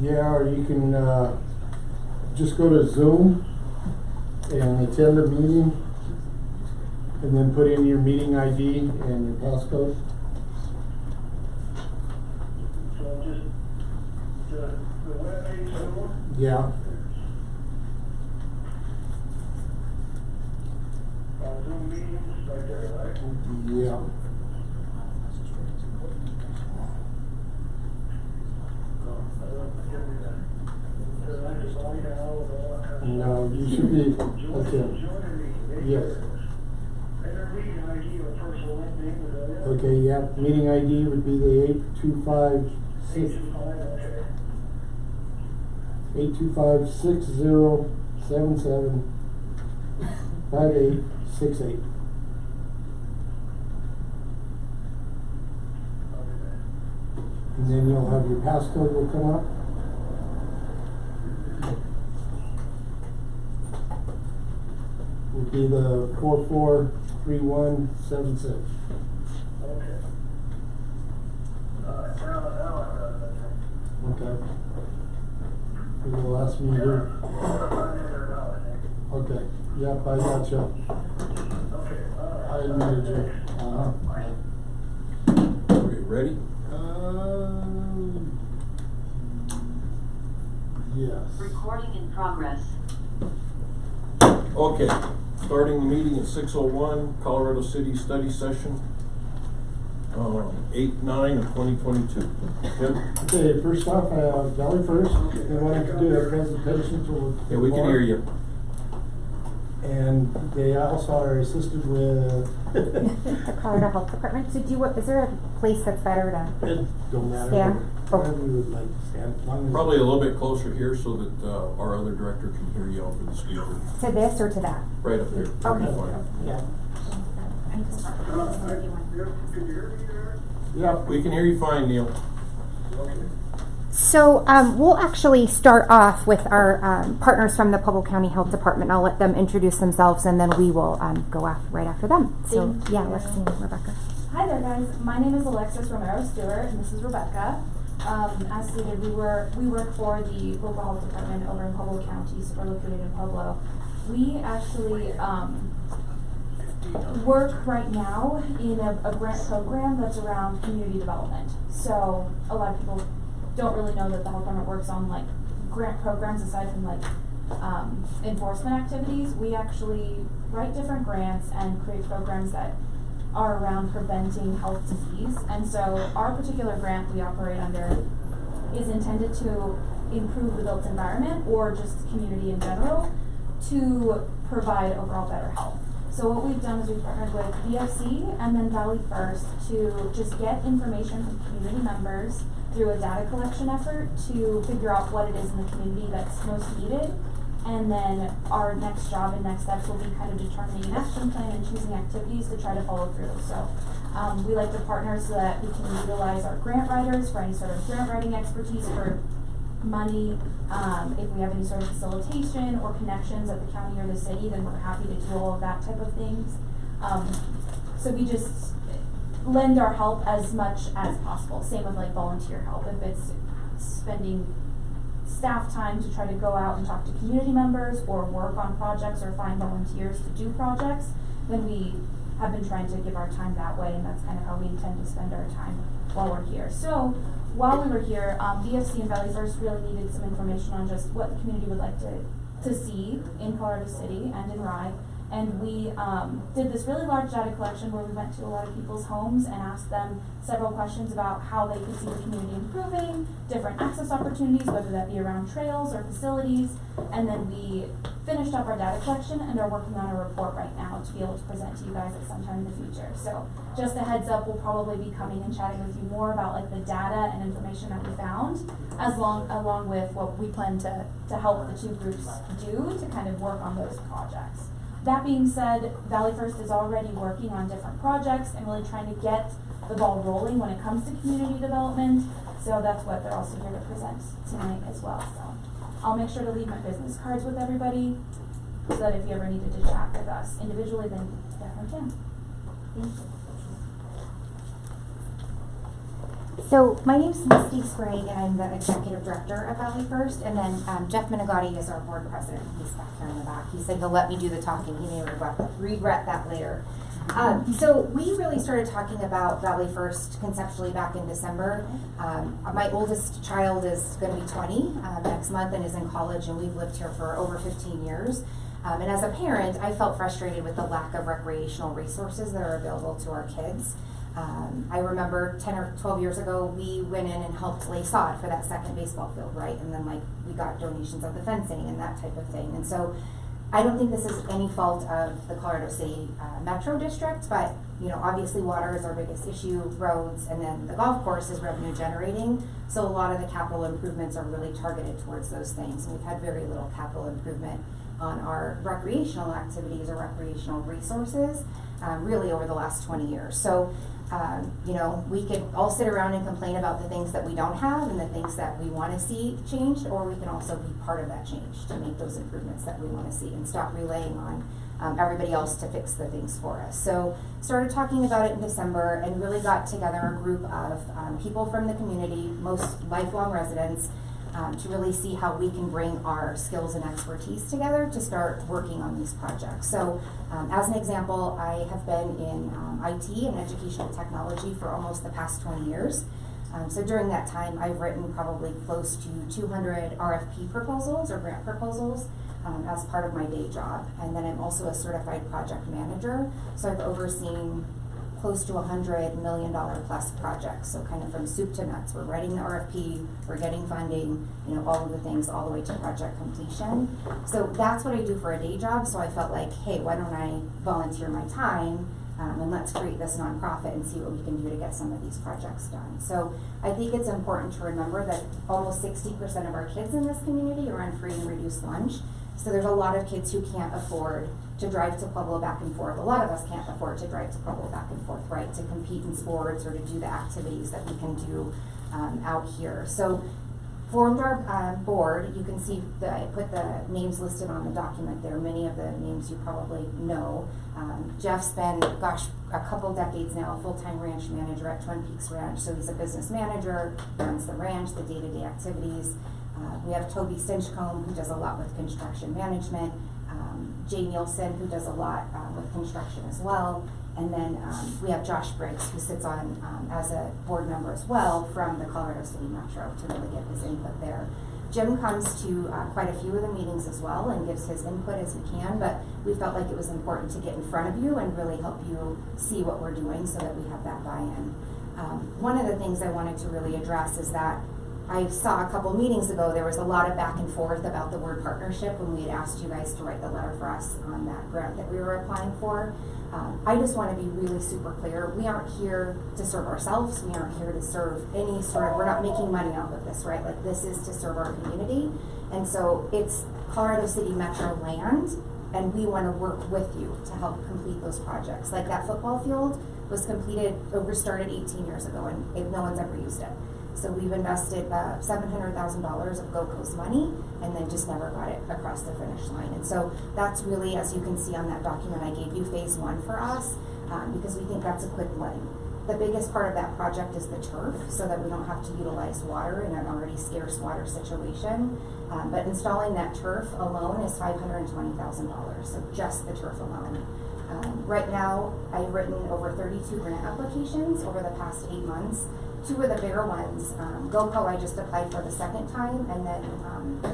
Yeah, or you can just go to Zoom and attend the meeting and then put in your meeting ID and your passcode. So just the webpage Zoom? Yeah. Zoom meetings right there, right? Yeah. No, you should be, okay. Yes. Okay, yeah, meeting ID would be the 825-6077-5868. And then you'll have your passcode will come up. Will be the 443176. Okay. Okay. For the last meeting. Okay. Yep, I gotcha. Okay. I admitted you. Okay, ready? Yes. Recording in progress. Okay, starting the meeting at 6:01, Colorado City Study Session, 8/9 of 2022. Jim? Okay, first off, Valley First, they wanted to do a presentation to. Yeah, we can hear you. And they also are assisted with. The Colorado Health Department. So is there a place that's better to? It don't matter. Stand? Wherever you would like to stand. As long as Probably a little bit closer here so that our other director can hear you over the speaker. To this or to that? Right up here. Okay. Yeah. Can you hear me there? Yep. We can hear you fine, Neil. Okay. So we'll actually start off with our partners from the Pueblo County Health Department. I'll let them introduce themselves, and then we will go right after them. So yeah, Alexis and Rebecca. Hi there, guys. My name is Alexis Romero Stewart, and this is Rebecca. As stated, we work for the local health department over in Pueblo County, so we're located in Pueblo. We actually work right now in a grant program that's around community development. So a lot of people don't really know that the health department works on like grant programs aside from like enforcement activities. We actually write different grants and create programs that are around preventing health disease. And so our particular grant we operate under is intended to improve the built environment or just the community in general to provide overall better health. So what we've done is we've partnered with BFC and then Valley First to just get information from community members through a data collection effort to figure out what it is in the community that's most needed. And then our next job and next steps will be kind of determining an action plan and choosing activities to try to follow through. So we like to partner so that we can utilize our grant writers for any sort of grant writing expertise for money. If we have any sort of facilitation or connections at the county or the city, then we're happy to do all of that type of things. So we just lend our help as much as possible. Same with like volunteer help. If it's spending staff time to try to go out and talk to community members or work on projects or find volunteers to do projects, then we have been trying to give our time that way, and that's kind of how we intend to spend our time while we're here. So while we were here, BFC and Valley First really needed some information on just what the community would like to see in Colorado City and in Rye. And we did this really large data collection where we went to a lot of people's homes and asked them several questions about how they could see the community improving, different access opportunities, whether that be around trails or facilities. And then we finished up our data collection and are working on a report right now to be able to present to you guys at some time in the future. So just a heads up, we'll probably be coming and chatting with you more about like the data and information that we found, along with what we plan to help the two groups do to kind of work on those projects. That being said, Valley First is already working on different projects and really trying to get the ball rolling when it comes to community development. So that's what they're also here to present tonight as well. So I'll make sure to leave my business cards with everybody so that if you ever needed to chat with us individually, then you definitely can. Thank you. So my name's Misty Sprague, and I'm the executive director of Valley First. And then Jeff Minigotti is our board president. He's back here in the back. He said he'll let me do the talking. He may regret that later. So we really started talking about Valley First conceptually back in December. My oldest child is going to be 20 next month and is in college, and we've lived here for over 15 years. And as a parent, I felt frustrated with the lack of recreational resources that are available to our kids. I remember 10 or 12 years ago, we went in and helped lay sod for that second baseball field, right? And then we got donations of the fencing and that type of thing. And so I don't think this is any fault of the Colorado City Metro District, but obviously water is our biggest issue, roads, and then the golf course is revenue generating. So a lot of the capital improvements are really targeted towards those things. And we've had very little capital improvement on our recreational activities or recreational resources really over the last 20 years. So we could all sit around and complain about the things that we don't have and the things that we want to see changed, or we can also be part of that change to make those improvements that we want to see and stop relying on everybody else to fix the things for us. So started talking about it in December and really got together a group of people from the community, most lifelong residents, to really see how we can bring our skills and expertise together to start working on these projects. So as an example, I have been in IT and educational technology for almost the past 20 years. So during that time, I've written probably close to 200 RFP proposals or grant proposals as part of my day job. And then I'm also a certified project manager. So I've overseen close to $100 million plus projects. So kind of from soup to nuts. We're writing the RFP, we're getting funding, all of the things all the way to project completion. So that's what I do for a day job. So I felt like, hey, why don't I volunteer my time and let's create this nonprofit and see what we can do to get some of these projects done. So I think it's important to remember that almost 60% of our kids in this community are on free and reduced lunch. So there's a lot of kids who can't afford to drive to Pueblo back and forth. A lot of us can't afford to drive to Pueblo back and forth, right? To compete in sports or to do the activities that we can do out here. So formed our board. You can see that I put the names listed on the document there. Many of the names you probably know. Jeff's been, a couple decades now, a full-time ranch manager at Twin Peaks Ranch. So he's a business manager, runs the ranch, the day-to-day activities. We have Toby Stinchcomb, who does a lot with construction management. Jay Nielsen, who does a lot with construction as well. And then we have Josh Briggs, who sits on as a board member as well from the Colorado City Metro to really get his input there. Jim comes to quite a few of the meetings as well and gives his input as he can, but we felt like it was important to get in front of you and really help you see what we're doing so that we have that buy-in. One of the things I wanted to really address is that I saw a couple meetings ago there was a lot of back and forth about the word partnership when we had asked you guys to write the letter for us on that grant that we were applying for. I just want to be really super clear. We aren't here to serve ourselves. We aren't here to serve any sort of, we're not making money off of this, right? Like this is to serve our community. And so it's Colorado City Metro land, and we want to work with you to help complete those projects. Like that football field was completed, started 18 years ago, and no one's ever used it. So we've invested $700,000 of Go Coast money and then just never got it across the finish line. And so that's really, as you can see on that document I gave you, phase one for us, because we think that's a quick win. The biggest part of that project is the turf, so that we don't have to utilize water in an already scarce water situation. But installing that turf alone is $520,000, so just the turf alone. Right now, I've written over 32 grant applications over the past 8 months. Two of the bigger ones, GoCo I just applied for the second time, and then the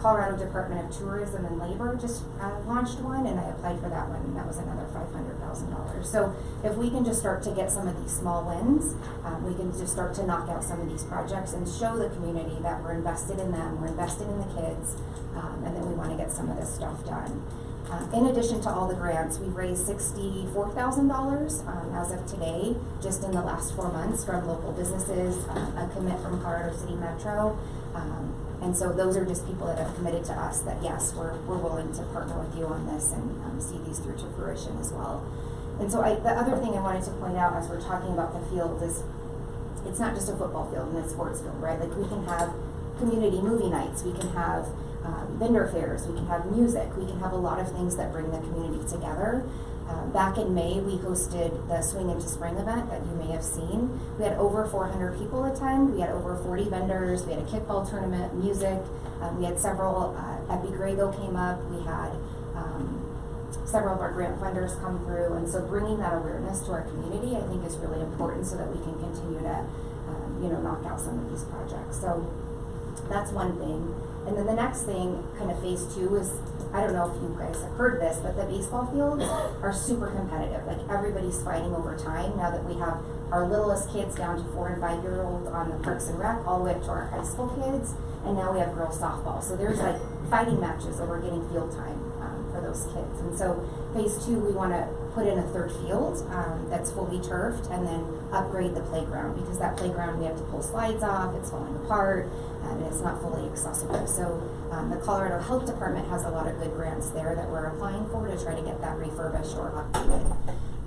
Colorado Department of Tourism and Labor just launched one, and I applied for that one, and that was another $500,000. So if we can just start to get some of these small wins, we can just start to knock out some of these projects and show the community that we're invested in them, we're invested in the kids, and then we want to get some of this stuff done. In addition to all the grants, we've raised $64,000 as of today, just in the last 4 months from local businesses, a commit from Colorado City Metro. And so those are just people that have committed to us that, yes, we're willing to partner with you on this and see these through to fruition as well. And so the other thing I wanted to point out as we're talking about the field is it's not just a football field and a sports field, right? Like we can have community movie nights, we can have vendor fairs, we can have music, we can have a lot of things that bring the community together. Back in May, we hosted the Swing into Spring event that you may have seen. We had over 400 people attend. We had over 40 vendors. We had a kickball tournament, music. We had several, Epigrego came up. We had several of our grant funders come through. And so bringing that awareness to our community, I think, is really important so that we can continue to, knock out some of these projects. So that's one thing. And then the next thing, kind of phase 2, is, I don't know if you guys have heard this, but the baseball fields are super competitive. Like, everybody's fighting over time now that we have our littlest kids down to 4 and 5-year-olds on the Parks and Rec, all the way up to our high school kids, and now we have girls softball. So there's like fighting matches over getting field time for those kids. And so phase 2, we want to put in a 3rd field that's fully turfed, and then upgrade the playground, because that playground, we have to pull slides off, it's falling apart, and it's not fully accessible. So the Colorado Health Department has a lot of good grants there that we're applying for to try to get that refurbished or updated.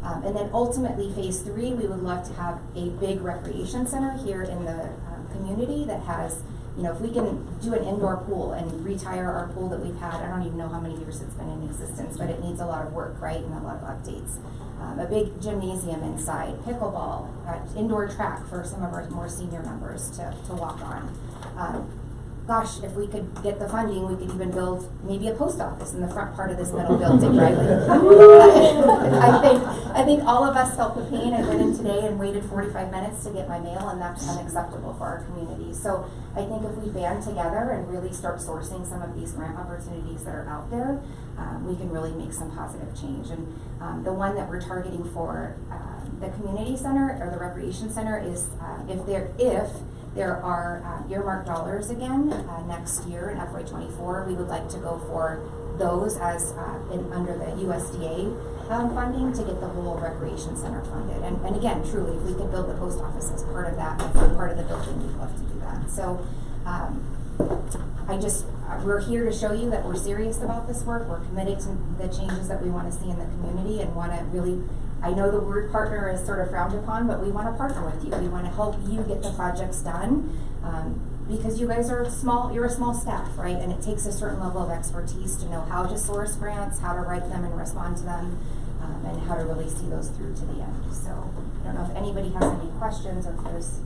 And then ultimately, phase 3, we would love to have a big recreation center here in the community that has, if we can do an indoor pool and retire our pool that we've had, I don't even know how many years it's been in existence, but it needs a lot of work, right, and a lot of updates. A big gymnasium inside, pickleball, indoor track for some of our more senior members to walk on. Gosh, if we could get the funding, we could even build maybe a post office in the front part of this metal building, right? I think all of us felt the pain. I went in today and waited 45 minutes to get my mail, and that's unacceptable for our community. So I think if we band together and really start sourcing some of these grant opportunities that are out there, we can really make some positive change. And the one that we're targeting for the community center or the recreation center is if there are earmarked dollars again next year in FY24, we would like to go for those as under the USDA funding to get the whole recreation center funded. And again, truly, if we could build the post office as part of that, as part of the building, we'd love to do that. So we're here to show you that we're serious about this work. We're committed to the changes that we want to see in the community, and want to really, I know the word partner is sort of frowned upon, but we want to partner with you. We want to help you get the projects done, because you guys are you're a small staff, right? And it takes a certain level of expertise to know how to source grants, how to write them and respond to them, and how to really see those through to the end. So I don't know if anybody has any questions, or if there's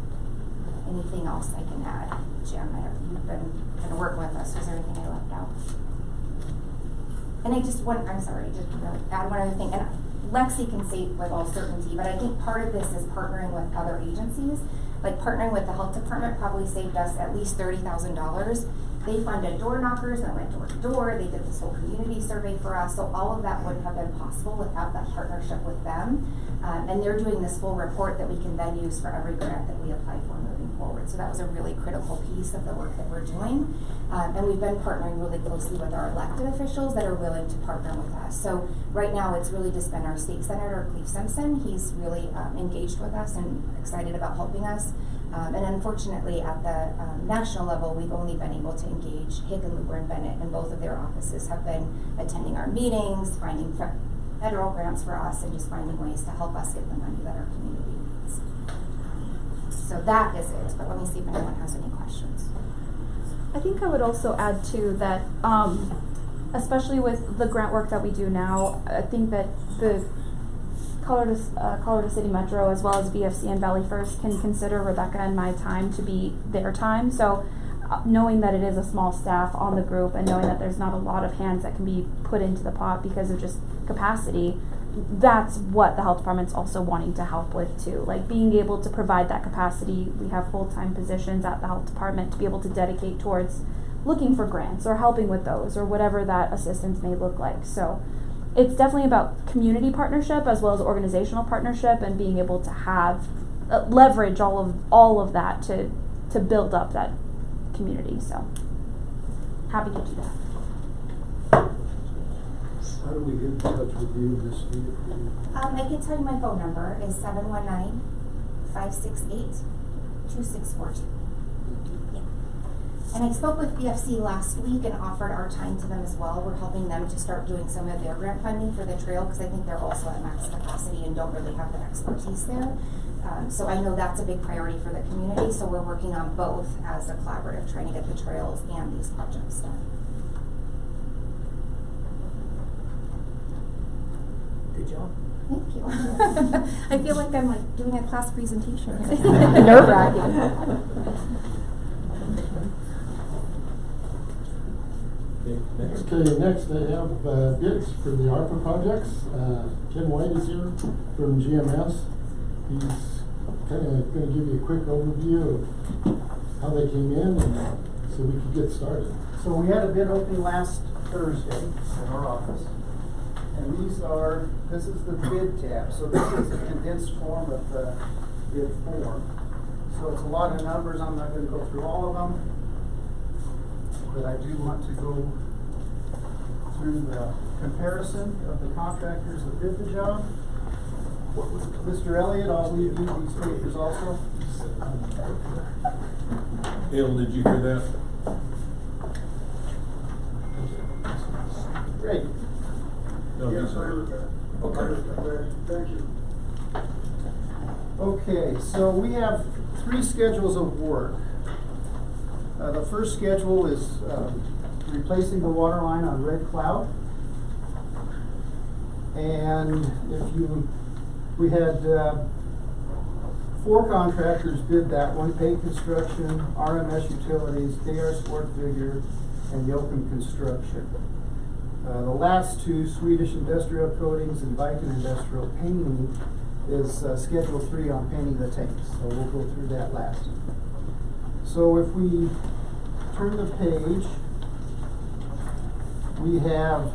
anything else I can add. Jim, you've been kind of working with us. Was there anything I left out? And I'm sorry, just add one other thing. And Lexi can say with all certainty, but I think part of this is partnering with other agencies. Like partnering with the health department probably saved us at least $30,000. They funded door knockers that went door to door. They did this whole community survey for us. So all of that wouldn't have been possible without that partnership with them. And they're doing this full report that we can then use for every grant that we apply for moving forward. So that was a really critical piece of the work that we're doing. And we've been partnering really closely with our elected officials that are willing to partner with us. So right now it's really just been our state senator, Cleve Simpson. He's really engaged with us and excited about helping us. And unfortunately at the national level, we've only been able to engage Hickenlooper and Bennett, and both of their offices have been attending our meetings, finding federal grants for us, and just finding ways to help us get the money that our community needs. So that is it, but let me see if anyone has any questions. I think I would also add too that, especially with the grant work that we do now, I think that the Colorado City Metro, as well as VFC and Valley First, can consider Rebecca and my time to be their time. So knowing that it is a small staff on the group, and knowing that there's not a lot of hands that can be put into the pot because of just capacity, that's what the health department's also wanting to help with too. Like being able to provide that capacity. We have full-time positions at the health department to be able to dedicate towards looking for grants or helping with those or whatever that assistance may look like. So it's definitely about community partnership as well as organizational partnership, and being able to have leverage all of that to build up that community. So happy to do that. How do we get in touch with you, Ms. Steve? I can tell you my phone number is 719-568-2642. Yeah. And I spoke with BFC last week and offered our time to them as well. We're helping them to start doing some of their grant funding for the trail, because I think they're also at max capacity and don't really have the expertise there. So I know that's a big priority for the community, so we're working on both as a collaborative, trying to get the trails and these projects done. Did job. Thank you. I feel like I'm like doing a class presentation. Nerve-wracking. Okay, next. Okay, next I have bids for the ARPA projects. Ken White is here from GMS. He's kind of going to give you a quick overview of how they came in and so we could get started. So we had a bid opening last Thursday in our office. And this is the bid tab. So this is a condensed form of the bid form. So it's a lot of numbers. I'm not going to go through all of them. But I do want to go through the comparison of the contractors that did the job. Mr. Elliott, I'll leave you these papers also. Hill, did you hear that? Great. No, Yes, he's I heard that. Okay. I heard that. Thank you. Okay, so we have 3 schedules of work. The first schedule is replacing the water line on Red Cloud. And we had 4 contractors bid that one: Pay Construction, RMS Utilities, KR Sport Figure, and Yoakum Construction. The last 2, Swedish Industrial Coatings and Viking Industrial Painting, is Schedule 3 on painting the tanks. So we'll go through that last. So if we turn the page, we have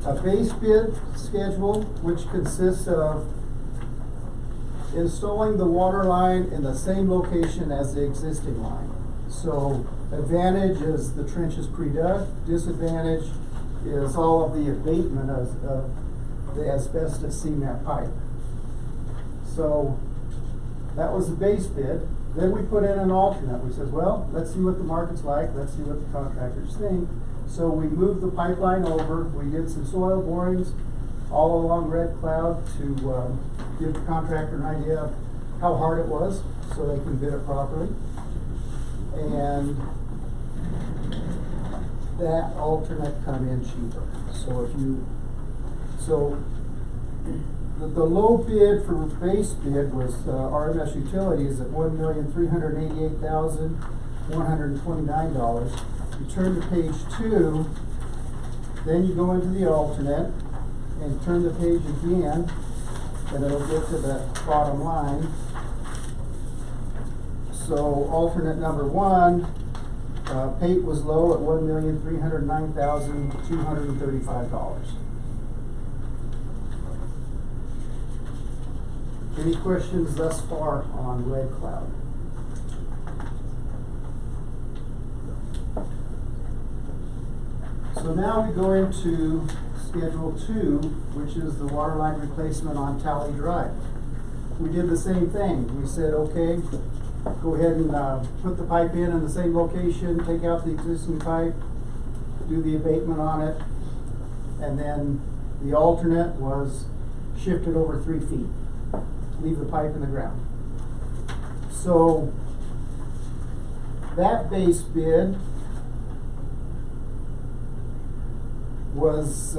a base bid schedule, which consists of installing the water line in the same location as the existing line. So advantage is the trench is pre-dug. Disadvantage is all of the abatement of the asbestos cement pipe. So that was the base bid. Then we put in an alternate. We said, well, let's see what the market's like. Let's see what the contractors think. So we moved the pipeline over. We did some soil borings all along Red Cloud to give the contractor an idea of how hard it was so they can bid it properly. And that alternate come in cheaper. The low bid for base bid was RMS Utilities at $1,388,129. You turn to page 2, then you go into the alternate and turn the page again, and it'll get to the bottom line. So alternate number 1, Pate was low at $1,309,235. Any questions thus far on Red Cloud? So now we go into Schedule 2, which is the water line replacement on Tally Drive. We did the same thing. We said, okay, go ahead and put the pipe in the same location, take out the existing pipe, do the abatement on it, and then the alternate was shift it over 3 feet. Leave the pipe in the ground. So that base bid was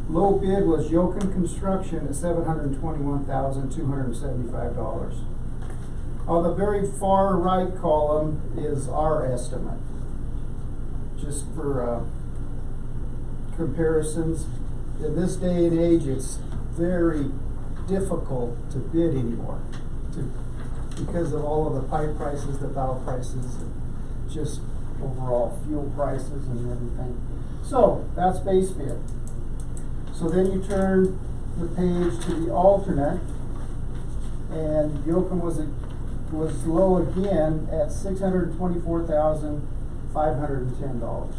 low bid was Yoakum Construction at $721,275. On the very far right column is our estimate, just for comparisons. In this day and age, it's very difficult to bid anymore because of all of the pipe prices, the valve prices, and just overall fuel prices and everything. So that's base bid. So then you turn the page to the alternate, and Yoakum was low again at $624,510.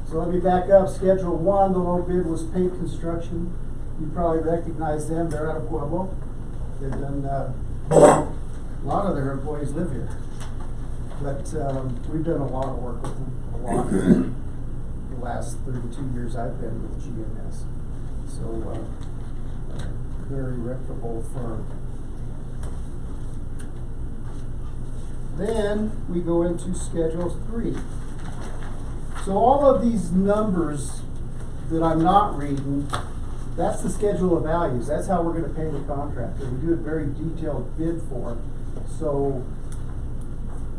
So let me back up. Schedule 1, the low bid was Pate Construction. You probably recognize them. They're out of Pueblo. They've done a lot of their employees live here, but we've done a lot of work with them. A lot. The last 32 years I've been with GMS. So very reputable firm. Then we go into Schedule 3. So all of these numbers that I'm not reading, that's the schedule of values. That's how we're gonna pay the contractor. We do a very detailed bid for. So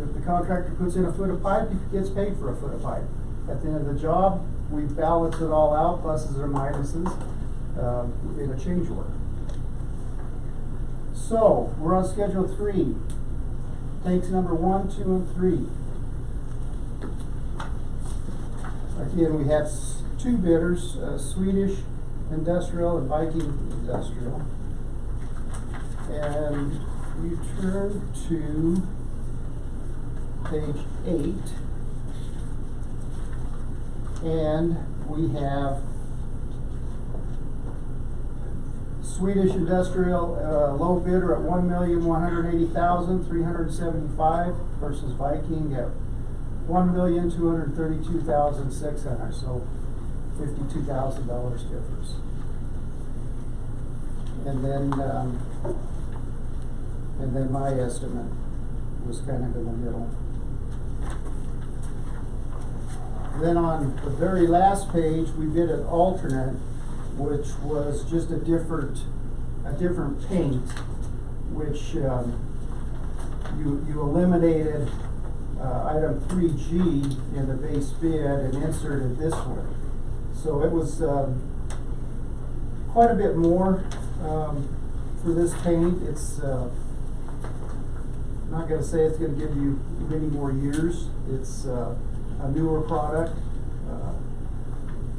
if the contractor puts in a foot of pipe, he gets paid for a foot of pipe. At the end of the job, we balance it all out, pluses or minuses, in a change order. So, we're on schedule 3. Tanks number 1, 2, and 3. Again, we have 2 bidders, Swedish Industrial and Viking Industrial. And you turn to page 8. And we have Swedish Industrial, low bidder at $1,180,375 versus Viking at $1,232,600, so $52,000 difference. And then my estimate was kind of in the middle. Then on the very last page, we did an alternate, which was just a different paint, which you eliminated item 3G in the base bid and inserted this one. So it was quite a bit more for this paint. It's not going to say it's going to give you many more years. It's a newer product.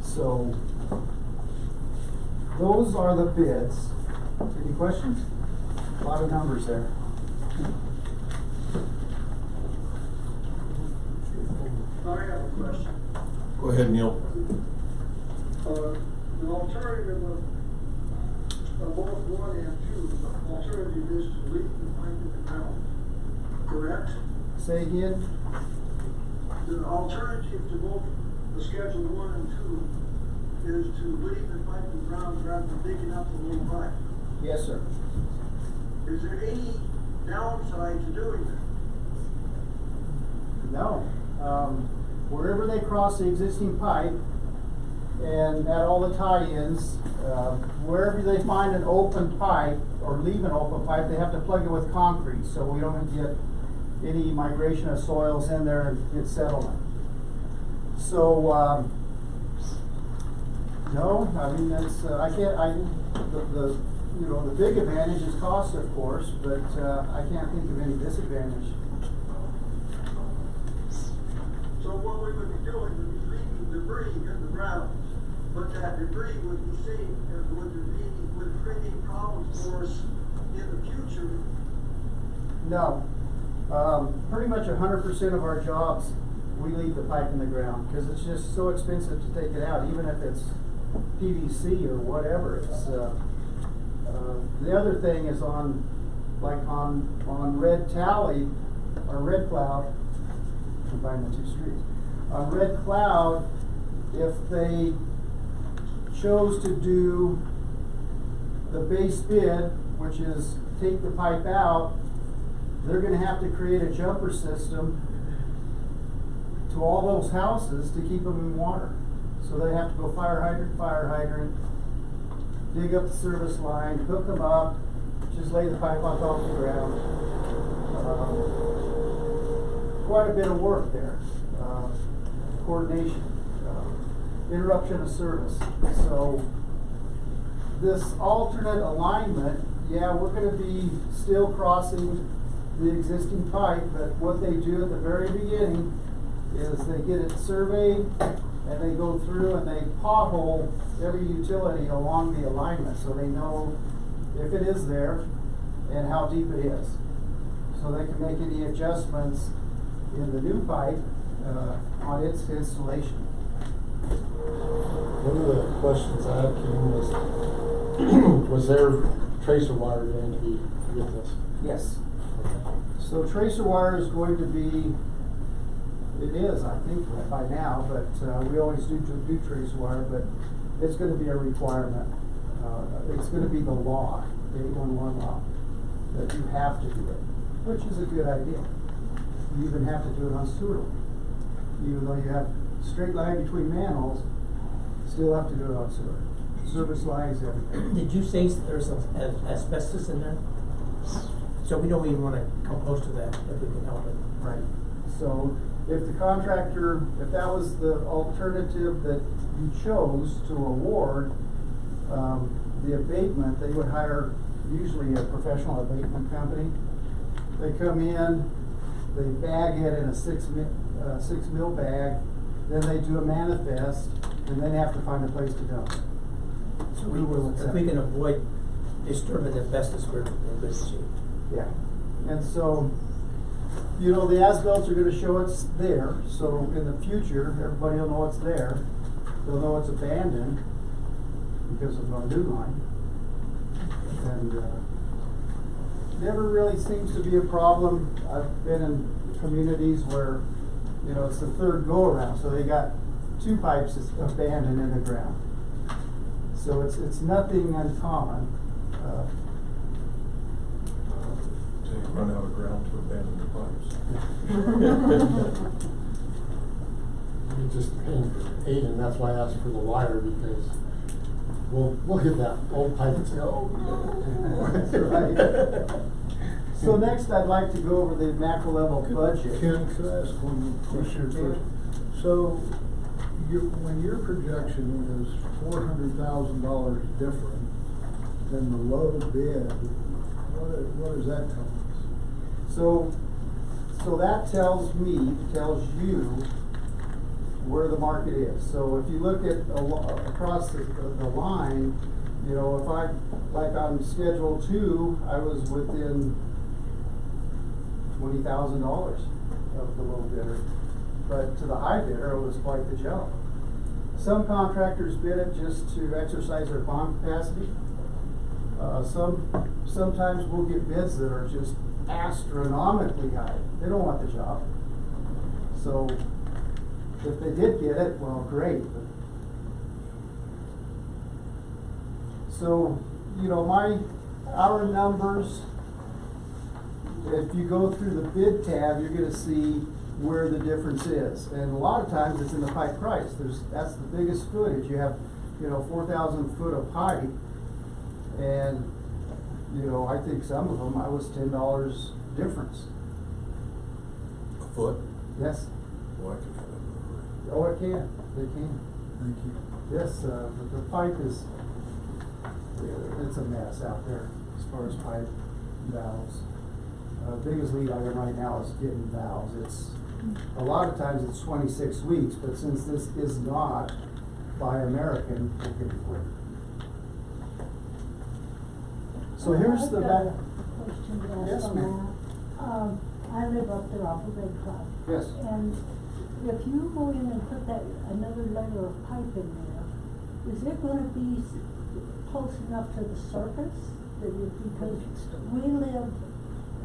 So those are the bids. Any questions? A lot of numbers there. I have a question. Go ahead, Neil. The alternative of both 1 and 2, the alternative is to leave the pipe in the ground, correct? Say again? The alternative to both the schedule 1 and 2 is to leave the pipe in the ground rather than digging up the little pipe. Yes, sir. Is there any downside to doing that? No. Wherever they cross the existing pipe and at all the tie-ins, wherever they find an open pipe or leave an open pipe, they have to plug it with concrete so we don't get any migration of soils in there and get settlement. So, no, I mean, that's, the big advantage is cost, of course, but I can't think of any disadvantage. So what we would be doing would be leaving debris in the ground, but that debris would be saved, would create problems for us in the future. No. Pretty much 100% of our jobs, we leave the pipe in the ground because it's just so expensive to take it out, even if it's PVC or whatever. It's the other thing is on Red Tally or Red Cloud. Combine the 2 streets. On Red Cloud, if they chose to do the base bid, which is take the pipe out, they're going to have to create a jumper system to all those houses to keep them in water. So they have to go fire hydrant, dig up the service line, hook them up, just lay the pipe on top of the ground. Quite a bit of work there. Coordination, interruption of service. So this alternate alignment, yeah, we're going to be still crossing the existing pipe, but what they do at the very beginning is they get it surveyed and they go through and they pothole every utility along the alignment so they know if it is there and how deep it is. So they can make any adjustments in the new pipe on its installation. One of the questions I had, Kim, was there tracer wire going to be with this? Yes. So tracer wire is going to be, it is, I think, by now, but we always do tracer wire, but it's going to be a requirement. It's going to be the law, the 811 law, that you have to do it, which is a good idea. You even have to do it on sewer line. Even though you have straight line between manholes, Still have to do it on sewer. Service lines, everything. Did you say there's some asbestos in there? So we don't even wanna come close to that if we can help it. Right. So if the contractor, if that was the alternative that you chose to award, the abatement, they would hire usually a professional abatement company. They come in, they bag it in a 6 mil bag, then they do a manifest, and then have to find a place to dump. So We will if accept we can it. avoid disturbing the asbestos, we're in good shape. Yeah, and so, you know, the as-bills are gonna show it's there, so in the future, everybody will know it's there. They'll know it's abandoned because of our new line. And, never really seems to be a problem. I've been in communities where, you know, it's the third go-around, so they got 2 pipes that's abandoned in the ground. So it's nothing uncommon. So you run out of ground to abandon the pipes. You're just paying for Aiden, that's why I asked for the wire, because we'll hit that old pipe and say, oh, no. That's right. So next, I'd like to go over the macro level budget. Ken, could I ask one question first? So, when your projection is $400,000 different than the low bid, what does that tell us? So that tells you where the market is. So if you look at across the line, you know, if like on Schedule 2, I was within $20,000 of the low bidder. But to the high bidder, it was quite the jump. Some contractors bid it just to exercise their bond capacity. Sometimes we'll get bids that are just astronomically high. They don't want the job. So if they did get it, well, great. So, you know, our numbers, if you go through the bid tab, you're gonna see where the difference is. And a lot of times it's in the pipe price. That's the biggest footage. You have, you know, 4,000 foot of pipe, and, you know, I think some of them, I was $10 difference. A foot? Yes. Well, I could have Oh, it can. They can. Thank you. Yes, the pipe is, it's a mess out there as far as pipe valves. Biggest lead item right now is getting valves. A lot of times it's 26 weeks, but since this is not Buy American, we'll get it quick. So here's the back. Question to ask Yes, on ma'am. that. I live up there off of Red Cloud. Yes. And if you go in and put another layer of pipe in there, is it gonna be close enough to the surface? Because we live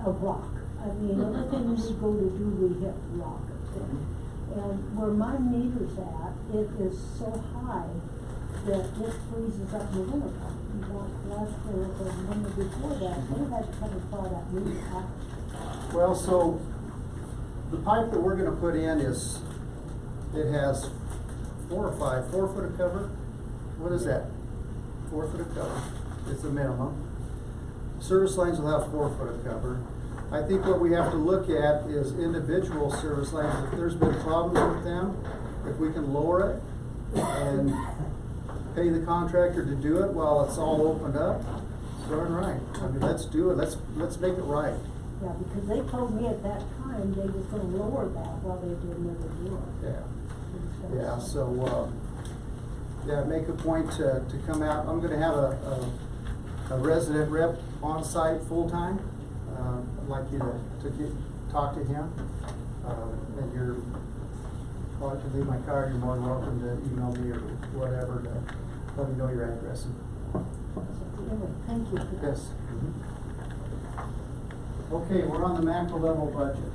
a rock. I mean, everything we go to do, we hit rock. And where my meter's at, it is so high that it freezes up in the wintertime. Last year, or the winter before that, they had to come and thaw that meter out. Well, so the pipe that we're gonna put in it has 4 foot of cover. What is that? 4 foot of cover. It's the minimum. Service lines will have 4 foot of cover. I think what we have to look at is individual service lines. If there's been problems with them, if we can lower it and pay the contractor to do it while it's all opened up, darn right. I mean, let's do it. Let's make it right. Yeah, because they told me at that time they was gonna lower that while they did another deal. Yeah. Yeah, so, yeah, make a point to come out. I'm gonna have a resident rep on site full-time. I'd like you to talk to him. And well, I can leave my card. You're more than welcome to email me or whatever to let me know your address. So, anyway, thank you for that. Yes. Okay, we're on the macro level budget.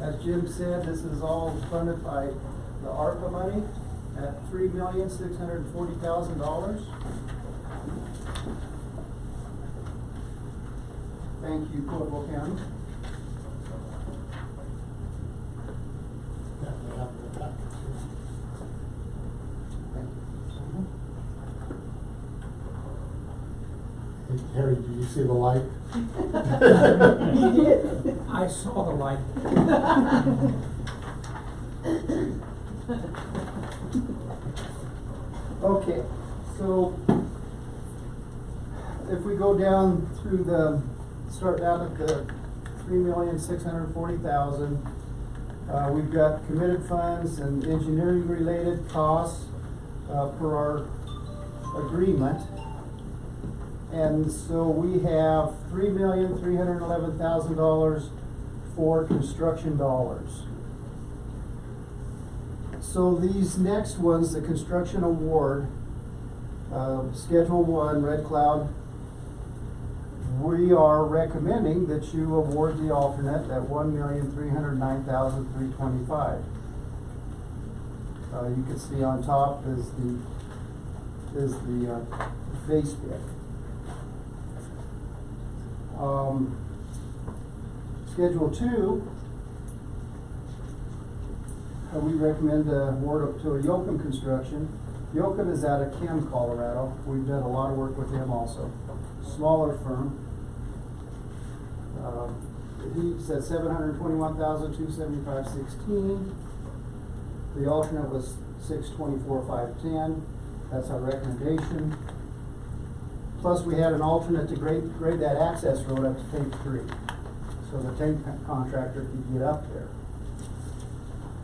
As Jim said, this is all funded by the ARPA money at $3,640,000. Thank you, Pueblo County. Thank you. Harry, do you see the light? I saw the light. Okay, so if we go down through start down at the 3,640,000, we've got committed funds and engineering related costs, per our agreement. And so we have $3,311,000 for construction dollars. So these next ones, the construction award, Schedule 1, Red Cloud, we are recommending that you award the alternate at $1,309,325. You can see on top is the base bid. Schedule 2, we recommend award up to a Yoakum Construction. Yoakum is out of Kim, Colorado. We've done a lot of work with him also. Smaller firm. He said $721,275.16. The alternate was $624,510. That's our recommendation. Plus, we had an alternate to grade that access road up to tank 3, so the tank contractor could get up there.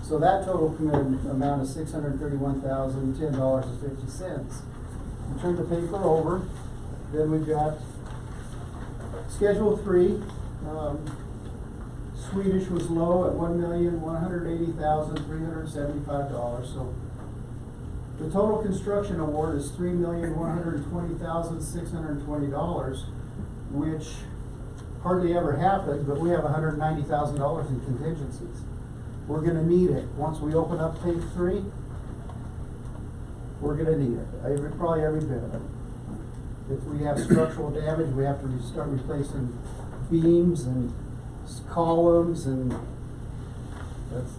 So that total committed amount is $631,010.50. We turn the paper over, then we've got Schedule 3. Swedish was low at $1,180,375. So the total construction award is $3,120,620, which hardly ever happens, but we have $190,000 in contingencies. We're gonna need it. Once we open up tank 3, we're gonna need it. Probably every bit of it. If we have structural damage, we have to start replacing beams and columns, and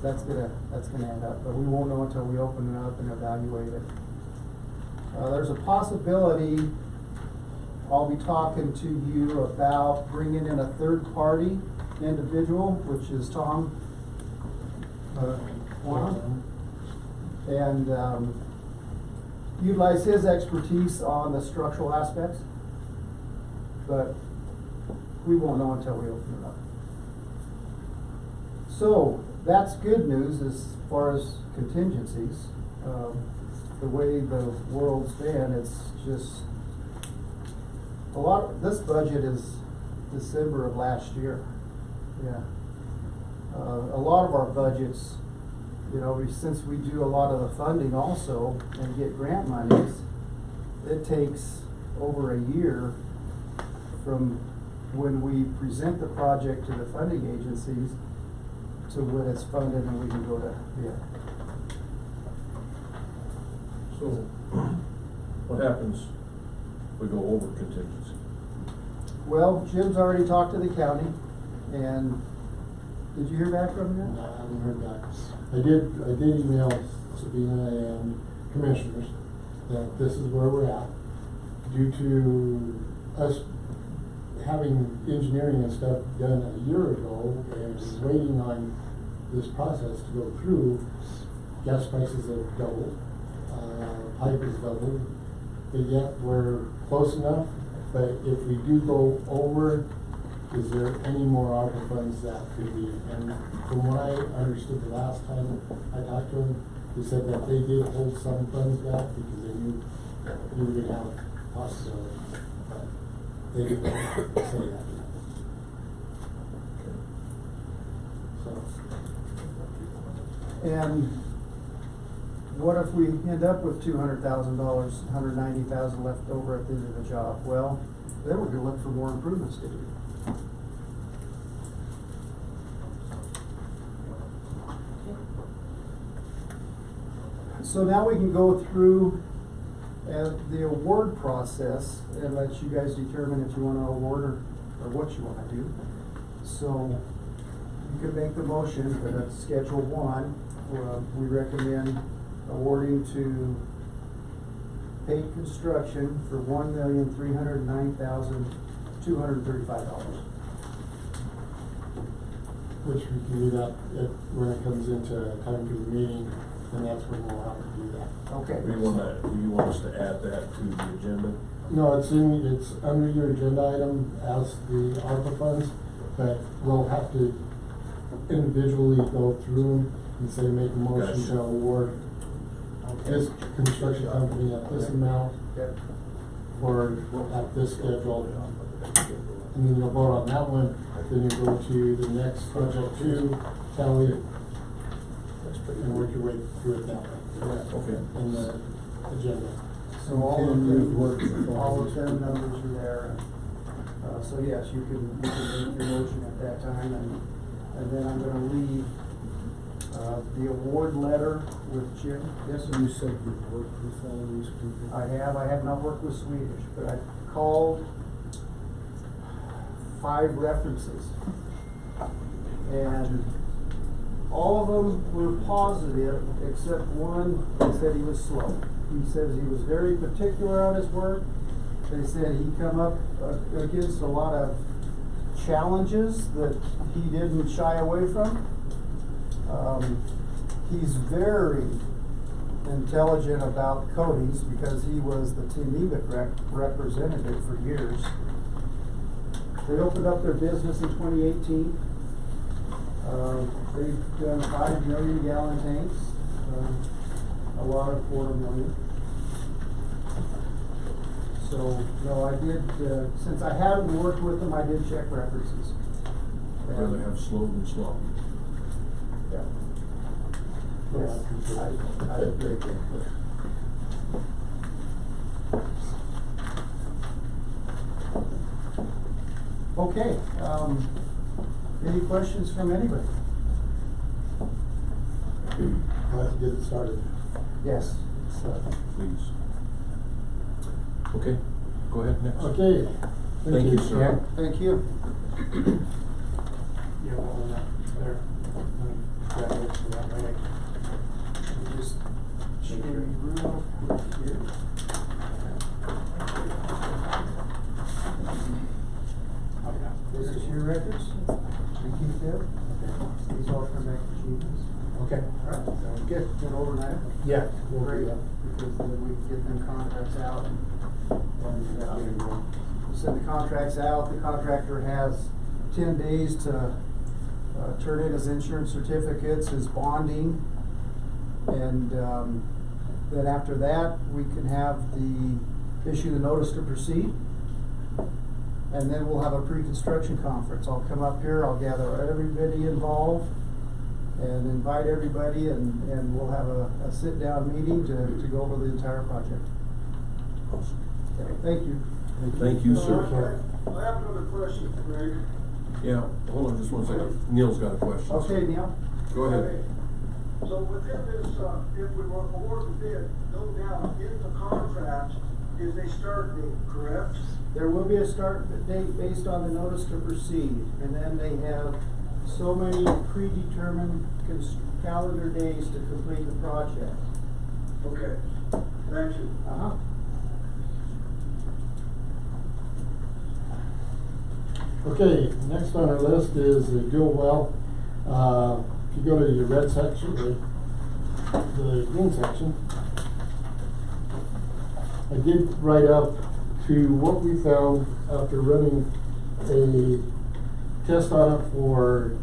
that's gonna add up. But we won't know until we open it up and evaluate it. There's a possibility I'll be talking to you about bringing in a third-party individual, which is Tom Juan, and utilize his expertise on the structural aspects, but we won't know until we open it up. So that's good news as far as contingencies. The way the world's been, it's just a lot. This budget is December of last year. Yeah. A lot of our budgets, since we do a lot of the funding also and get grant monies, it takes over a year from when we present the project to the funding agencies to when it's funded and we can go to bid. So, what happens if we go over contingency? Well, Jim's already talked to the county, and did you hear back from him? No, I haven't heard back. I did email Sabina and commissioners that this is where we're at. Due to us having engineering and stuff done a year ago and waiting on this process to go through, gas prices have doubled, pipe is doubled, but yet we're close enough. But if we do go over, is there any more ARPA funds that could be? And from what I understood the last time I talked to them, they said that they did hold some funds back because they knew we would have possibilities. But they didn't say that. So. And what if we end up with $200,000, $190,000 left over at the end of the job? Well, then we're gonna look for more improvements to do. So now we can go through the award process and let you guys determine if you want to award or what you want to do. So you can make the motion for that Schedule 1. We recommend awarding to paid construction for $1,309,235. Which we can do that when it comes into time for the meeting, and that's when we'll have to do that. Okay. Do you want us to add that to the agenda? No, it's under your agenda item as the ARPA funds, but we'll have to individually go through them and say make a motion Gotcha. to award this construction company at this amount Okay. or at this schedule. And then you'll vote on that one, then you go to the next project 2, tally it, and work your way through it that way. Okay. In the agenda. So all of them numbers are there. So yes, you can make your motion at that time, and then I'm gonna leave, the award letter with Jim. Yes, sir. You said you've worked with all these people? I have not worked with Swedish, but I called 5 references. And all of them were positive, except one, they said he was slow. He says he was very particular on his work. They said he come up against a lot of challenges that he didn't shy away from. He's very intelligent about Cody's because he was the Teneva representative for years. They opened up their business in 2018. They've done 5 million gallon tanks, a lot of 250,000. So, no, I did, since I haven't worked with them, I did check references. I'd rather have slow than sloppy. Yeah. Yes, I agree. Okay, any questions from anybody? I'll have to get it started. Yes. Please. Okay, go ahead next. Okay. Thank you, sir. Yeah. Thank you. Yeah, well, there. Grab it for that way. Just share real quick here. This is your records. We keep them. These all come back to Chiefs. Okay. All right. Sounds good. Then overnight. Yeah, we'll do Great. that. Because then we can get them contracts out and we'll send the contracts out. The contractor has 10 days to turn in his insurance certificates, his bonding, and then after that, we can issue the notice to proceed. And then we'll have a pre-construction conference. I'll come up here, I'll gather everybody involved and invite everybody, and we'll have a sit-down meeting to go over the entire project. Awesome. Okay, thank you. Thank you, sir. I have another question, Greg. Yeah, hold on just one second. Neil's got a question. Okay, Neil? Go ahead. So within this, if we were awarded the bid, no doubt in the contract is a start date, correct? There will be a start date based on the notice to proceed, and then they have so many predetermined calendar days to complete the project. Okay, thank you. Uh-huh. Okay, next on our list is the dual well. If you go to your red section, the green section, I did write up to what we found after running a test on it for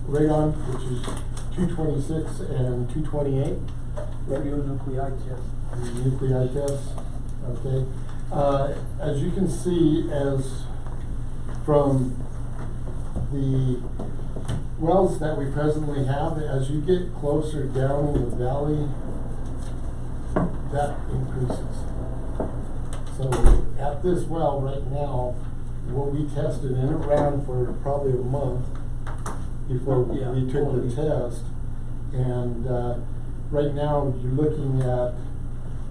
radon, which is 226 and 228. Radionuclide test. Nuclei tests, okay. As you can see, as from the wells that we presently have, as you get closer down in the valley, that increases. So at this well right now, what we tested, and it ran for probably a month before we took the test. And right now you're looking at,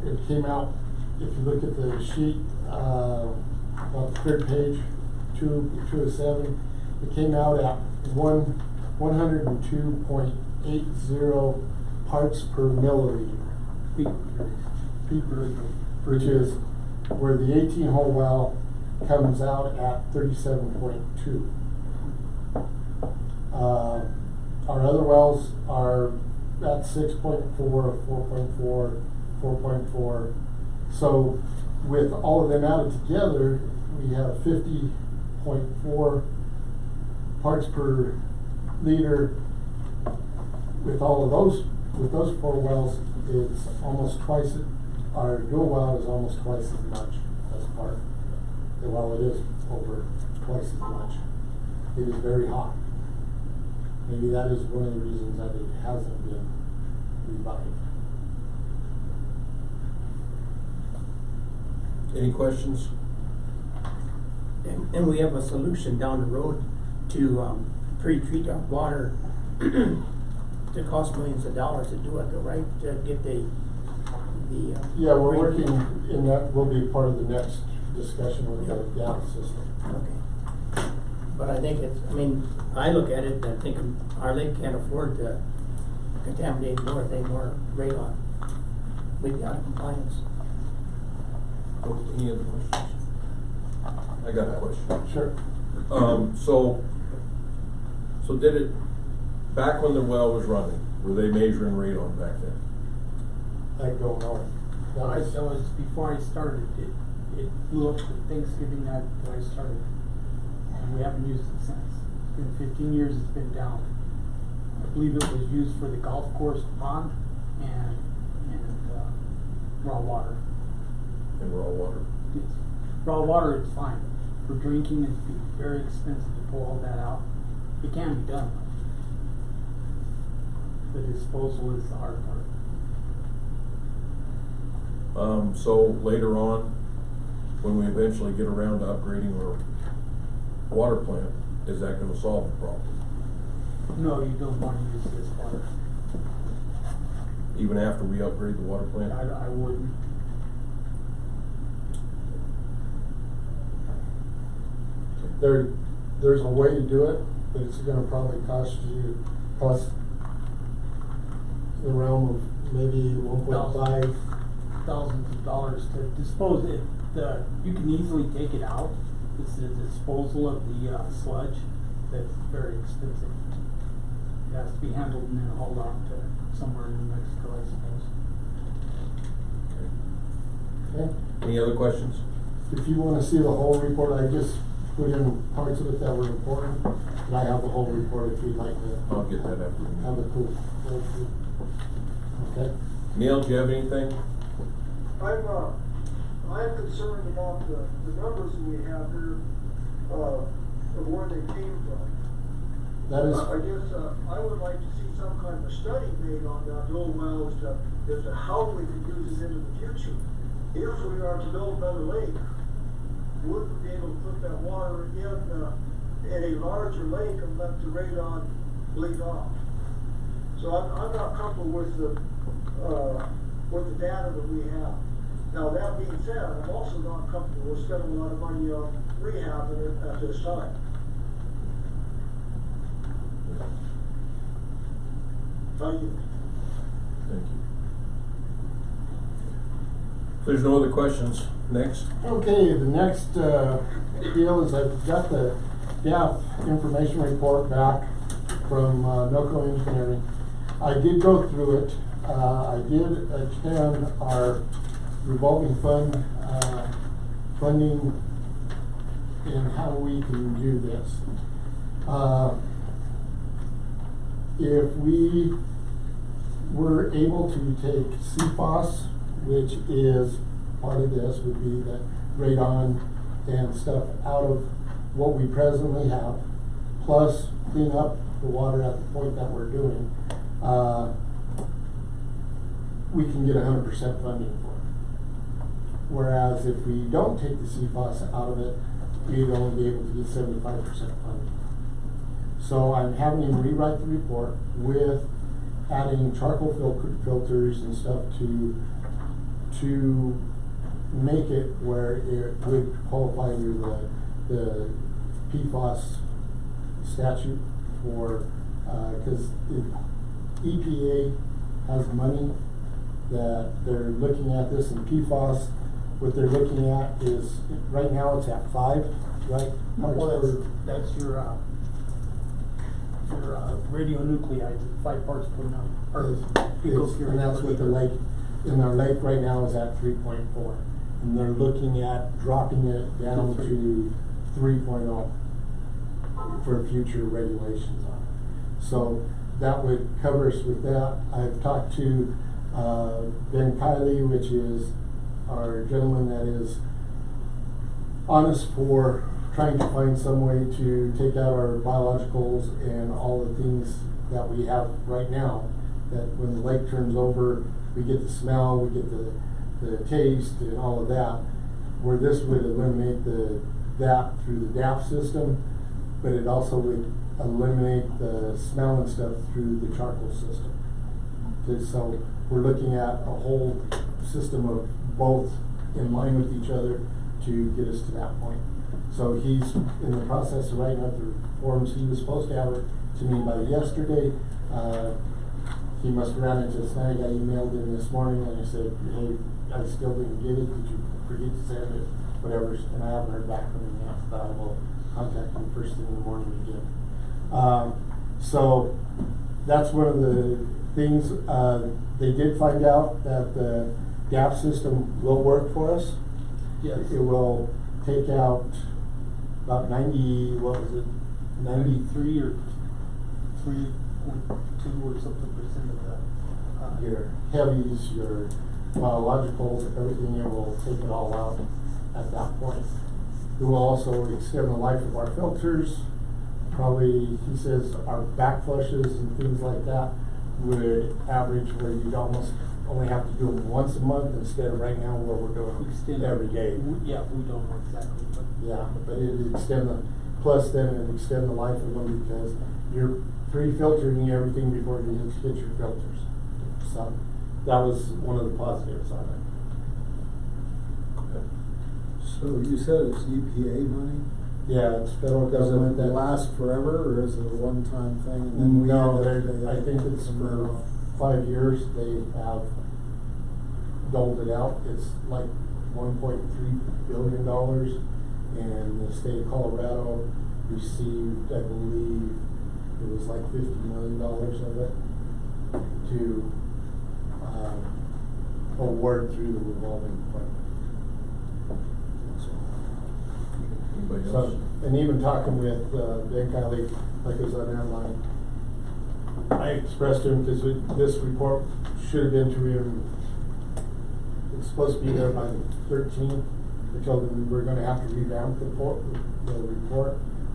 it came out, if you look at the sheet, about the third page, 207, it came out at 102.80 parts per milliliter. which is where the 18-hole well comes out at 37.2. Our other wells are at 6.4, 4.4, 4.4. So with all of them added together, we have 50.4 parts per liter. With all of those, with those 4 wells, it's almost twice, our dual well is almost twice as much as part. Well, it is over twice as much. It is very hot. Maybe that is one of the reasons that it hasn't been revived. Any questions? And we have a solution down the road to pre-treat our water. It costs millions of dollars to do it, though, right? To get the yeah, we're working, and that will be part of the next discussion with the gas system. Okay. But I think it's, I mean, I look at it and I'm thinking our lake can't afford to contaminate more if they more radon. We've got compliance. Any other questions? I got a question. Sure. So did it, back when the well was running, were they measuring radon back then? I don't know. That was before I started. It blew up for Thanksgiving night when I started. And we haven't used it since. It's been 15 years it's been down. I believe it was used for the golf course pond and raw water. In raw water? Yes. Raw water is fine. For drinking, it'd be very expensive to pull all that out. It can be done. The disposal is the hard part. So later on, when we eventually get around to upgrading our water plant, is that gonna solve the problem? No, you don't want to use this water. Even after we upgrade the water plant? I wouldn't. There's a way to do it, but it's gonna probably cost the realm of maybe 1.5. Thousands of dollars to dispose it. You can easily take it out. It's the disposal of the sludge that's very expensive. It has to be handled and then hauled off to somewhere in New Mexico, I suppose. Okay. Any other questions? If you want to see the whole report, I just put in parts of it that were important, and I have the whole report if you'd like to. I'll get that after. Have a cool. Okay. Neil, do you have anything? I'm concerned about the numbers that we have here, of where they came from. That is. I guess, I would like to see some kind of a study made on that dual well as to how we could use it into the future. If we are to build another lake, would we be able to put that water in a larger lake and let the radon leak off? So I'm not comfortable with the data that we have. Now that being said, I'm also not comfortable with spending a lot of money on rehab at this time. Thank you. Thank you. If there's no other questions, next. Okay, the next deal is I've got the staff information report back from Milco Engineering. I did go through it. I did attend our revolving fund funding and how we can do this. If we were able to take CFOS, which is part of this, would be the radon and stuff out of what we presently have, plus clean up the water at the point that we're doing, we can get 100% funding for it. Whereas if we don't take the CFOS out of it, we'd only be able to get 75% funding. So I'm having him rewrite the report with adding charcoal filters and stuff to make it where it would qualify under the PFAS statute for, because EPA has money that they're looking at this in PFAS. What they're looking at is, right now it's at 5, right? Well, that's your radionuclides, 5 parts per million, or And that's what the lake, in our lake right now is at 3.4. And they're looking at dropping it down to 3.0 for future regulations on it. So that would cover us with that. I've talked to Ben Kiley, which is our gentleman that is on us for trying to find some way to take out our biologicals and all the things that we have right now, that when the lake turns over, we get the smell, we get the taste and all of that, where this would eliminate that through the DAF system, but it also would eliminate the smell and stuff through the charcoal system. So we're looking at a whole system of both in line with each other to get us to that point. So he's in the process of writing up the forms. He was supposed to have it to me by yesterday. He must have ran into a snag. I emailed him this morning and I said, hey, I still didn't get it. Did you forget to send it? Whatever. And I haven't heard back from him yet, but I will contact him first thing in the morning again. So that's one of the things. They did find out that the DAF system will work for us. Yes. It will take out about 90, what was it? 93 or 3.2 or something percent of the Your heavies, your biologicals, everything, it will take it all out at that point. It will also extend the life of our filters. Probably, he says, our back flushes and things like that would average where you'd almost only have to do them once a month instead of right now where we're doing them every day. Yeah, we don't know exactly, but Yeah, but it would extend the, plus then it would extend the life of them because you're pre-filtering everything before you hit your filters. So that was one of the positives on it. So you said it's EPA money? Yeah, it's federal Does government. it that last forever, or is it a one-time thing? And then we No, end up I think paying it's from for there on? 5 years. They have doled it out. It's like $1.3 billion, and the state of Colorado received, I believe, it was like $50 million of it to award through the revolving fund. Anybody else? So, and even talking with Ben Kiley, like I was on that line, I expressed to him, because this report should have been to him, it's supposed to be there by the 13th. I told him we were going to have to revamp the report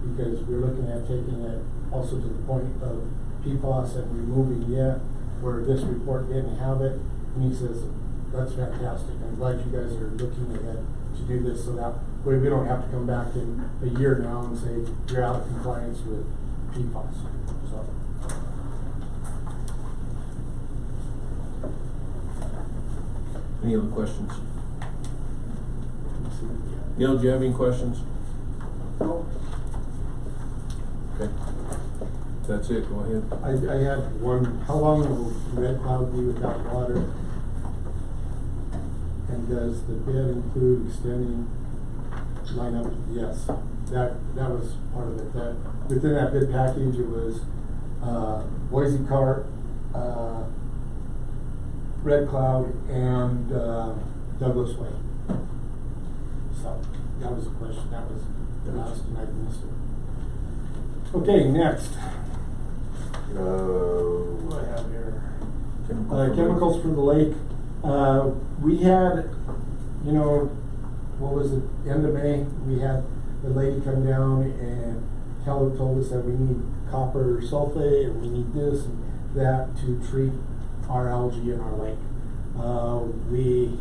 because we're looking at taking it also to the point of PFAS and removing it, where this report didn't have it. And he says, that's fantastic. I'm glad you guys are looking ahead to do this so that way we don't have to come back in a year now and say you're out of compliance with PFAS. So. Any other questions? Neil, do you have any questions? No. Okay. That's it, go ahead. I had one, how long will Red Cloud be without water? And does the bid include extending lineup? Yes, that was part of it. That within that bid package, it was Boise Cart, Red Cloud, and Douglas Way. So that was a question. That was the last, and I missed it. Okay, next. What do I have here? Chemicals from the lake. We had, you know, what was it, end of May, we had the lady come down and told us that we need copper sulfate and we need this and that to treat our algae in our lake. We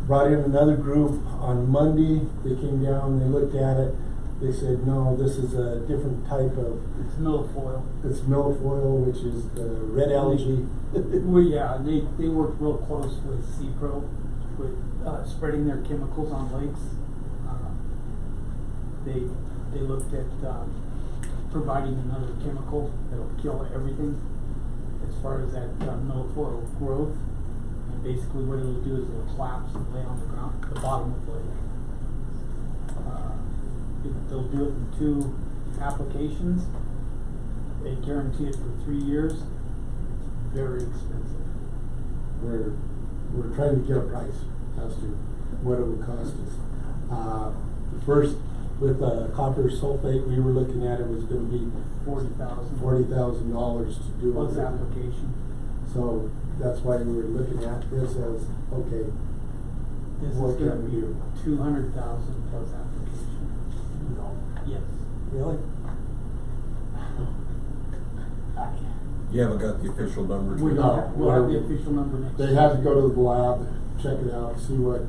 brought in another group on Monday. They came down, they looked at it. They said, no, this is a different type of... it's milfoil. It's milfoil, which is the red algae. Well, yeah, they worked real close with CPRO, with spreading their chemicals on lakes. They looked at providing another chemical that'll kill everything as far as that milfoil growth. basically what it'll do is it'll collapse and lay on the ground, the bottom of the lake. They'll do it in 2 applications. They guarantee it for 3 years. Very expensive. We're trying to get a price as to what it would cost us. First, with copper sulfate, we were looking at it was gonna be $40,000. $40,000 to do it. Plus application. So that's why we were looking at this as, okay, This what is gonna can we be do? 200,000 plus application. No. Yes. Really? You haven't got the official numbers. We yet. don't, we'll have the official number next They week. had to go to the lab, check it out, see what,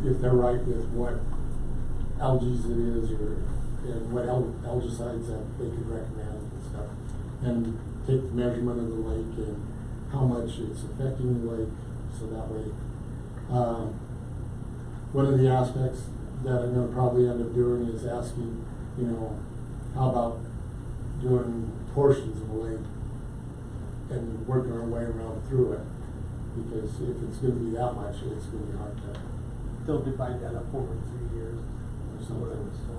if they're right with what algae it is, or, and what algicides that they could recommend and stuff. And take the measurement of the lake and how much it's affecting the lake, so that way. One of the aspects that I'm gonna probably end up doing is asking, how about doing portions of the lake and working our way around through it, because if it's gonna be that much, it's gonna be hard to, They'll divide that up over 3 years. or something. So,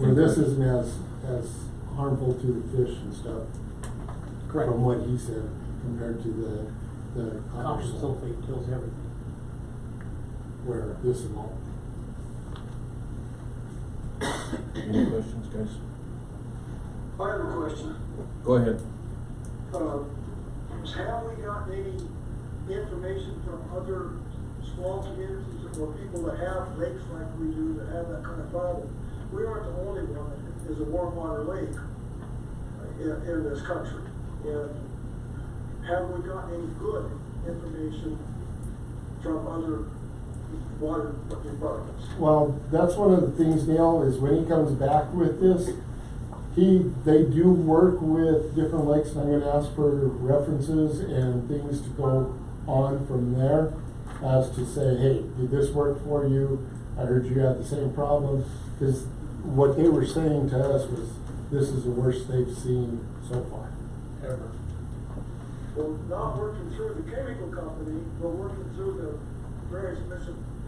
Well, this isn't as harmful to the fish and stuff, correct. from what he said, compared to the Copper copper sulfate, sulfate kills everything. where this won't. Any questions, guys? I have a question. Go ahead. Have we gotten any information from other small communities or people that have lakes like we do, that have that kind of problem? We aren't the only one that is a warm water lake in this country. And have we gotten any good information from other water departments? Well, that's one of the things, Neil, is when he comes back with this, they do work with different lakes, and I'm gonna ask for references and things to go on from there, as to say, hey, did this work for you? I heard you had the same problem, because what they were saying to us was, this is the worst they've seen so far. Ever. Well, not working through the chemical company, but working through the various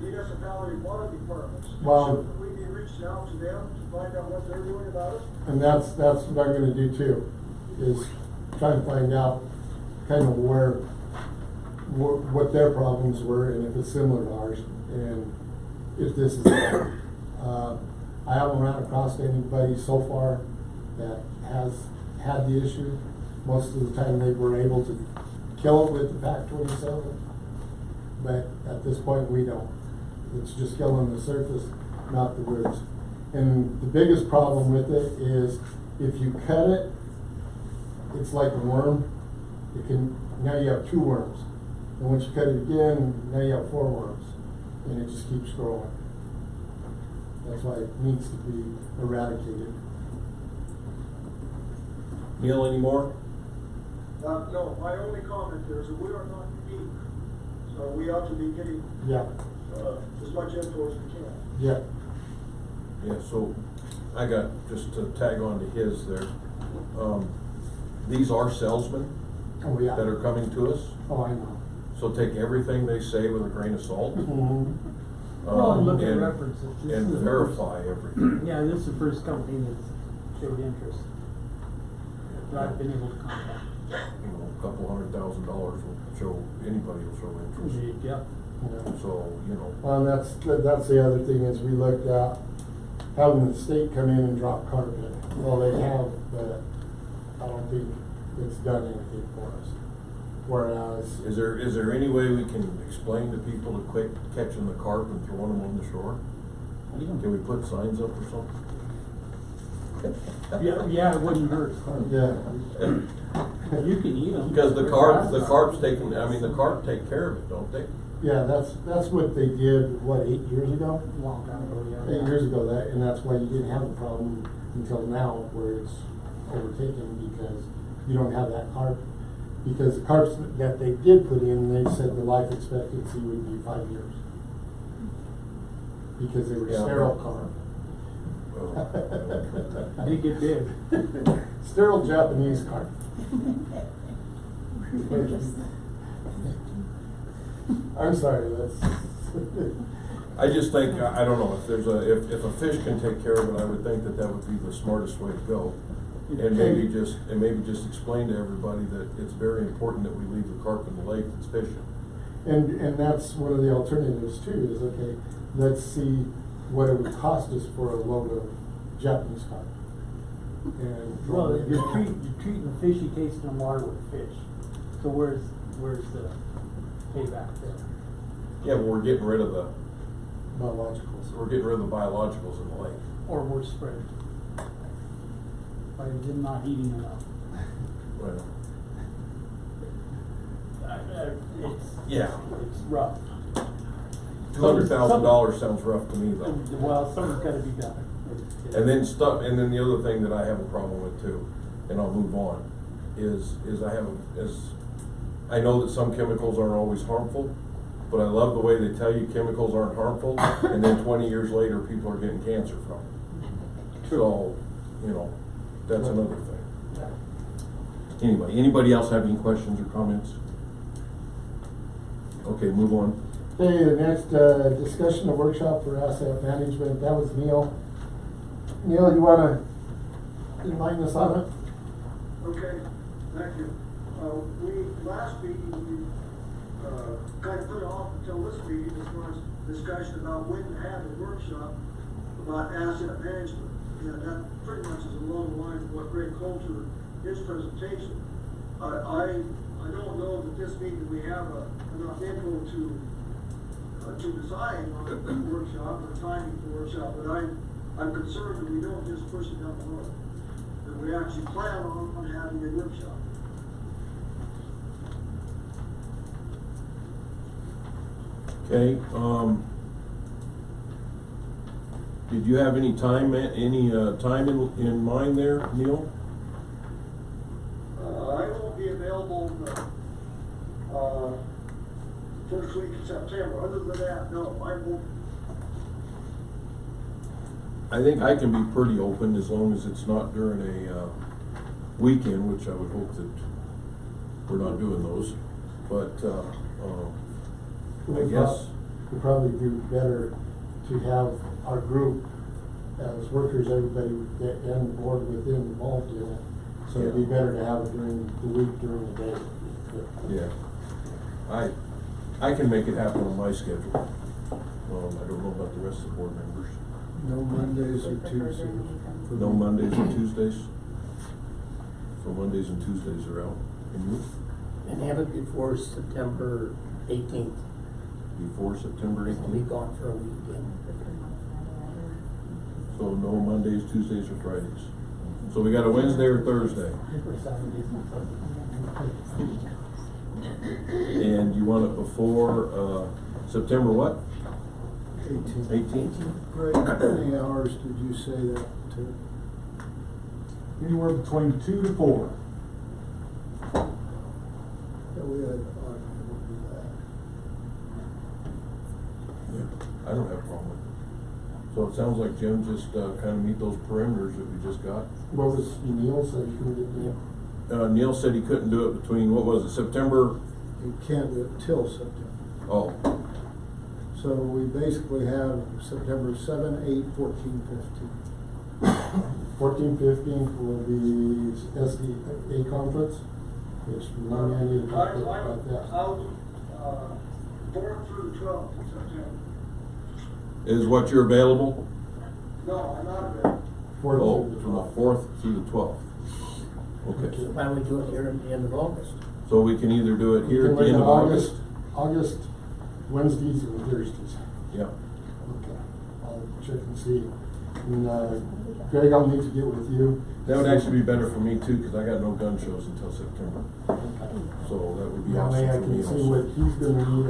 municipality water departments. Well- Shouldn't we be reaching out to them to find out what they're doing about it? And that's what I'm gonna do too, is try and find out kind of what their problems were, and if it's similar to ours, and if this is, I haven't run across anybody so far that has had the issue. Most of the time they were able to kill it with the PAC 27, but at this point we don't. It's just killing the surface, not the roots. And the biggest problem with it is if you cut it, it's like a worm. Now you have 2 worms. And once you cut it again, now you have 4 worms. And it just keeps growing. That's why it needs to be eradicated. Neil, any more? No, my only comment there is that we are not unique. So we ought to be getting Yeah, as much info as we can. yeah. Yeah, so I got, just to tag on to his there, these are salesmen Oh, yeah. that are coming to us, Oh, I know. so take everything they say with a grain of salt. Mhm. Well, and look at and- references. This And is the verify everything. Yeah, this is the first company that's showed interest that I've been able to contact. A couple $100,000 will show, anybody will show interest. Yeah. Yeah. So, Well, and that's the other thing, is we looked at having the state come in and drop carpet. Well, they have, but I don't think it's done anything for us. Whereas, is there any way we can explain to people to quit catching the carp and throwing them on the shore? Can we put signs up or something? Yeah, it wouldn't hurt. yeah, You can eat them. Because the carp take care of it, don't they? yeah, that's what they did, 8 years ago? Long time ago, yeah. 8 years ago, and that's why you didn't have the problem until now, where it's overtaken, because you don't have that carp. Because the carps that they did put in, they said the life expectancy would be 5 years. Because they were Yeah. sterile carp. They get big. Sterile Japanese carp. I'm sorry, that's. I just think, I don't know, if a fish can take care of it, I would think that would be the smartest way to go. And maybe just explain to everybody that it's very important that we leave the carp in the lake that's fishing. And that's one of the alternatives too, is okay, let's see what it would cost us for a load of Japanese carp. And Well, you're treating the fish you taste in the water with fish. So where's the payback there? Yeah, but we're getting rid of the biologicals. biologicals in the lake. Or we're spreading? By them not eating enough. Well, It's rough. $200,000 sounds rough to me though. Well, something's gotta be done. And then the other thing that I have a problem with too, and I'll move on, is I know that some chemicals aren't always harmful, but I love the way they tell you chemicals aren't harmful, and then 20 years later, people are getting cancer from it. So, that's another thing. Anybody else have any questions or comments? Okay, move on. Okay, the next, discussion of workshop for asset management, that was Neil. Neil, you wanna enlighten us on it? Okay, thank you. Last meeting, we kind of put it off until this meeting as far as discussion about when to have a workshop about asset management. And that pretty much is along the lines of what Greg Coulter, his presentation. I don't know that this meeting we have enough info to decide on a workshop or timing for workshop, but I'm concerned that we don't just push it down the road, that we actually plan on having a workshop. Okay, did you have any time in mind there, Neil? I won't be available first week of September. Other than that, no, I won't. I think I can be pretty open as long as it's not during a weekend, which I would hope that we're not doing those. But I guess we'd probably do better to have our group as workers, everybody and the board within involved in it. So it'd be better to have it during the week, during the day. Yeah, I can make it happen on my schedule. I don't know about the rest of the board members. No Mondays or Tuesdays. No Mondays or Tuesdays? So Mondays and Tuesdays are out. And you? And have it before September 18th. Before September I'll be 18th? gone for a weekend. So no Mondays, Tuesdays, or Fridays. So we got a Wednesday or Thursday. And you want it before September what? 18th. Greg, how many hours did you say that took? Anywhere between 2 to 4. Yeah, we had, we'll do that. Yeah, I don't have a problem with it. So it sounds like Jim just kind of meet those parameters that we just got. What was Neil said you couldn't get Neil? Neil said he couldn't do it between, what was it, September? You can't do it till September. Oh, So we basically have September 7, 8, 14, 15. 14, 15 will be SDA conference, which remind me I need to talk about that. I'll 4th through the 12th of September. is what you're available? No, I'm not available. Oh, from the 4th through the 12th. Okay, Why don't we do it here at the end of August? so we can either do it here at the Can end we of do August. August, Wednesdays and Thursdays. Yeah, Okay, I'll check and see. And, Greg, I'll need to get with you. that would actually be better for me too, because I got no gun shows until September. So that would be That way I awesome for me can see also. what he's gonna need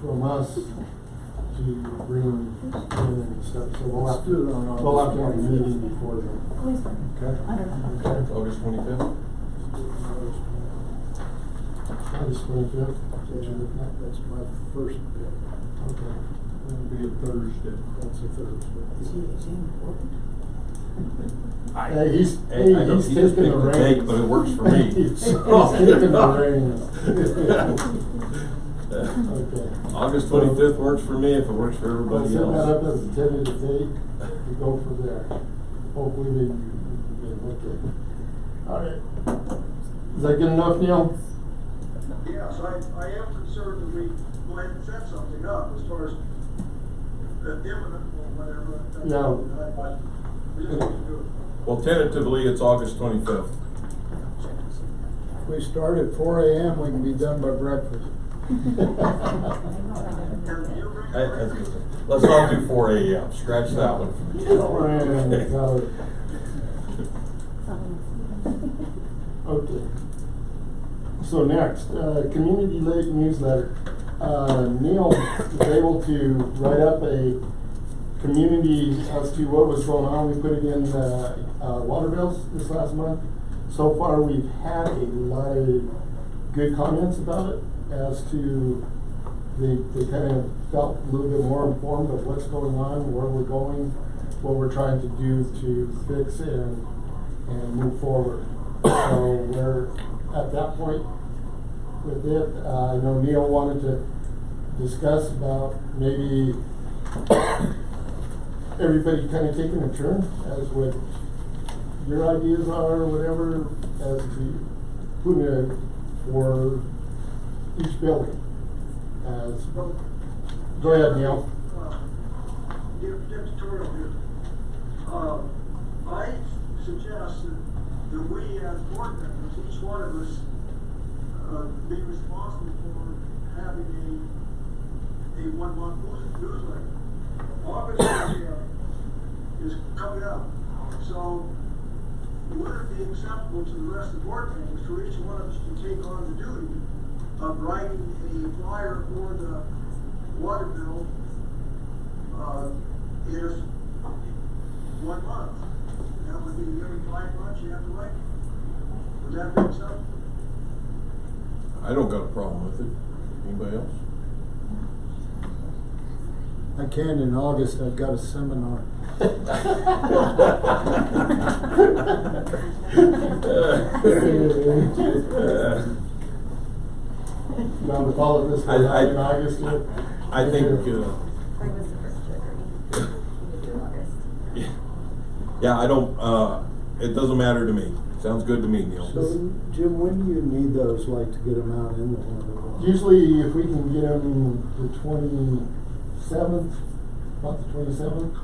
from us to bring in and stuff, so we'll have Let's do it on to have a meeting before then. Okay? Okay. August 25th? August 25th. That's my first bid. Okay. It'll be a Thursday. That's a Thursday. Is he important? Hey, he's I know he's he just taking picked the the date, reins. but it works for me. He's So- taking the reins. Okay. August 25th works for me if it works for I'll everybody set that up else. as a tentative date, we go from there. Hopefully we can, okay. All right. Is that good enough, Neil? Yes, I am concerned that we go ahead and set something up as far as the imminent or whatever. Yeah. But we just need to do it. Well, tentatively, it's August 25th. If we start at 4 AM, we can be done by breakfast. Let's not do 4 a.m. Scratch that one. Okay. So next, community late newsletter. Neil was able to write up a community as to what was going on. We put it in water bills this last month. So far, we've had a lot of good comments about it as to they kind of felt a little bit more informed of what's going on, where we're going, what we're trying to do to fix and move forward. So we're at that point with it. I know Neil wanted to discuss about maybe everybody kind of taking a turn as what your ideas are or whatever as to putting it for each building. Go ahead, Neil. Dictatorial here. I suggest that we as board members, each one of us, be responsible for having a 1 month newsletter. August is coming up, so would it be acceptable to the rest of the board members for each one of us to take on the duty of writing a flyer for the water bill is 1 month? That would be every 5 months you have to write. Would that be acceptable? I don't got a problem with it. Anybody else? I can in August, I've got a seminar. Now to follow this one out in August here. I think, I was the first to agree. We could do August. yeah, I don't, it doesn't matter to me. Sounds good to me, Neil. So, Jim, when do you need those, like, to get them out in the window? Usually if we can get them the 27th, about the 27th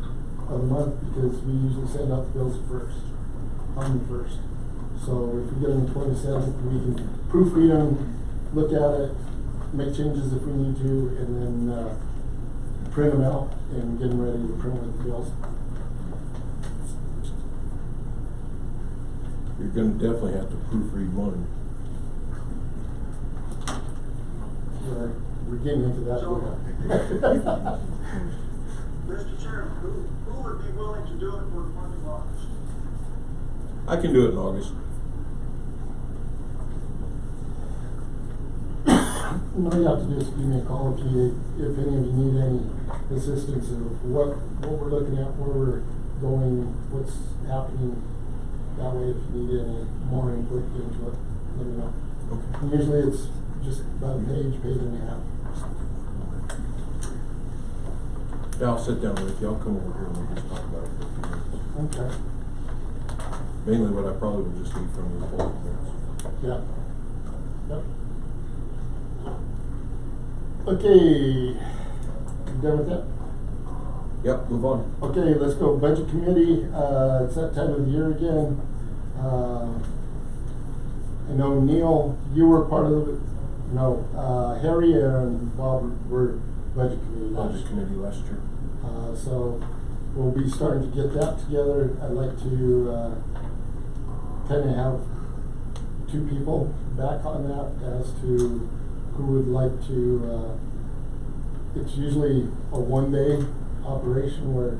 of the month, because we usually send out the bills on the 1st. So if we get them the 27th, we can proofread them, look at it, make changes if we need to, and then print them out and get them ready to print with the bills. You're gonna definitely have to proofread one. We're getting into that. Mr. Chairman, who would be willing to do it for the month of August? I can do it in August. All you have to do is give me a call if any of you need any assistance of what we're looking at, where we're going, what's happening. That way, if you need any more input into it, let me know. Okay. And usually it's just about a page and a half. Yeah, I'll sit down with you. I'll come over here and we'll just talk about it for a few minutes. Okay. Mainly what I probably would just need from you is bullet points. Yeah. Yep. Okay. You done with that? Yep, move on. Okay, let's go. Budget committee, it's that time of the year again. I know Neil, you were part of it. No, Harry and Bob were budget committee. Budget committee last year. So we'll be starting to get that together. I'd like to kind of have 2 people back on that as to who would like to. It's usually a 1-day operation where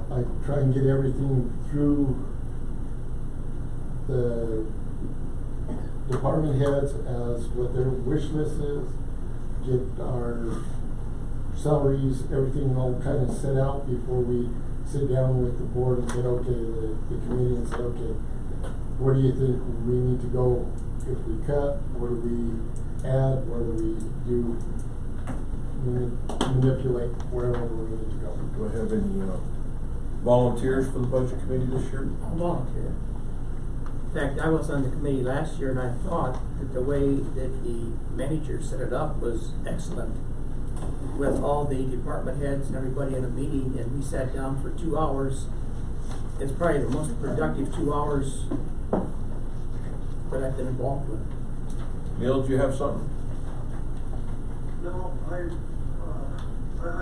I try and get everything through the department heads as what their wish list is, get our salaries, everything all kind of set out before we sit down with the board and said, okay, the committee and said, okay, where do you think we need to go if we cut? Where do we add? Where do we do manipulate wherever we need to go? Do I have any volunteers for the budget committee this year? I'll volunteer. In fact, I was on the committee last year and I thought that the way that the manager set it up was excellent. With all the department heads and everybody in a meeting, and we sat down for 2 hours. It's probably the most productive 2 hours that I've been involved with. Neil, do you have something? No, I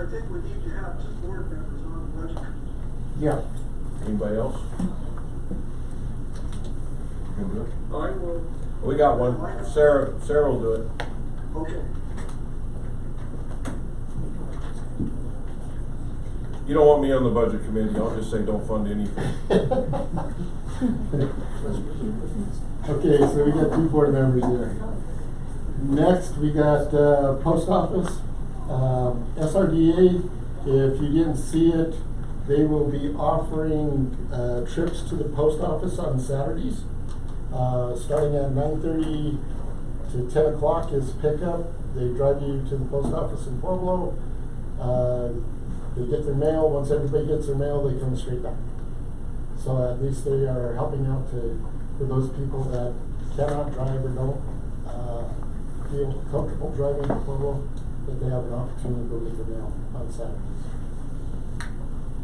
think we need to have 2 board members on the budget committee. Yeah. Anybody else? You gonna do it? I will. We got one. Sarah will do it. Okay. You don't want me on the budget committee, I'll just say don't fund anything. Okay, so we got 2 board members here. Next, we got post office. SRDA, if you didn't see it, they will be offering trips to the post office on Saturdays. Starting at 9:30 to 10 o'clock is pickup. They drive you to the post office in Pueblo. They get their mail. Once everybody gets their mail, they come straight back. So at least they are helping out for those people that cannot drive or don't feel comfortable driving to Pueblo, that they have an opportunity to go get their mail on Saturdays.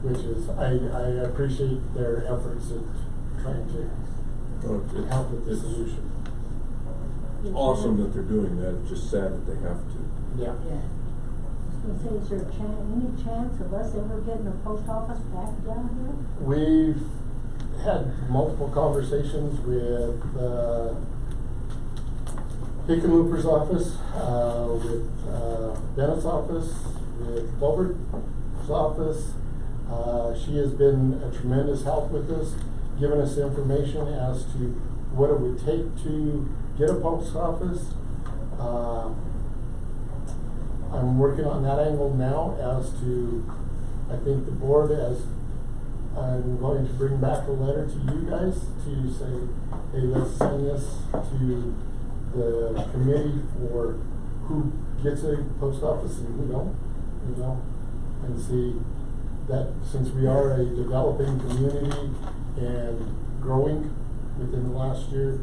Which is, I appreciate their efforts at trying to help with the solution. It's awesome that they're doing that, it's just sad that they have to. Yeah. I was gonna say, is there any chance of us ever getting a post office back down here? We've had multiple conversations with Hickenlooper's office, with Bennett's office, with Bulbert's office. She has been a tremendous help with us, giving us information as to what it would take to get a post office. I'm working on that angle now as to, I think the board, as I'm going to bring back a letter to you guys to say, hey, let's send this to the committee for who gets a post office and who don't, and see that since we are a developing community and growing within the last year,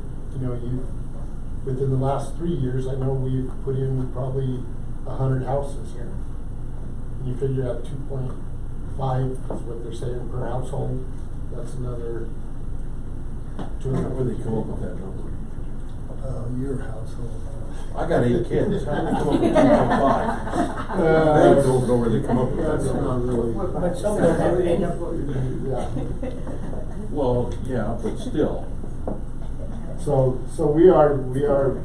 within the last 3 years, I know we've put in probably 100 houses here. You figure out 2.5 is what they're saying per household. That's another 200. Where they come up with that number? Your household. I got 8 kids, how did they come up with 2.5? I don't know where they come up with that That's not number. really. But some of them have end up. Yeah. Well, yeah, but still. So we are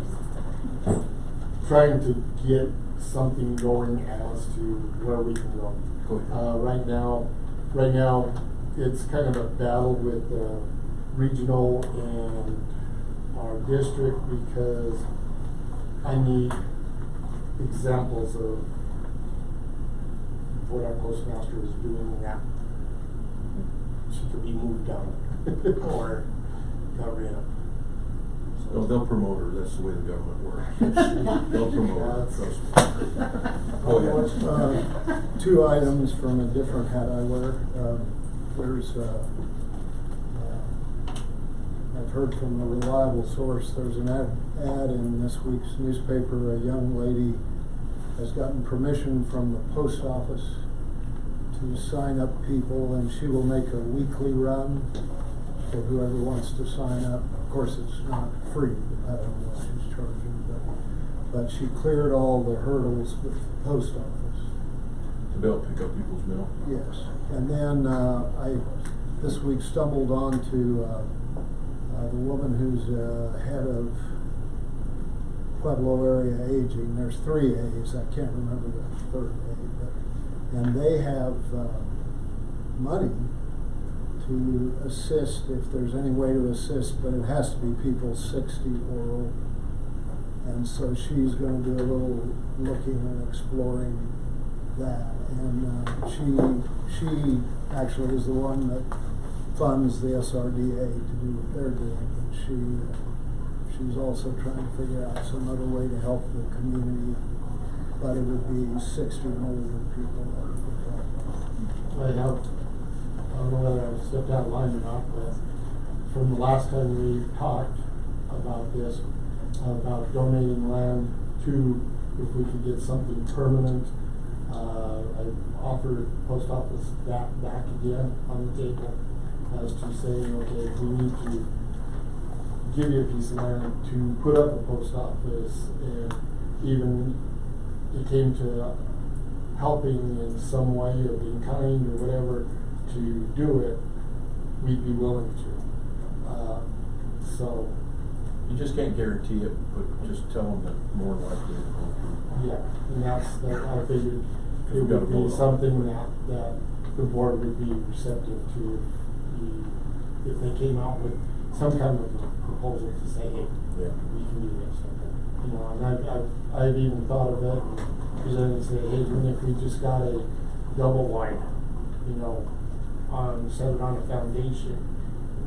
trying to get something going as to where we can go. Go ahead. Right now, it's kind of a battle with regional and our district because I need examples of what our postmaster is doing that she could be moved down or got rid of. No, they'll promote her, that's the way the government works. They'll promote her, trust me. Go ahead. 2 items from a different hat I wear. There's, I've heard from a reliable source, there's an ad in this week's newspaper. A young lady has gotten permission from the post office to sign up people, and she will make a weekly run for whoever wants to sign up. Of course, it's not free. I don't know what she's charging, but she cleared all the hurdles with the post office. To be able to pick up people's mail. Yes, and then I this week stumbled onto the woman who's head of Pueblo Area Aging. There's 3 A's. I can't remember the 3rd A, and they have money to assist if there's any way to assist, but it has to be people 60 or older. And so she's going to do a little looking and exploring that. And she actually is the one that funds the SRDA to do what they're doing. But she's also trying to figure out some other way to help the community, but it would be 60 and older people that would help. I don't know whether I stepped out of line or not, but from the last time we talked about this, about donating land to, if we could get something permanent, I offered post office that back again on the table as to saying, okay, if we need to give you a piece of land to put up a post office, and even it came to helping in some way or being kind or whatever to do it, we'd be willing to. So, You just can't guarantee it, but just tell them that more than likely it will. yeah, and that's, that I figured it We've got would to vote be on it. something that the board would be receptive to if they came out with some kind of a proposal to say, hey, Yeah. we can do this. You know, and I've even thought of it and presented and said, hey, even if we just got a double wide, you know, set it on a foundation,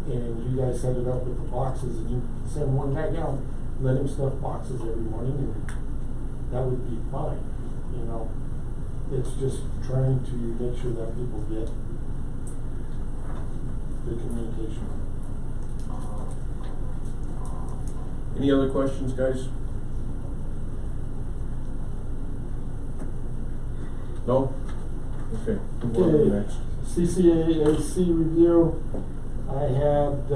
and you guys set it up with the boxes, and you send one guy down, let him stuff boxes every morning, and that would be fine, you know. It's just trying to make sure that people get the communication. Any other questions, guys? No? Okay, move on to the next. CCAAC review, I had,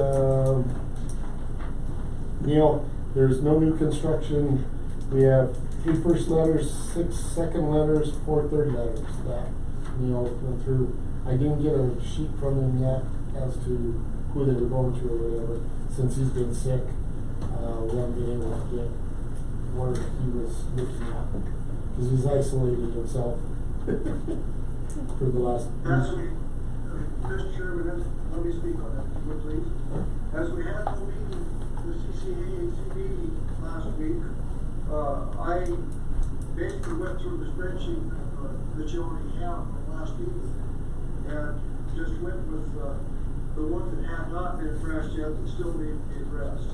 Neil, there's no new construction. We have 3 first letters, 6 second letters, 4 third letters that Neil went through. I didn't get a sheet from him yet as to who they were going to or whatever, since he's been sick. We haven't been able to get where he was looking at, because he's isolated himself for the last As week. Mr. Chairman, let me speak on that, please. As we had no meeting, the CCAAC meeting last week, I basically went through the spreadsheet that you already have from last meeting, and just went with the ones that have not been addressed yet that still need to be addressed.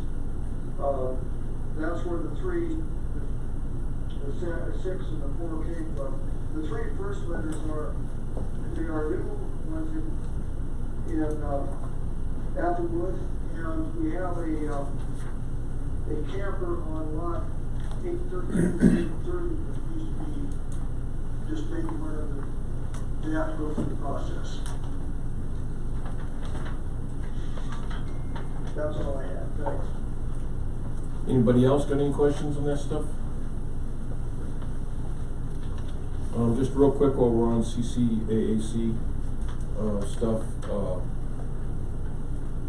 That's where the 3, the 6 and the 4 came from. The 3 first letters are, they are new ones in Applewood, and we have a camper on lot 813, 830 that needs to be just made aware of it. They have to go through the process. That's all I have, thanks. Anybody else got any questions on that stuff? Just real quick while we're on CCAAC stuff.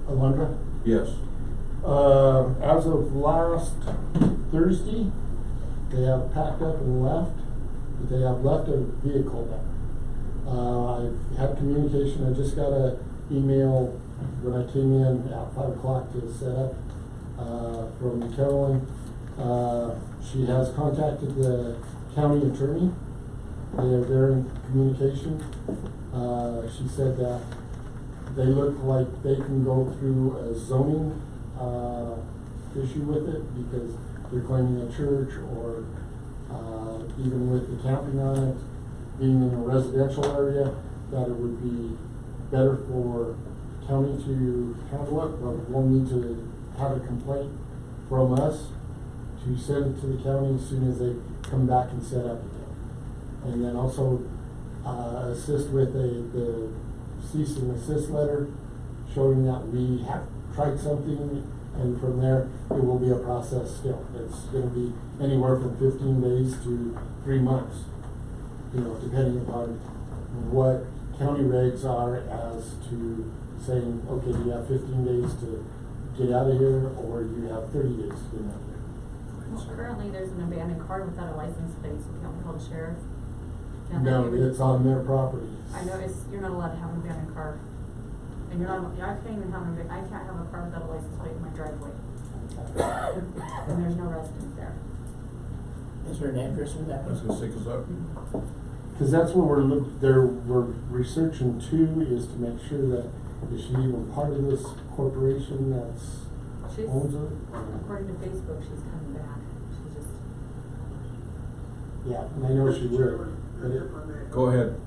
Alondra? Yes. As of last Thursday, they have packed up and left, but they have left a vehicle there. I've had communication. I just got an email when I came in at 5 o'clock to set up from Carolyn. She has contacted the county attorney. They're in communication. She said that they look like they can go through a zoning issue with it, because they're claiming a church, or even with the camping on it, being in a residential area, that it would be better for the county to handle it, but we'll need to have a complaint from us to send it to the county as soon as they come back and set up again. And then also assist with the cease and desist letter, showing that we have tried something, and from there it will be a process still. It's going to be anywhere from 15 days to 3 months, you know, depending upon what county regs are as to saying, okay, you have 15 days to get out of here, or you have 30 days to get out of here. Well, currently there's an abandoned car without a license plate, so we can't call the sheriff. Can't they No, give it- it's on their property. I know you're not allowed to have an abandoned car. And you're not, I can't even have I can't have a car without a license plate in my driveway. And there's no residence there. Is there an address for that? I was gonna say, 'cause Cause that's what we're researching too, is to make sure that, is she even part of this corporation that's She's, owns it? according to Facebook, she's coming back. She just, Yeah, and I know she Mr. will. Chairman, But it, if I may. Go ahead.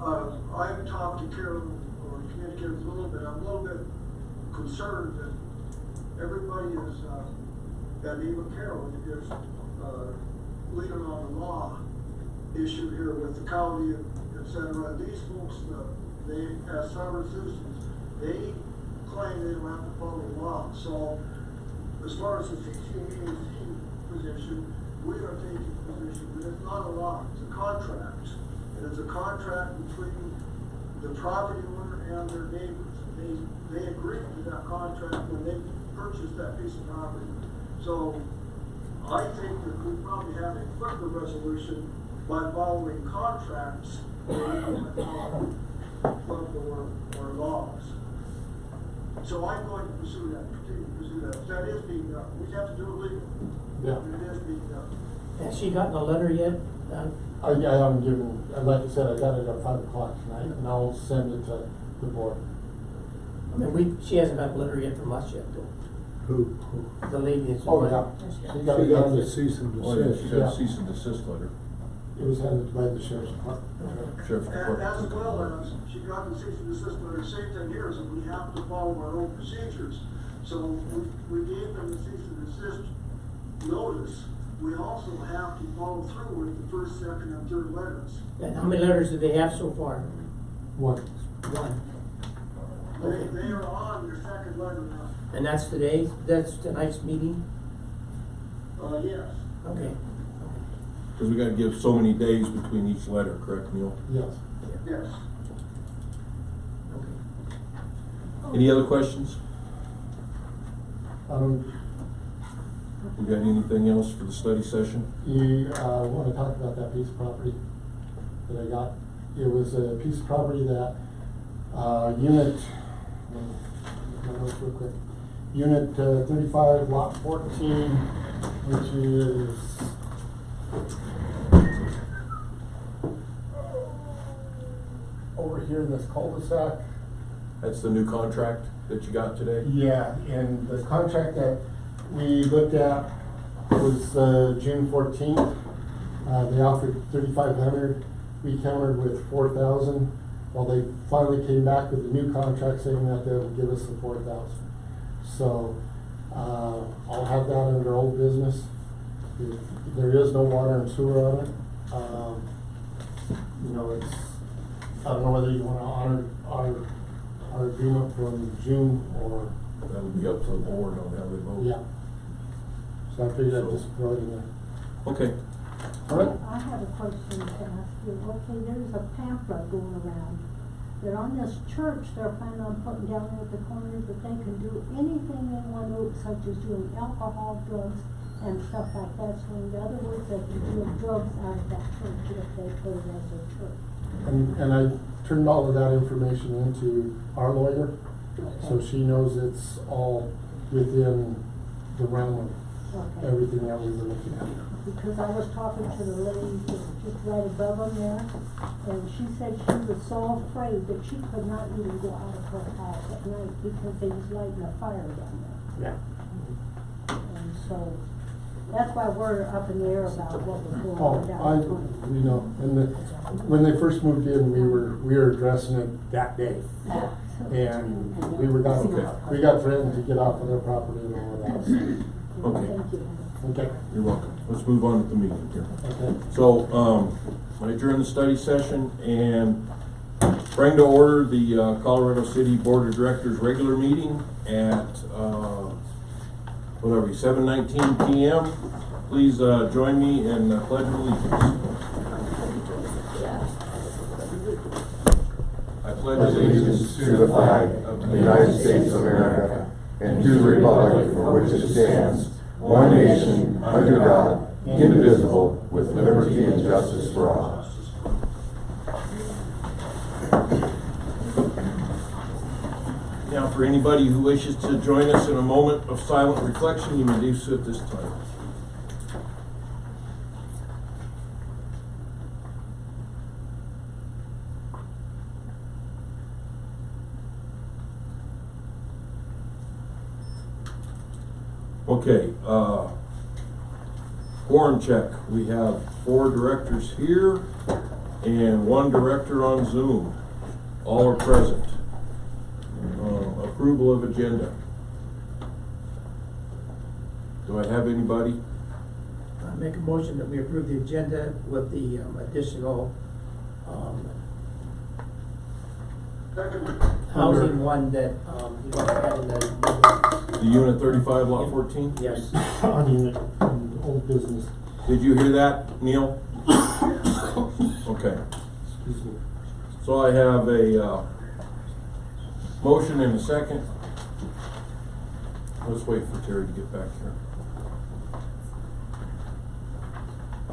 I've talked to Carol, or communicated with a little bit, I'm a little bit concerned that everybody is, and even Carol is, leaning on the law issue here with the county, et cetera. These folks, they, as sovereign citizens, they claim they don't have to follow the law. So, as far as the CCAC position, we are taking a position that it's not a law, it's a contract. And it's a contract between the property owner and their neighbors. They agreed to that contract when they purchased that piece of property. So, I think that we probably have a quicker resolution by following contracts than or laws. So I'm going to pursue that, continue to pursue that. That is being done. We have to do it legally. Yeah. It is being done. Has she gotten a letter yet? I am giving, like I said, I got it at 5 o'clock tonight, and I'll send it to the board. I mean, she hasn't got a letter yet from us yet, though. Who? The lady that's. Oh, yeah. She got the cease and Oh, yeah, desist. she got Yeah. a cease and desist letter. It was handed by the sheriff's department. Sheriff's And Department. as well as, she got the cease and desist letter, same thing here, is that we have to follow our own procedures. So we gave them the cease and desist notice. We also have to follow through with the first, second, and third letters. And how many letters do they have so far? One. One. They are on your second letter now. And that's today? That's tonight's meeting? Yes. Okay. Cause we gotta give so many days between each letter, correct, Neil? Yes. Yes. Okay. Any other questions? You We got anything else for the study session? wanna talk about that piece of property that I got? It was a piece of property that, unit, my notes real quick. Unit 35, lot 14, which is over here in this cul-de-sac. That's the new contract that you got today? Yeah, and the contract that we looked at was June 14th. They offered 3,500. We countered with 4,000. Well, they finally came back with a new contract saying that they would give us the 4,000. So I'll have that under old business. There is no water and sewer on it. You know, it's, I don't know whether you want to honor our agreement from June or. That would be up to the board on how they vote. Yeah. So I figured I'd just throw it in there. Okay. All right. I have a question to ask you. Okay, there's a pamphlet going around that on this church, they're planning on putting down there at the corner that they can do anything they want to, such as doing alcohol, drugs, and stuff like that. So in other words, they can do drugs out of that church if they put it as a church. And I turned all of that information into our lawyer, so she knows it's all within the realm of Okay. everything that we were looking at. Because I was talking to the lady just right above them there, and she said she was so afraid that she could not even go out of her house at night because they was lighting a fire down there. Yeah. And so, that's why we're up in the air about what was going Oh, on down there. we know, and when they first moved in, we were addressing it that day. And we got threatened to get off of their property and all of that, so. Okay. Thank you. Okay, you're welcome. Let's move on with the meeting here. Okay. So, I adjourn the study session and bring to order the Colorado City Board of Directors regular meeting at, 7:19 p.m. Please join me in the Pledge of Allegiance. I pledge allegiance to the flag of the United States of America and to the republic for which it stands, one nation, under God, indivisible, with liberty and justice for all. Now, for anybody who wishes to join us in a moment of silent reflection, you may do so at this time. Okay, quorum check. We have 4 directors here and 1 director on Zoom. All are present. Approval of agenda. Do I have anybody? I make a motion that we approve the agenda with the additional Second. housing one that you want to add in the. The unit 35, lot 14? Yes. On unit, on old business, Did you hear that, Neil? Okay. excuse me. So I have a motion and a second. Let's wait for Terry to get back here.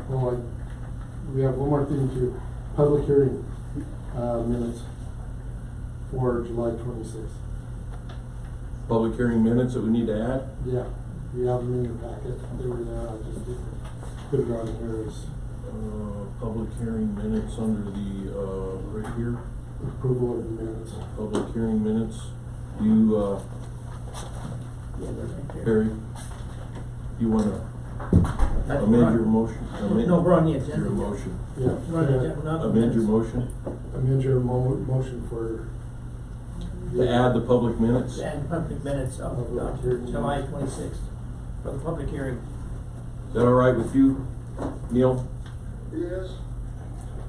Well, we have one more thing to, public hearing, minutes for July 26th. Public hearing minutes that we need to add? Yeah, you have them in your packet, they were there, I just didn't put it on here as Public hearing minutes under the, right here, approval of the minutes. public hearing minutes. You, Yeah, they're right there. Terry, you wanna That's amend right. your motion? No, we're on the agenda. Your motion. Yeah. We're on the agenda, not the Amend your minutes. motion Amend your motion for. to add the public minutes? And public minutes of Public hearing. July 26th for the public hearing. Is that all right with you, Neil? Yes.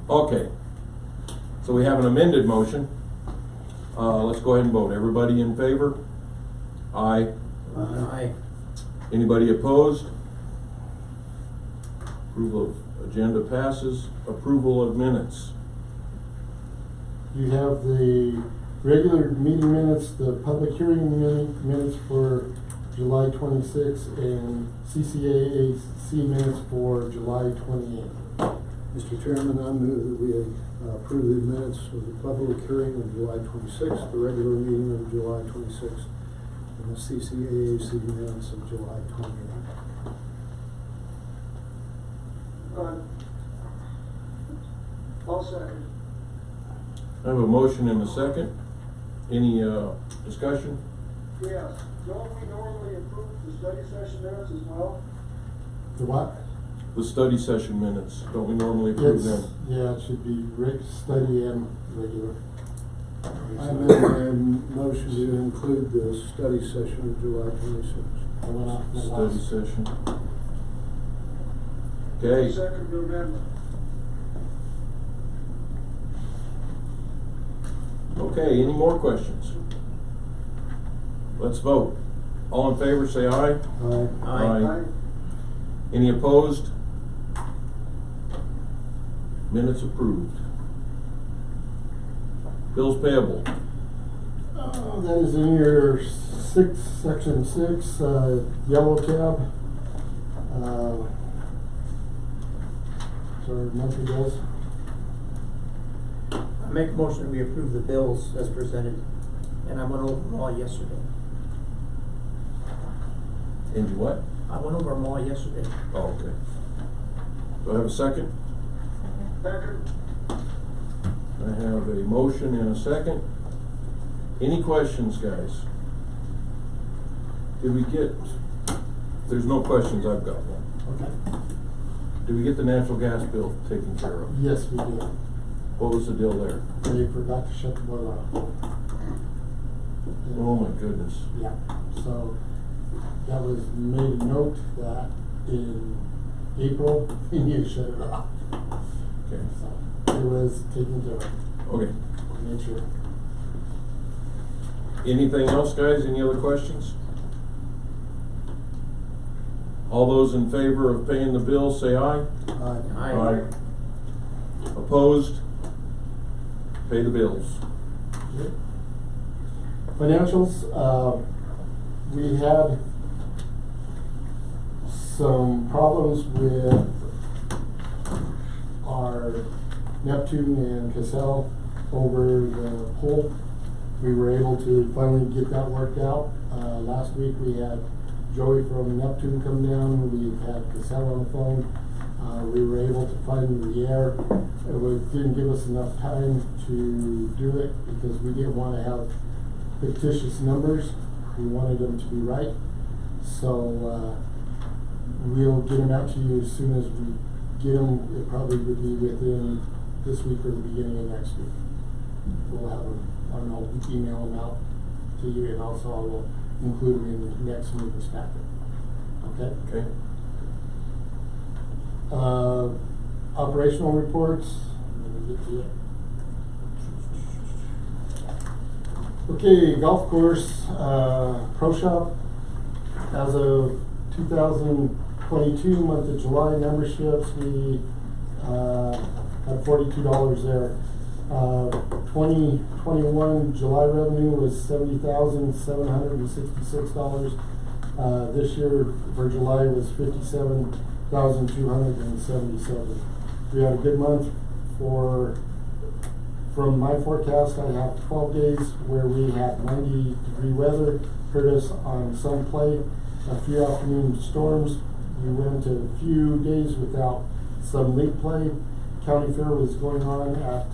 Okay. So we have an amended motion. Let's go ahead and vote. Everybody in favor? Aye. Aye. Anybody opposed? Approval of agenda passes. Approval of minutes. You have the regular meeting minutes, the public hearing minutes for July 26th, and CCAAC minutes for July 28th. Mr. Chairman, I move that we approve the minutes of the public hearing of July 26th, the regular meeting of July 26th, and the CCAAC minutes of July 28th. I'll second. I have a motion and a second. Any discussion? Yes. Don't we normally approve the study session minutes as well? The what? The study session minutes, don't we normally approve them? Yeah, it should be study and regular. I amend my motion to include the study session of July 26th. I went off the Study last. session. Okay, Second amendment. okay, any more questions? Let's vote. All in favor, say aye. Aye. Any opposed? Minutes approved. Bills payable. That is in your section 6, yellow tab. Sorry, monthly bills. I make a motion that we approve the bills as presented, and I went over them all yesterday. And you what? I went over them all yesterday. Oh, okay. Do I have a second? Second. I have a motion and a second. Any questions, guys? Did we get, there's no questions, I've got one. Okay. Did we get the natural gas bill taken care of? Yes, we did. What was the deal there? They forgot to shut the boiler off. Oh my goodness. Yeah, so that was made a note that in April, they need to shut it off. Okay. So it was taken care of. Okay. Make sure. Anything else, guys? Any other questions? All those in favor of paying the bill, say aye. Aye. Opposed? Pay the bills. Okay. Financials, we had some problems with our Neptune and Cassell over the pole. We were able to finally get that worked out. Last week we had Joey from Neptune come down, we had Cassell on the phone. We were able to find the error. Didn't give us enough time to do it because we didn't want to have fictitious numbers. We wanted them to be right. So, we'll get them out to you as soon as we get them. It probably would be within this week or the beginning of next week. We'll have them, I don't know, email them out to you, and also I will include them in next meeting's packet. Okay? Okay. Operational reports. Let me get to it. Okay, golf course, pro shop. As of 2022, month of July memberships, we had $42 there. 2021 July revenue was $70,766. This year for July was $57,277. We had a good month from my forecast. I have 12 days where we had 90-degree weather, hurt us on some play, a few afternoon storms. We went a few days without some league play. County Fair was going on at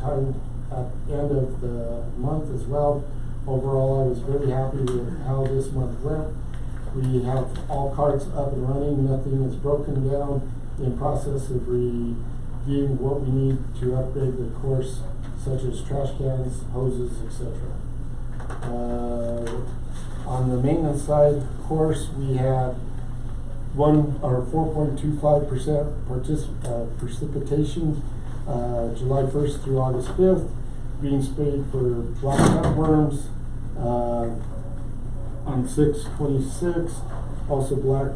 end of the month as well. Overall, I was very happy with how this month went. We have all carts up and running. Nothing is broken down. In process of reviewing what we need to upgrade the course, such as trash cans, hoses, etc. On the maintenance side, of course, we had 4.25% precipitation July 1st through August 5th. Being sprayed for black cutworms on 6/26. Also black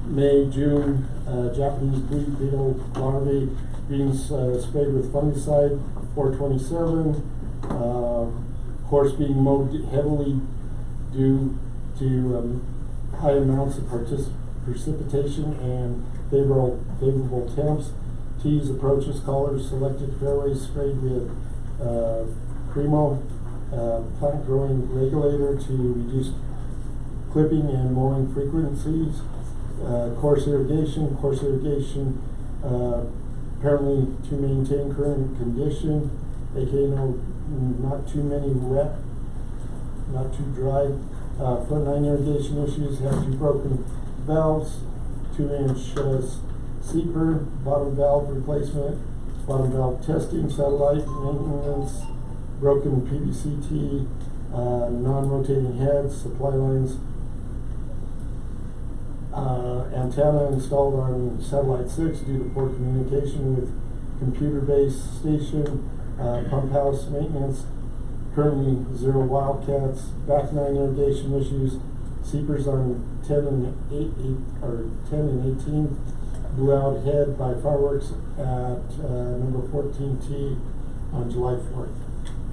May, June, Japanese blue beetle larvae being sprayed with fungicide 4/27. Course being mowed heavily due to high amounts of precipitation and favorable temps. Tees, approaches, collars, selected fairways sprayed with Primo plant growing regulator to reduce clipping and mowing frequencies. Course irrigation apparently to maintain current condition, aka not too many wet, not too dry. Front 9 irrigation issues, have 2 broken valves, 2-inch seeper, bottom valve replacement, bottom valve testing, satellite maintenance, broken PVC-T, non-rotating heads, supply lines, antenna installed on satellite 6 due to poor communication with computer-based station, pump house maintenance, currently 0 wildcats, back 9 irrigation issues, seepers on 10 and 18, blew out head by fireworks at number 14T on July 4th.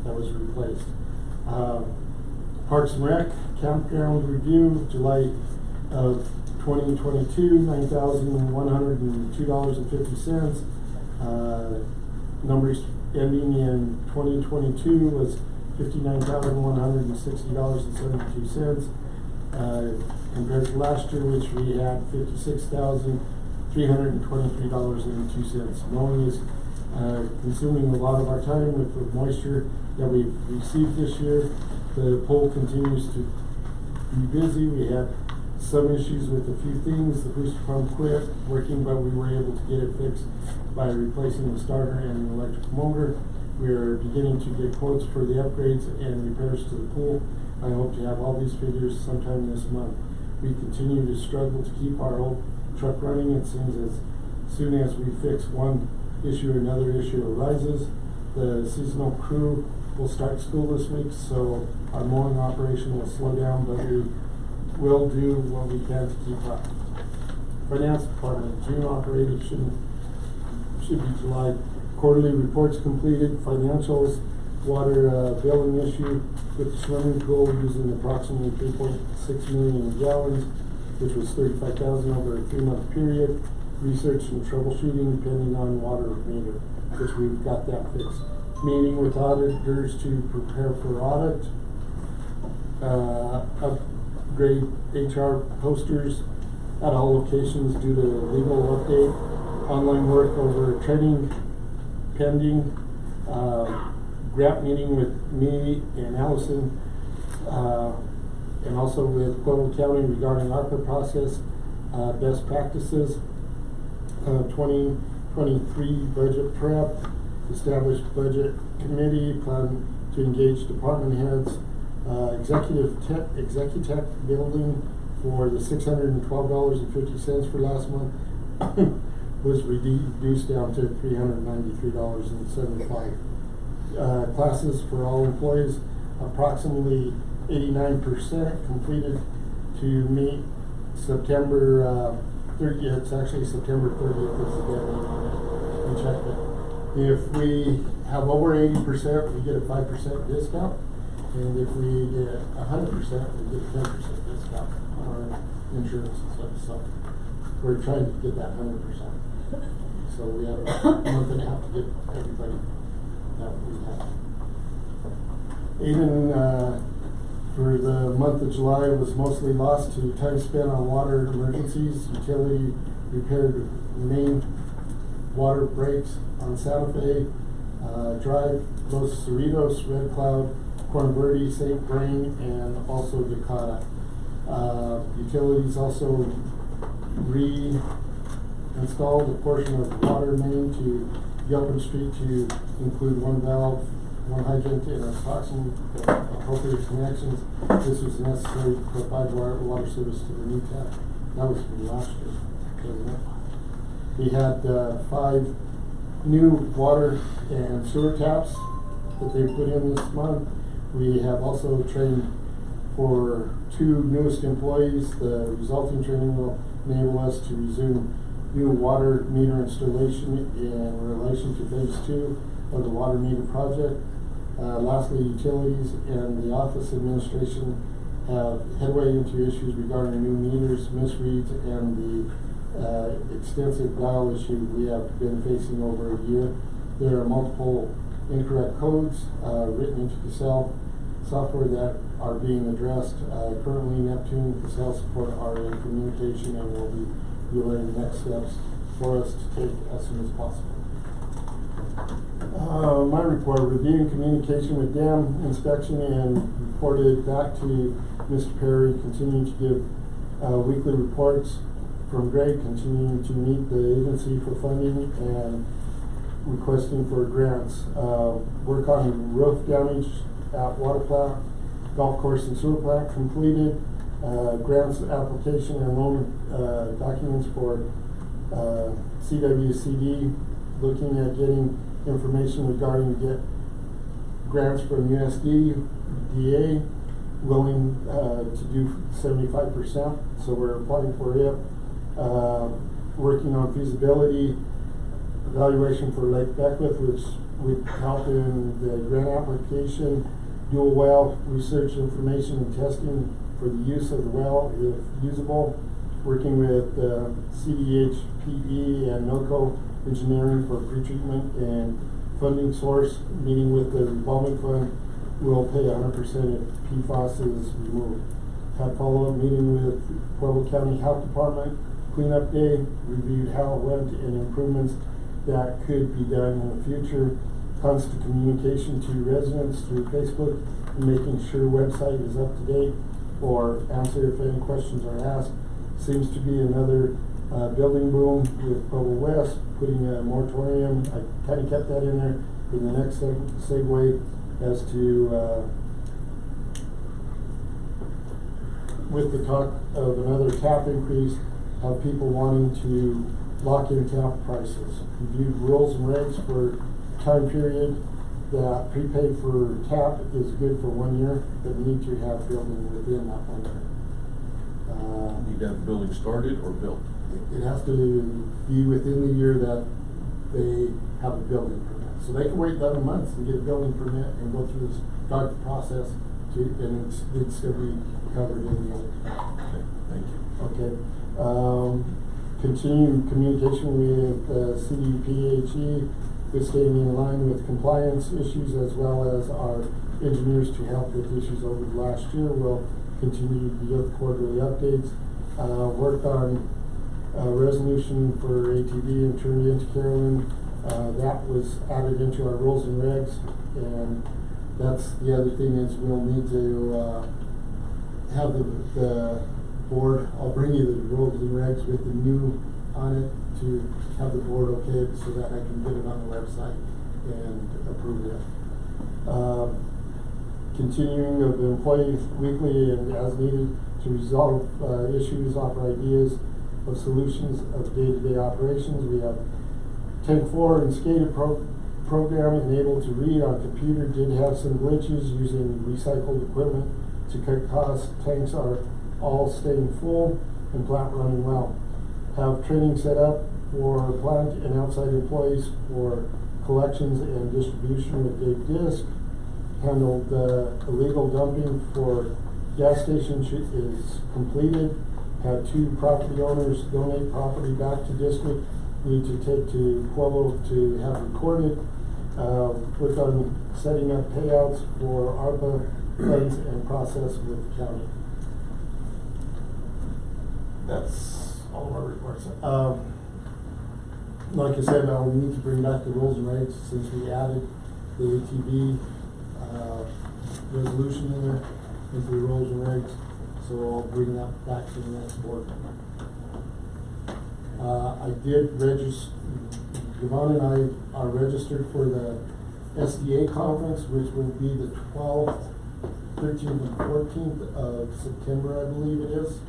That was replaced. Parks and Rec campground review, July of 2022, $9,102.50. Numbers ending in 2022 was $59,160.72. Compared to last year, which we had $56,323.02. Mowing is consuming a lot of our time with the moisture that we've received this year. The pool continues to be busy. We had some issues with a few things. The booster pump quit working, but we were able to get it fixed by replacing the starter and the electric motor. We are beginning to get quotes for the upgrades and repairs to the pool. I hope to have all these figures sometime this month. We continue to struggle to keep our old truck running. It seems as soon as we fix one issue, another issue arises. The seasonal crew will start school this week, so our mowing operation will slow down, but we will do what we can to keep up. Finance department, June operation should be July. Quarterly reports completed, financials, water billing issue with the swimming pool using approximately 3.6 million gallons, which was 35,000 over a 3-month period. Research and troubleshooting depending on water meter, which we've got that fixed. Meeting with auditors to prepare for audit. Upgrade HR posters at all locations due to legal update. Online work over training pending. Grant meeting with me and Allison and also with Pueblo County regarding ARPA process, best practices, 2023 budget prep, established budget committee, plan to engage department heads, executech building for the $612.50 for last month was reduced down to $393.75. Classes for all employees, approximately 89% completed to meet September 30th. It's actually September 30th is the deadline on it. We checked it. If we have over 80%, we get a 5% discount. And if we get 100%, we get a 10% discount on our insurance and stuff. So we're trying to get that 100%. So we have a month and a half to get everybody that we have. Even for the month of July was mostly lost to time spent on water emergencies, utility repaired main water breaks on Santa Fe Drive, Los Cerritos, Red Cloud, Corn Verde, St. Vrain, and also Dakota. Utilities also reinstalled a portion of water main to Gilpin Street to include one valve, one hydrant, and appropriate connections. This was necessary to provide water service to the new tap. That was from last year, wasn't it? We had 5 new water and sewer taps that they put in this month. We have also trained for 2 newest employees. The resulting training will enable us to resume new water meter installation in relation to phase 2 of the water meter project. Lastly, utilities and the office administration have headway into issues regarding new meters, misreads, and the extensive dial issue we have been facing over a year. There are multiple incorrect codes written into Cassell software that are being addressed. Currently, Neptune and Cassell support are in communication and will be relaying the next steps for us to take as soon as possible. My report, reviewing communication with dam inspection and reported back to Mr. Perry, continuing to give weekly reports from Greg, continuing to meet the agency for funding and requesting for grants. Work on roof damage at water plant, golf course and sewer plant completed. Grants application and loan documents for CWCD, looking at getting information regarding get grants from USDA, willing to do 75%, so we're applying for it. Working on feasibility evaluation for Lake Beckwith, which would help in the grant application. Dual well research, information, and testing for the use of the well if usable. Working with CDHPE and NOCO engineering for pretreatment and funding source. Meeting with the revolving fund will pay 100% if PFAS is removed. Had follow-up meeting with Pueblo County Health Department, cleanup day, reviewed how it went and improvements that could be done in the future. Constant communication to residents through Facebook, and making sure website is up to date or answer if any questions are asked. Seems to be another building boom with Pueblo West, putting a moratorium. I kind of kept that in there for the next segue as to with the talk of another tap increase, of people wanting to lock in tap prices. Reviewed rules and regs for time period that prepaid for tap is good for 1 year, but need to have building within that 1 year. Need to have the building started or built? It has to be within the year that they have a building permit. So they can wait 11 months and get a building permit and go through this dark process and it'd still be covered in the other. Okay, thank you. Okay. Continuing communication with CDPHE, with staying in line with compliance issues as well as our engineers to help with issues over the last year. We'll continue to give quarterly updates. Work on resolution for ATV and turned into Carolyn. That was added into our rules and regs, and that's the other thing is we'll need to have the board, I'll bring you the rules and regs with the new on it to have the board okay it so that I can get it on the website and approve it. Continuing of the employee weekly and as needed to resolve issues, offer ideas of solutions of day-to-day operations. We have tank floor and skated program enabled to read on computer. Did have some glitches using recycled equipment to cut costs. Tanks are all staying full and plant running well. Have training set up for plant and outside employees for collections and distribution with Dave Disk. Handled illegal dumping for gas stations is completed. Had 2 property owners donate property back to district. Need to take to Pueblo to have recorded. Worked on setting up payouts for ARPA funds and process with the county. That's all of our reports. Like I said, I'll need to bring back the rules and regs since we added the ATV resolution in there into the rules and regs. So I'll bring that back to the next board. I did register, Yvonne and I are registered for the SDA conference, which will be the 12th, 13th, and 14th of September, I believe it is.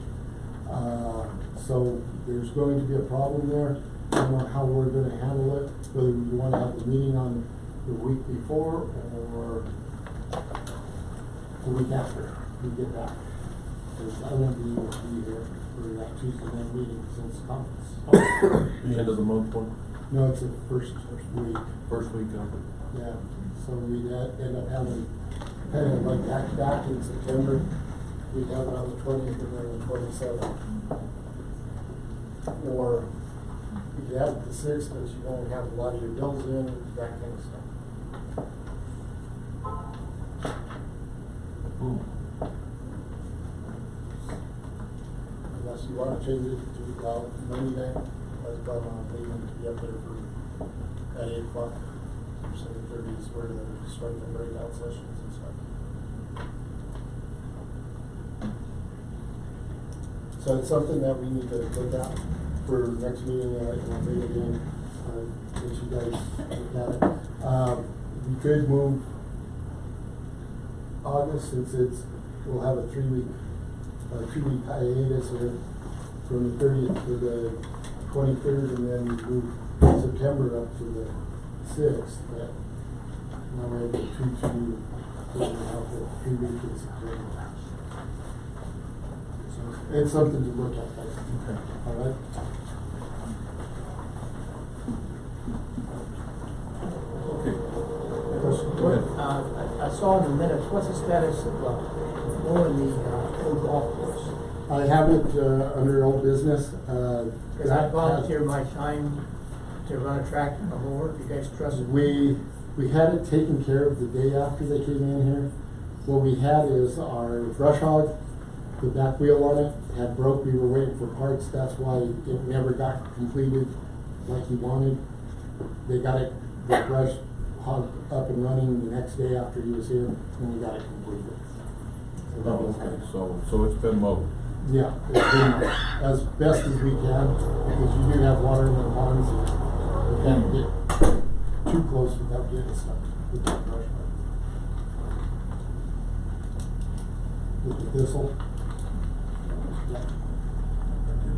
So there's going to be a problem there. I don't know how we're going to handle it, whether we want to have the meeting on the week before or the week after we get back. Because I won't be able to be here for that Tuesday night meeting since conference. The end of the month one? No, it's the first week. First week of it. Yeah, so we'd end up having kind of like back in September. We'd have it on the 20th and then the 27th. Or you could have it the 6th, but you only have a lot of your bills in, that kind of stuff. Unless you want to change it to Monday night, that's probably on leaving to be up there for at 8 o'clock or 7:30 is where they're starting the breakout sessions and stuff. So it's something that we need to look at for next meeting, and I'll bring it in, let you guys look at it. We could move August since we'll have a 2-week hiatus here from the 30th to the 23rd, and then we move September up to the 6th. But now we have the 2 week in September. So it's something to look at, guys. Okay. All right. Okay. Go ahead. I saw in the minutes, what's the status of mowing the old golf course? I have it under old business. Because I volunteer my time to run a tractor and a mower. Do you guys trust it? We had it taken care of the day after they came in here. What we had is our brush hog, the back wheel on it had broke. We were waiting for parts. That's why it never got completed like he wanted. They got it, the brush hog up and running the next day after he was here, and we got it completed. So that was Okay, good. so it's been mowed. Yeah, it's been as best as we can, because you do have water in the ponds, and you can't get too close without getting stuck with that brush hog. With the thistle. Yeah.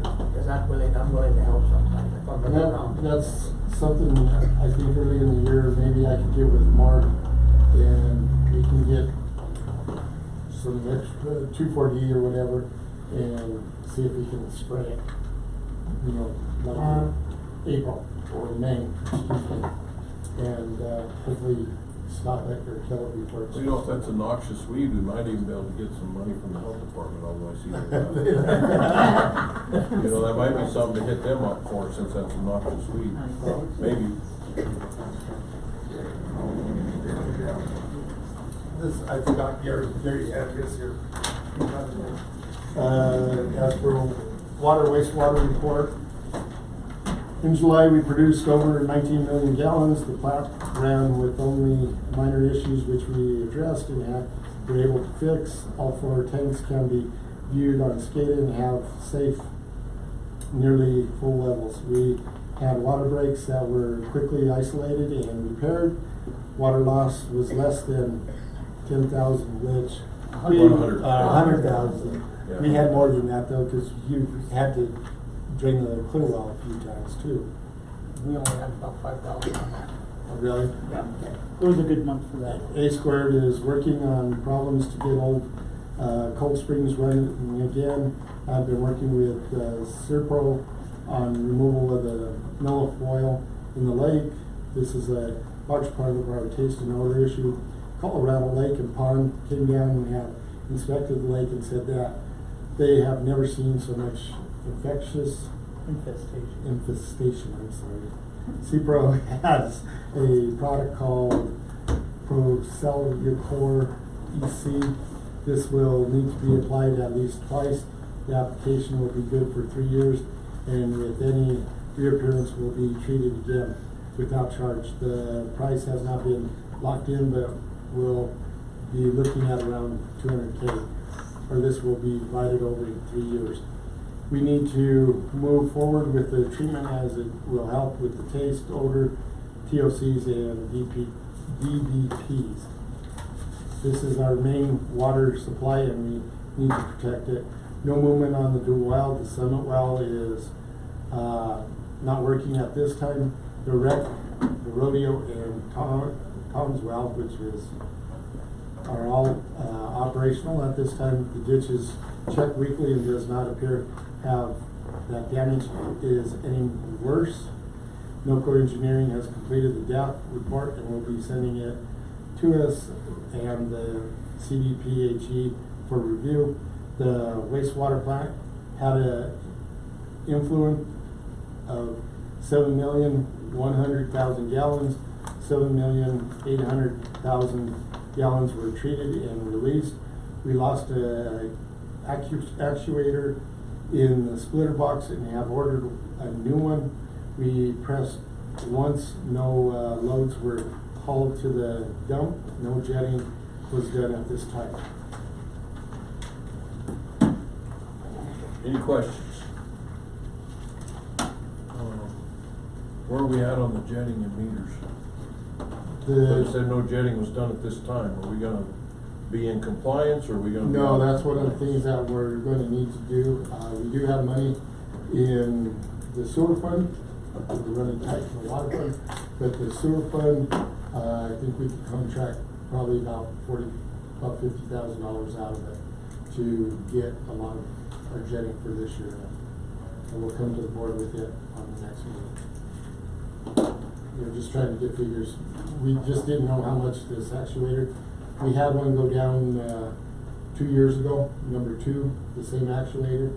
Because I'm willing to help sometimes if I'm running around. That's something I think early in the year, maybe I could get with Mark, and we can get some extra 2,4-D or whatever, and see if we can spray it, you know, like in April or May, and hopefully stop it or kill it before it's. So, you know, if that's a noxious weed, we might even be able to get some money from the health department, although I see that. You know, that might be something to hit them up for, since that's a noxious weed. Maybe. This, I forgot Gary had this here. As for water wastewater report, in July we produced over 19 million gallons. The plant ran with only minor issues which we addressed and we're able to fix. All 4 tanks can be viewed on SCADA and have safe, nearly full levels. We had water breaks that were quickly isolated and repaired. Water loss was less than 10,000, which About 100. 100,000. Yeah. We had more than that though, because you had to drain the clear well a few times too. We only had about 5,000 on that. Oh, really? Yeah, it was a good month for that. A Squared is working on problems to get old Cold Springs running again. I've been working with Serpro on removal of the milfoil in the lake. This is a large part of our taste and odor issue. Colorado Lake and Pond came down and have inspected the lake and said that they have never seen so much infestation, I'm sorry. Serpro has a product called Procellulor EC. This will need to be applied at least twice. The application will be good for 3 years, and with any reappearance will be treated again without charge. The price has not been locked in, but we'll be looking at around $200K, or this will be divided over 3 years. We need to move forward with the treatment as it will help with the taste, odor, TOCs, and DBPs. This is our main water supply and we need to protect it. No movement on the dual well. The Summit well is not working at this time. The Rodeo and Tom's well, which are all operational at this time. The ditch is checked weekly and does not appear have that damage is any worse. Noco Engineering has completed the depth report and will be sending it to us and the CDPHE for review. The wastewater plant had a influent of 7,100,000 gallons. 7,800,000 gallons were treated and released. We lost a actuator in the splitter box and have ordered a new one. We pressed once, no loads were hauled to the dump, no jetting was done at this time. Any questions? Where are we at on the jetting and meters? They said no jetting was done at this time. Are we gonna be in compliance, or are we gonna? No, that's one of the things that we're going to need to do. We do have money in the sewer fund. We're running tight in the water fund, but the sewer fund, I think we could contract probably about $50,000 out of it to get a lot of our jetting for this year. And we'll come to the board with it on the next meeting. We're just trying to get figures. We just didn't know how much this actuator. We had one go down 2 years ago, number 2, the same actuator.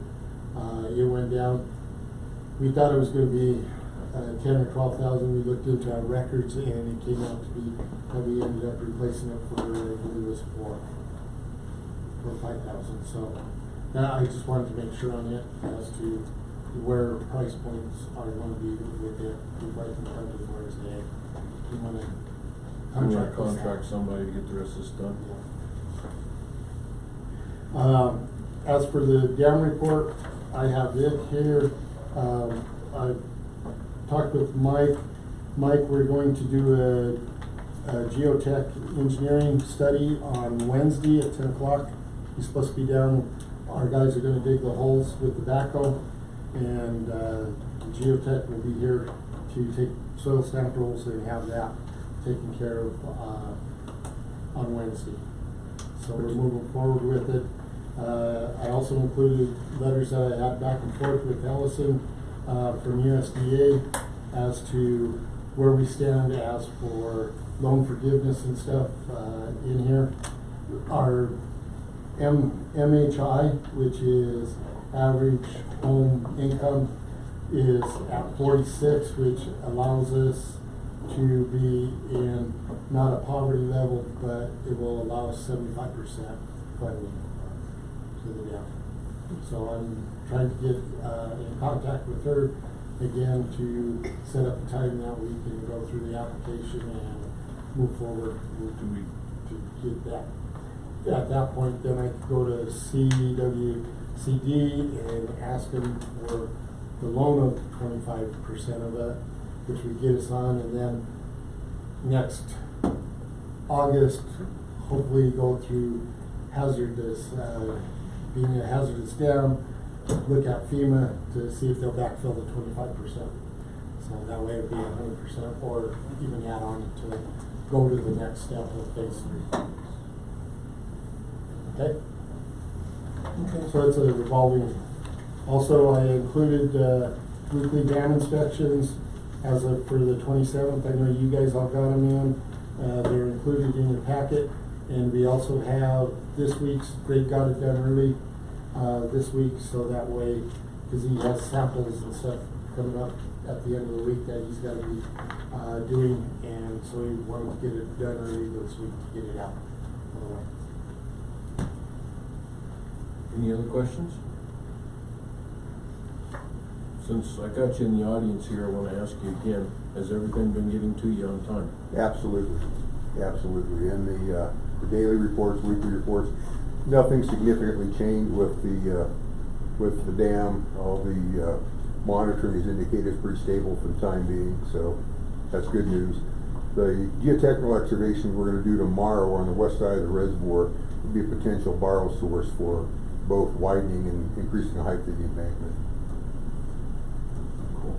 It went down. We thought it was going to be 10 or 12,000. We looked into our records and it came out to be that we ended up replacing it for, I believe it was for 5,000. So I just wanted to make sure on it as to where price points are going to be with it before I can come to the board and say, we want to contract somebody to get the rest of this done. As for the dam report, I have it here. I talked with Mike. Mike, we're going to do a geotech engineering study on Wednesday at 10 o'clock. He's supposed to be down. Our guys are going to dig the holes with the backhoe, and geotech will be here to take soil samples and have that taken care of on Wednesday. So we're moving forward with it. I also included letters that I had back and forth with Ellison from USDA as to where we stand as for loan forgiveness and stuff in here. Our MHI, which is average home income, is at 46, which allows us to be in not a poverty level, but it will allow us 75% funding to the dam. So I'm trying to get in contact with her again to set up a time that we can go through the application and move forward to get that. at that point, then I could go to CWCD and ask them for the loan of 25% of it, which would get us on, and then next August, hopefully go through hazardous, being a hazardous dam, look at FEMA to see if they'll backfill the 25%. So that way it'd be 100%, or even add on to go to the next step of phase 3. Okay? Okay. So it's a revolving. Also, I included weekly dam inspections as of for the 27th. I know you guys all got them in. They're included in your packet. And we also have this week's, Greg got it done early this week, so that way, because he has samples and stuff coming up at the end of the week that he's got to be doing, and so he wanted to get it done early this week to get it out. Any other questions? Since I got you in the audience here, I want to ask you again, has everything been getting to you on time? Absolutely, absolutely. And the daily reports, weekly reports, nothing significantly changed with the dam. All the monitoring is indicated pretty stable for the time being, so that's good news. The geotechnical excavation we're going to do tomorrow on the west side of the reservoir will be a potential borrow source for both widening and increasing the height of the embankment. Cool.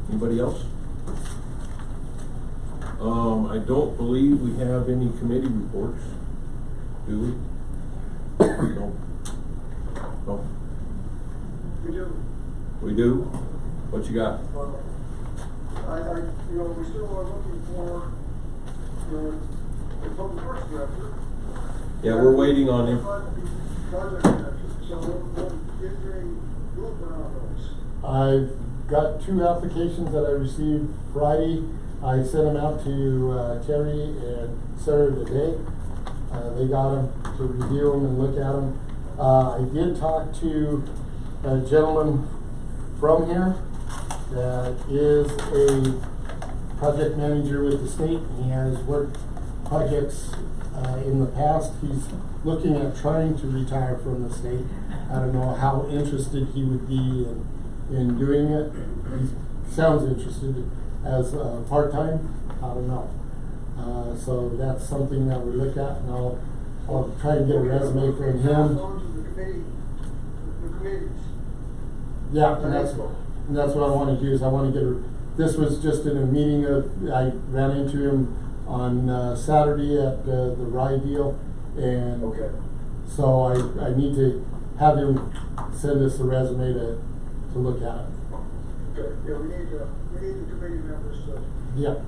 Anybody else? I don't believe we have any committee reports, do we? No. No. We do. We do? What you got? We still are looking for, the public works director. Yeah, we're waiting on him. Project director, so we'll get a movement on those. I've got 2 applications that I received Friday. I sent them out to Terry and Sarah today. They got them to review them and look at them. I did talk to a gentleman from here that is a project manager with the state. He has worked projects in the past. He's looking at trying to retire from the state. I don't know how interested he would be in doing it. He sounds interested as part-time. I don't know. So that's something that we look at, and I'll try and get a resume from him. Yeah, and that's what I want to do. Is I want to get this was just in a meeting I ran into him on Saturday at the Rye deal, and so I need to have him send us a resume to look at it. Okay. Yeah, we need the committee members to be able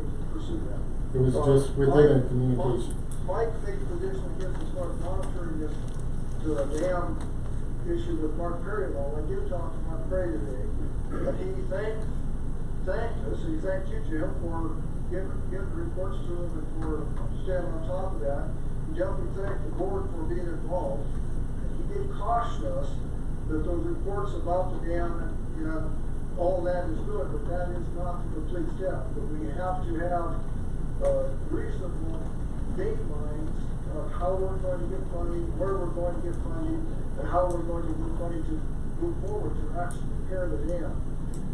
to pursue that. It was just within a communication. Mike made the position against as far as monitoring the dam issue with Mark Perry. I did talk to Mark Perry today, and he thanked us, and he thanked you, Jim, for giving reports to him and for standing on top of that. He definitely thanked the board for being involved. And he did caution us that those reports about the dam, all that is good, but that is not the complete step. But we have to have reasonable date lines of how we're going to get funding, where we're going to get funding, and how we're going to get money to move forward to actually repair the dam.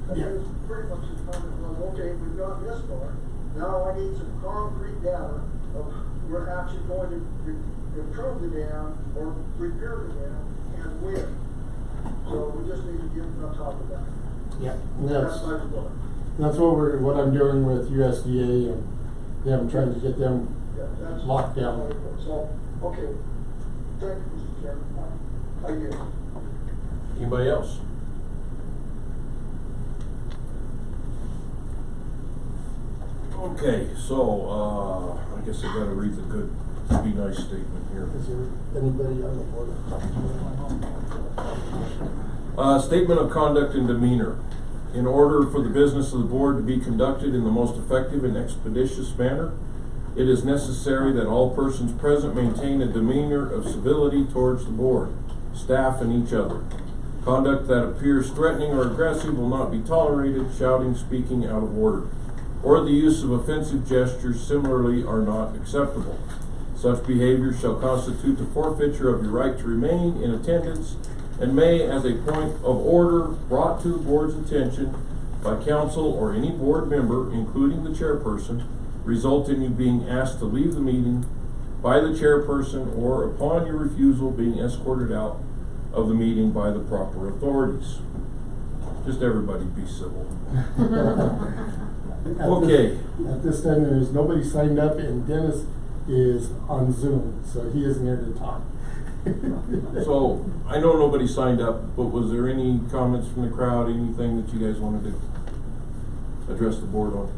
And it's pretty much the comment was, okay, we've got this far. Now I need some concrete data of we're actually going to improve the dam or repair the dam and when. So we just need to get on top of that. Yeah, That's my report. that's what I'm doing with USDA, and I'm trying to get them locked down. So, okay. Thank you, Mr. Chairman. I get it. Anybody else? Okay, so I guess I gotta read the good, be nice statement here. Is there anybody on the board? Statement of conduct and demeanor. In order for the business of the board to be conducted in the most effective and expeditious manner, it is necessary that all persons present maintain a demeanor of civility towards the board, staff, and each other. Conduct that appears threatening or aggressive will not be tolerated. Shouting, speaking out of order. or the use of offensive gestures similarly are not acceptable. Such behavior shall constitute the forfeiture of your right to remain in attendance and may, as a point of order brought to the board's attention by council or any board member, including the chairperson, result in you being asked to leave the meeting by the chairperson or, upon your refusal, being escorted out of the meeting by the proper authorities. Just everybody be civil. Okay. At this time, there's nobody signed up, and Dennis is on Zoom, so he isn't here to talk. So, I know nobody signed up, but was there any comments from the crowd, anything that you guys wanted to address the board on?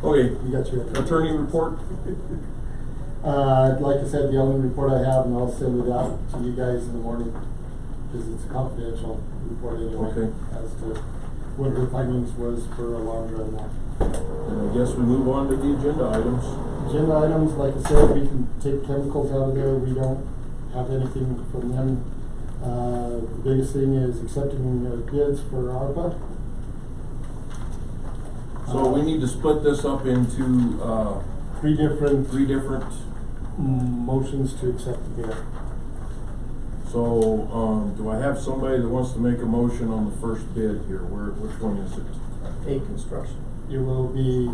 Okay. You got your attorney report? Like I said, the only report I have, and I'll send it out to you guys in the morning, because it's a confidential report anyway, Okay. as to what her findings was for Alondra and that. And I guess we move on to the agenda items. Agenda items, like I said, we can take chemicals out of there. We don't have anything from them. The biggest thing is accepting bids for ARPA. So we need to split this up into, three different motions to accept the bid. So, do I have somebody that wants to make a motion on the first bid here? Which one is it? A construction. You will be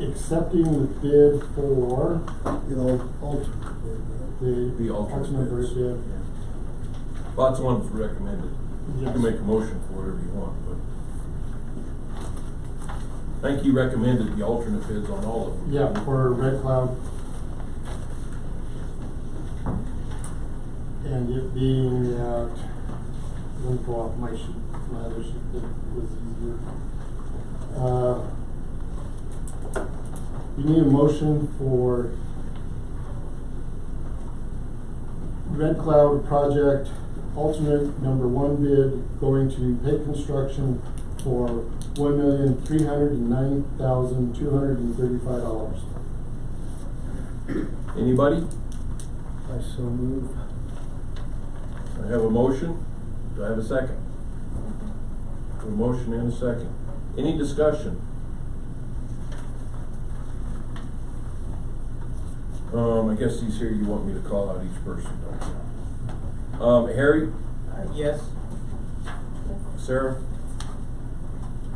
accepting the bid for the alternate bids. bid. Well, that's the one that's recommended. You Yes. can make a motion for whatever you want, but I think you recommended the alternate bids on all of them. Yeah, for Red Cloud. And it being at, let me pull off my sheet, my other sheet that was easier. You need a motion for Red Cloud project alternate number one bid going to Pay Construction for $1,309,235. Anybody? I so move. I have a motion. Do I have a second? A motion and a second. Any discussion? I guess he's here, you want me to call out each person, don't you? Harry? Yes. Sarah?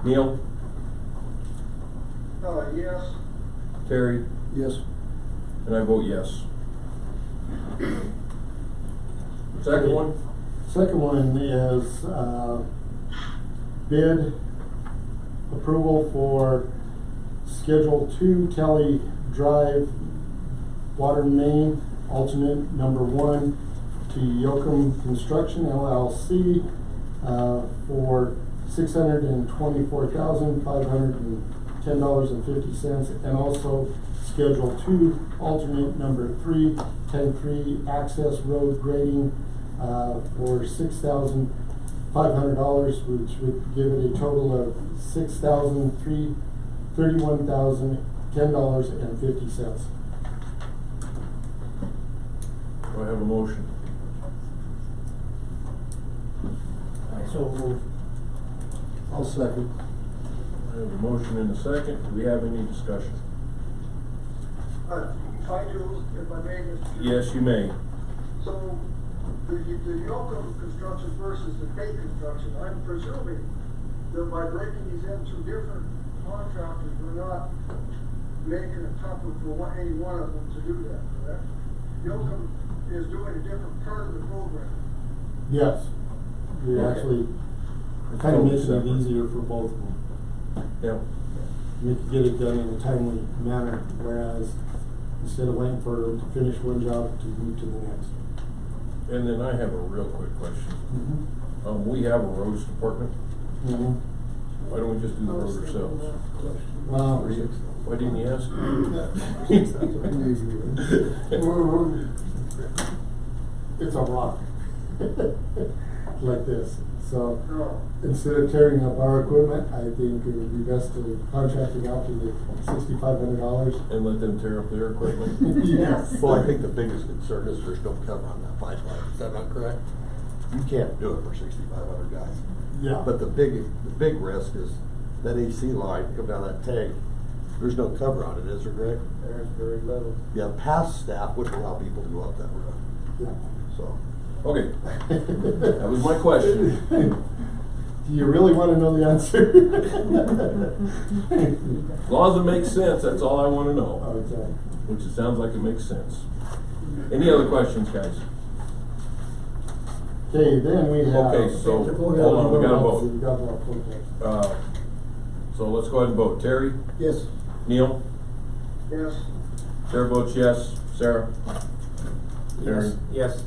Neil? Yes. Terry? Yes. And I vote yes. Second one? Second one is, bid approval for Schedule 2 Kelly Drive Water Main alternate number one to Yoakum Construction LLC, for $624,510.50, and also Schedule 2 alternate number 3, 10-3 access road grading, for $6,500, which would give it a total of $6,031,010.50. Do I have a motion? I so move. I'll second. I have a motion and a second. Do we have any discussion? I do, if I may, Mr. Chairman. Yes, you may. So, the Yoakum construction versus the Pay construction, I'm presuming that by breaking these into different contractors, we're not making it tougher for any one of them to do that, correct? Yoakum is doing a different part of the program. Yes, you're Okay. actually kind of making it easier for both of them. Yeah. You can get it done in a timely manner, whereas instead of waiting for them to finish one job to move to the next. And then I have a real quick question. We have a roads department. Why don't we just do the road ourselves? Well, Why didn't you ask? it's a rock, like this. So No. instead of tearing up our equipment, I think it would be best to contract it out to the $6,500. And let them tear up their equipment? Yes. Well, I think the biggest concern is there's no cover on that pipeline, is that not correct? You can't do it for 6,500 guys. Yeah. But the big risk is that AC line come down that tank, there's no cover on it, is there, Greg? There's very little. Yeah, past staff wouldn't allow people to go up that road, Yeah. so. Okay, that was my question. Do you really wanna know the answer? As long as it makes sense, that's all I wanna know. Oh, exactly. Which it sounds like it makes sense. Any other questions, guys? Okay, then we have. Okay, so, hold on, we gotta vote. We gotta vote, okay. So let's go ahead and vote. Terry? Yes. Neil? Yes. Chair votes yes. Sarah? Terry? Yes.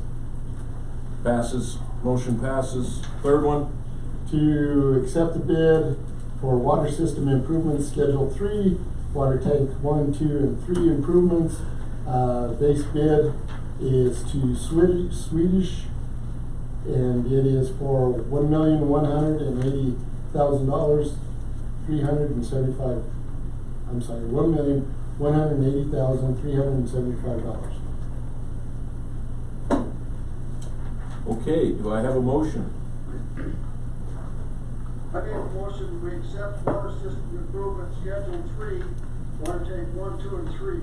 Passes. Motion passes. Third one? To accept the bid for water system improvements, Schedule 3, water tank 1, 2, and 3 improvements. Base bid is to Swedish, and it is for $1,180,000, 375. I'm sorry, $1,180,375. Okay, do I have a motion? I make a motion we accept water system improvement schedule 3, water tank 1, 2, and 3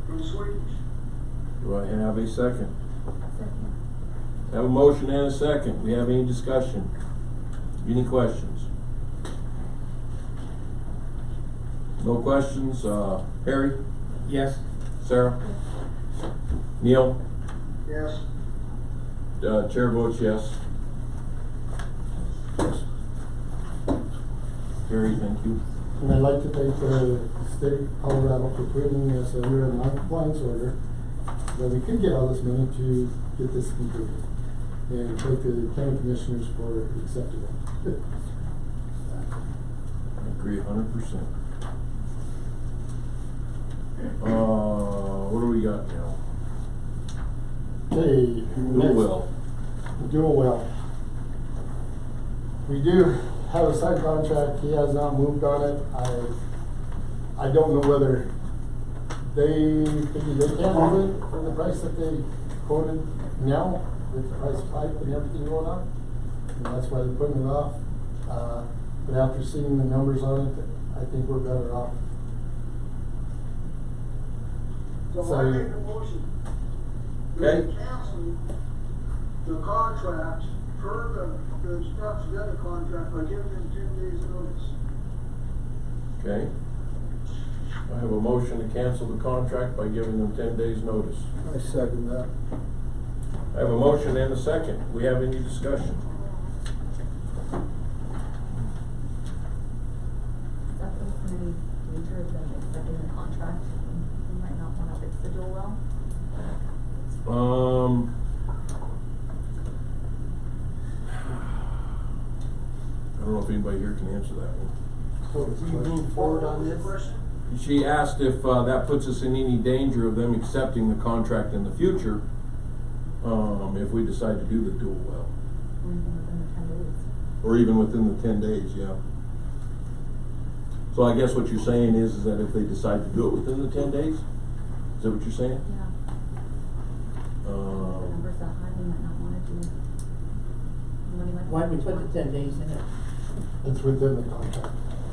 from Swedish. Do I have a second? I have a motion and a second. We have any discussion? Any questions? No questions? Harry? Yes. Sarah? Neil? Yes. Chair votes yes. Harry, thank you. And I'd like to thank the state of Colorado for putting us under a non-compliance order, that we could get all this money to get this completed. And thank the county commissioners for accepting it. I agree 100%. What do we got now? Okay. Dual well. Dual well. We do have a signed contract. He has not moved on it. I don't know whether they figure they can move it for the price that they quoted now, with the price of pipe and everything going on. And that's why they're putting it off. But after seeing the numbers on it, I think we're better off. So I make a motion. Okay. We cancel the contract per the instructions of the contract by giving them 10 days notice. Okay. I have a motion to cancel the contract by giving them 10 days notice. I second that. I have a motion and a second. Do we have any discussion? Is that the any danger of them accepting the contract? We might not want to fix the dual well. I don't know if anybody here can answer that one. So if we move forward on this, She asked if that puts us in any danger of them accepting the contract in the future, if we decide to do the dual well. Within the 10 days. Or even within the 10 days, yeah. So I guess what you're saying is that if they decide to do it within the 10 days? Is that what you're saying? Yeah. The numbers that high, we might not want to do. Why do we put the 10 days in it? it's within the contract.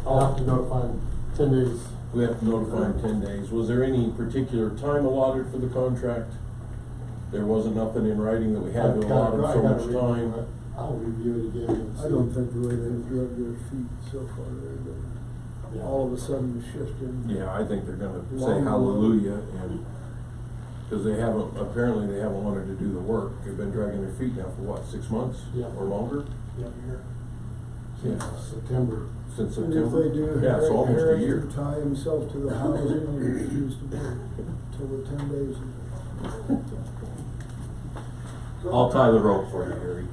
I'll have to notify them 10 days. We have to notify them 10 days. Was there any particular time allotted for the contract? There wasn't nothing in writing that we had to allot them so much time? I'll review it again and see. I don't think the way they've drug their feet so far there, but Yeah. all of a sudden the shift in. Yeah, I think they're gonna say hallelujah, and, cause they haven't, apparently they haven't wanted to do the work. They've been dragging their feet now for what, 6 months? Yeah. Or longer? Yeah, here. Yeah. Since September. Since And if September? they do, Yeah, it's almost a Harry year. can tie himself to the housing and refuse to work till the 10 days. I'll tie the rope for you, Harry.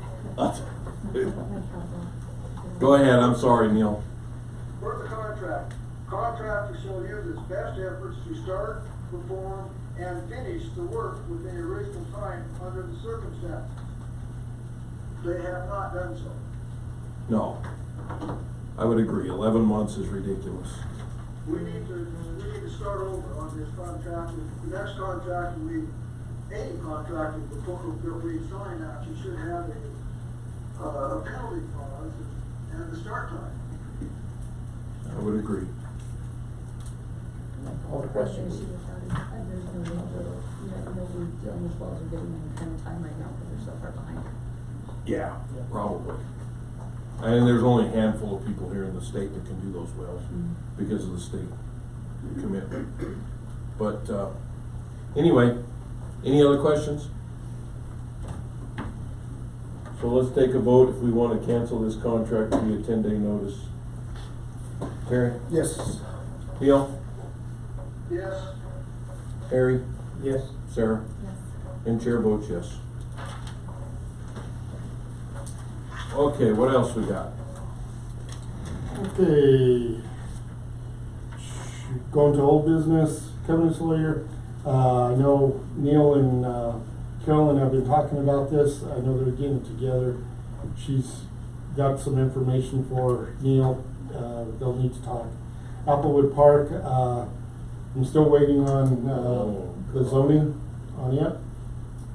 Go ahead, I'm sorry, Neil. For the contract, contractor shall use its best efforts to start, perform, and finish the work within the original time under the circumstances. They have not done so. No. I would agree, 11 months is ridiculous. We need to start over on this contract. The next contract, any contract that we sign actually should have a penalty clause and the start time. I would agree. All the questions. There's no need to, nobody dealing with wells are getting any kind of time right now because they're so far behind. Yeah, probably. And there's only a handful of people here in the state that can do those wells because of the state commitment. But, anyway, any other questions? So let's take a vote if we want to cancel this contract via 10-day notice. Terry? Yes. Neil? Yes. Harry? Yes. Sarah? Yes. And chair votes yes. Okay, what else we got? Okay. Going to old business, Kevin's lawyer. I know Neil and Carolyn have been talking about this. I know they're getting together. She's got some information for Neil. They'll need to talk. Applewood Park, I'm still waiting on the zoning on it.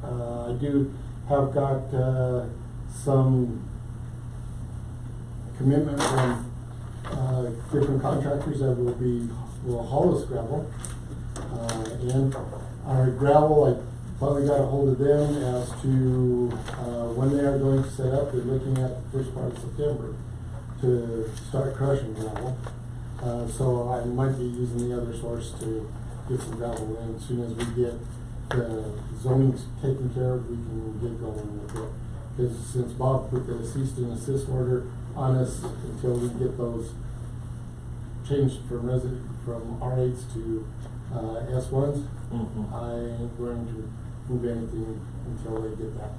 I do have got some commitment from different contractors that will haul us gravel. And our gravel, I finally got a hold of them as to when they are going to set up. They're looking at the first part of September to start crushing gravel. So I might be using the other source to get some gravel in. As soon as we get the zoning taken care of, we can get going with it. Because since Bob put the cease and desist order on us until we get those changed from R8s to S1s, I ain't going to move anything until they get that.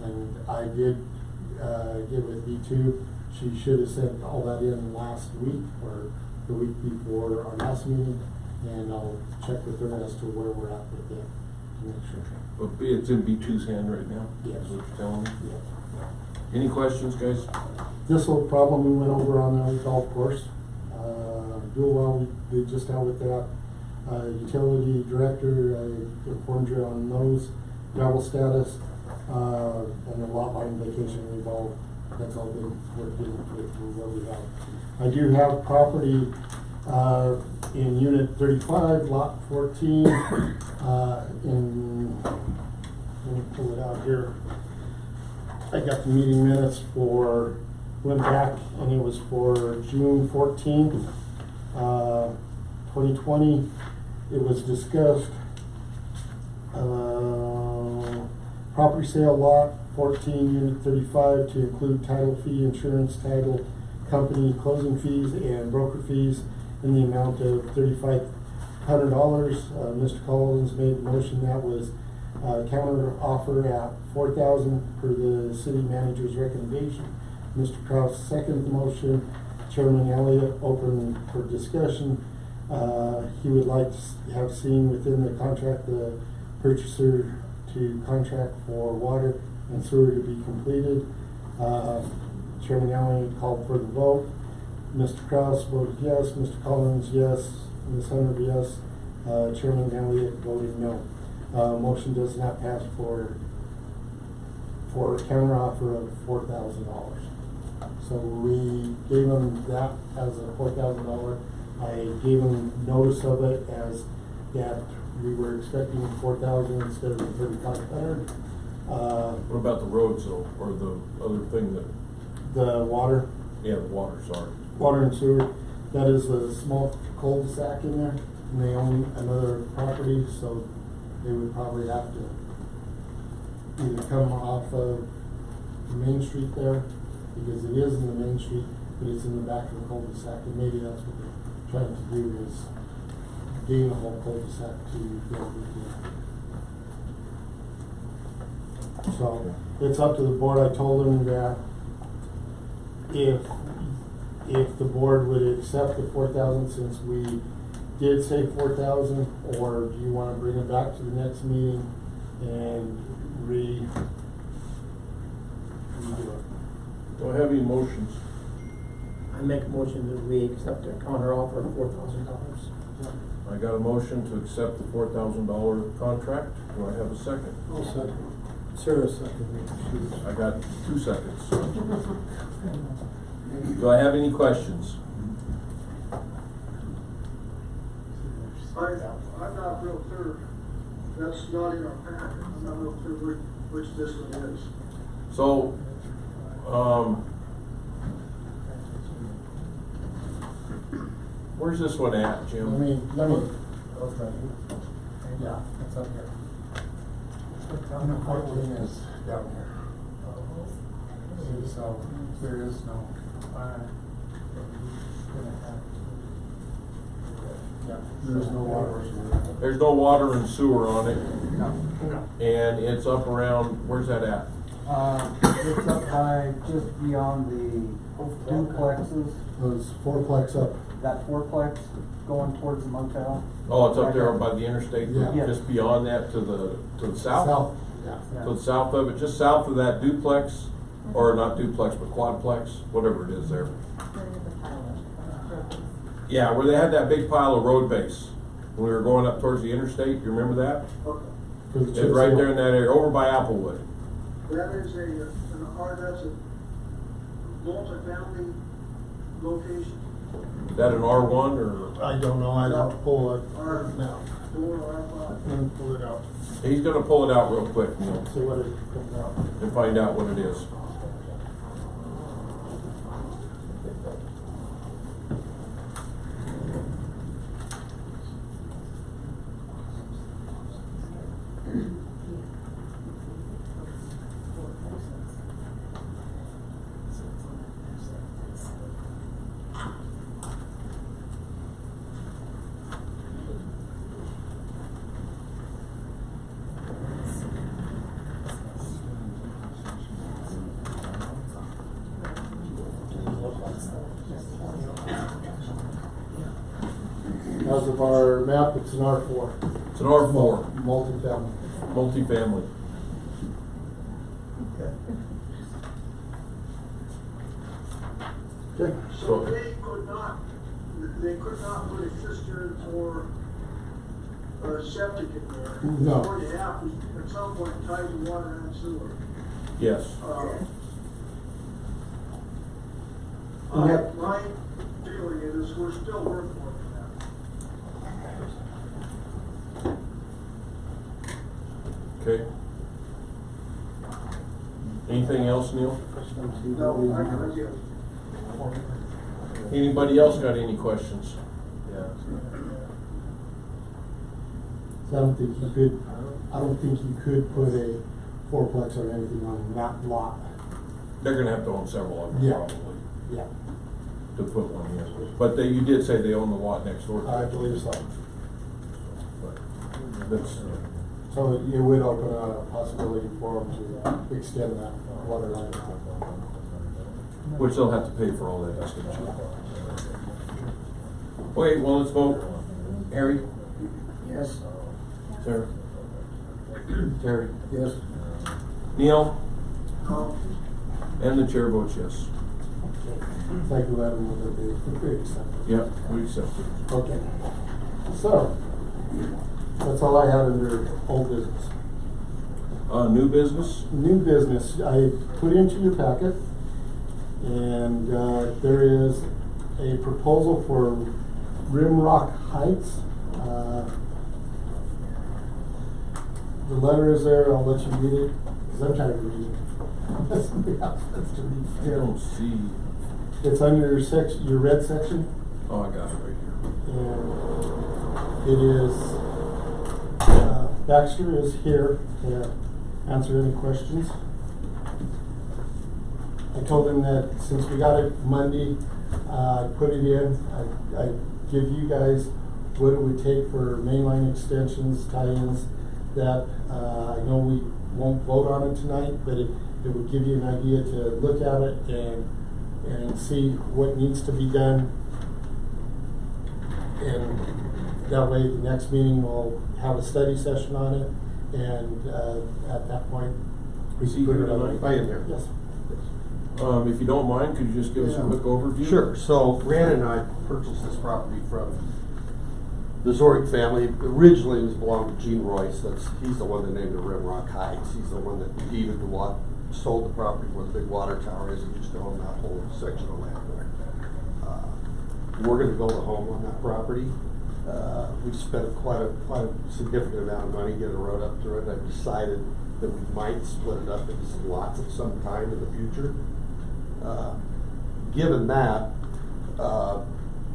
And I did get with B2. She should have sent all that in last week or the week before our last meeting, and I'll check with her as to where we're at with it to make sure. But it's in B2's hand right now? Yes. Is what you're telling me? Yeah. Any questions, guys? This whole problem we went over on the golf course. Dual well, we did just out with that. Utility director, I informed you on those, gravel status, and the lot line vacation revolve. That's all been worked in with what we have. I do have property in Unit 35, Lot 14, let me pull it out here. I got the meeting minutes went back, and it was for June 14th, 2020. It was discussed, property sale lot 14, unit 35, to include title fee, insurance, title company, closing fees, and broker fees in the amount of $3,500. Mr. Collins made the motion. That was counter offer at $4,000 per the city manager's recommendation. Mr. Kraus seconded the motion. Chairman Elliott opened for discussion. He would like to have seen within the contract the purchaser to contract for water and sewer to be completed. Chairman Elliott called for the vote. Mr. Kraus voted yes. Mr. Collins yes. Ms. Hunter yes. Chairman Elliott voted no. Motion does not pass for a counter offer of $4,000. So we gave them that as a $4,000. I gave them notice of it as that we were expecting $4,000 instead of $3,500. What about the roads though, or the other thing that? The water. Yeah, the water, sorry. Water and sewer. That is a small cul-de-sac in there, and they own another property, so they would probably have to either come off of the main street there, because it is in the main street, but it's in the back of the cul-de-sac, and maybe that's what they're trying to do is gain the whole cul-de-sac to build it. So it's up to the board. I told them that if the board would accept the $4,000, since we did say $4,000, or do you want to bring it back to the next meeting and redo it? Do I have any motions? I make a motion that we accept a counter offer of $4,000. I got a motion to accept the $4,000 contract. Do I have a second? I'll second. Sarah seconded. I got 2 seconds. Do I have any questions? I'm not real clear, that's not in our packet, I'm not real clear which this one is. So, where's this one at, Jim? Let me, Yeah, it's up here. Number 14 is down here. See, so there is no, yeah, there's no water. There's no water and sewer on it, No. and it's up around, where's that at? It's up by, just beyond the duplexes, those fourplex up. that fourplex going towards the motel. Oh, it's up there by the interstate, Yeah. just beyond that to the south? Yeah. To the south of it, just south of that duplex, or not duplex, but quadplex, whatever it is there. Yeah, where they had that big pile of road base, when we were going up towards the interstate, you remember that? Okay. It's right there in that area, over by Applewood. That is that's a multi-family location. Is that an R1 or? I don't know, I'd have to pull it Or now. four or five. And pull it out, He's gonna pull it out real quick, Neil, see what it comes out. and find out what it is. As of our map, it's an R4. It's an R4, Multi-family. multifamily. Okay. So they could not put a cistern or a septic in there. No. Or they have to, at some point, tie the water and sewer. Yes. My feeling is we're still working on that. Okay. Anything else, Neil? No, I can get. Anybody else got any questions? So I don't think you could put a fourplex or anything on that lot. They're gonna have to own several of them Yeah. probably Yeah, to put one in. But you did say they own the lot next door. to I it. believe so. But that's, So it would open a possibility for them to extend that water line. which they'll have to pay for all that extension. Okay, well, let's vote. Harry? Yes. Sarah? Terry? Yes. Neil? No. And the chair votes yes. Thank you, Adam, would be accepted. Yep, we accept it. Okay. So, that's all I had under old business. New business? New business, I put into your packet, and there is a proposal for Rimrock Heights. The letter is there, I'll let you read it, because I'm trying to read it. Somebody else has to read I it. don't see. It's under your red section, Oh, I got it right here. and it is, Baxter is here to answer any questions. I told him that since we got it Monday, put it in, I give you guys what it would take for mainline extensions, tie-ins, that, I know we won't vote on it tonight, but it would give you an idea to look at it and see what needs to be done. And that way, the next meeting, we'll have a study session on it, and, at that point, we Is he can put here it on. tonight? I am here. Yes. If you don't mind, could you just give us a Yeah. quick overview? Sure, so Rhiannon and I purchased this property from the Zoric family. Originally, it was belonged to Gene Royce. He's the one that named it Rimrock Heights. He's the one that deeded the lot, sold the property where the big water tower is, and used to own that whole section of land there. We're gonna build a home on that property. We've spent quite a significant amount of money getting a road up through it. I've decided that we might split it up into some lots at some time in the future. Given that,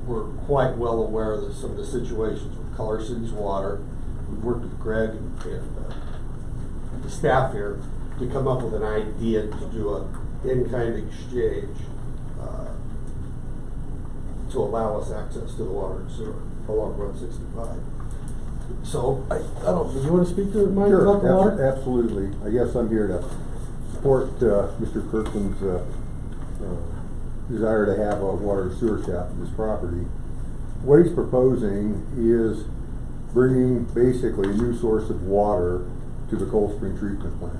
we're quite well aware of some of the situations with Color City's water. We've worked with Greg and the staff here to come up with an idea to do a in-kind exchange to allow us access to the water and sewer along 165. So I don't. Do you want to speak to it, Mike? Sure, about the water? absolutely. I guess I'm here to support Mr. Kirkland's desire to have a water and sewer shaft in his property. What he's proposing is bringing basically a new source of water to the Cold Spring Treatment Plant.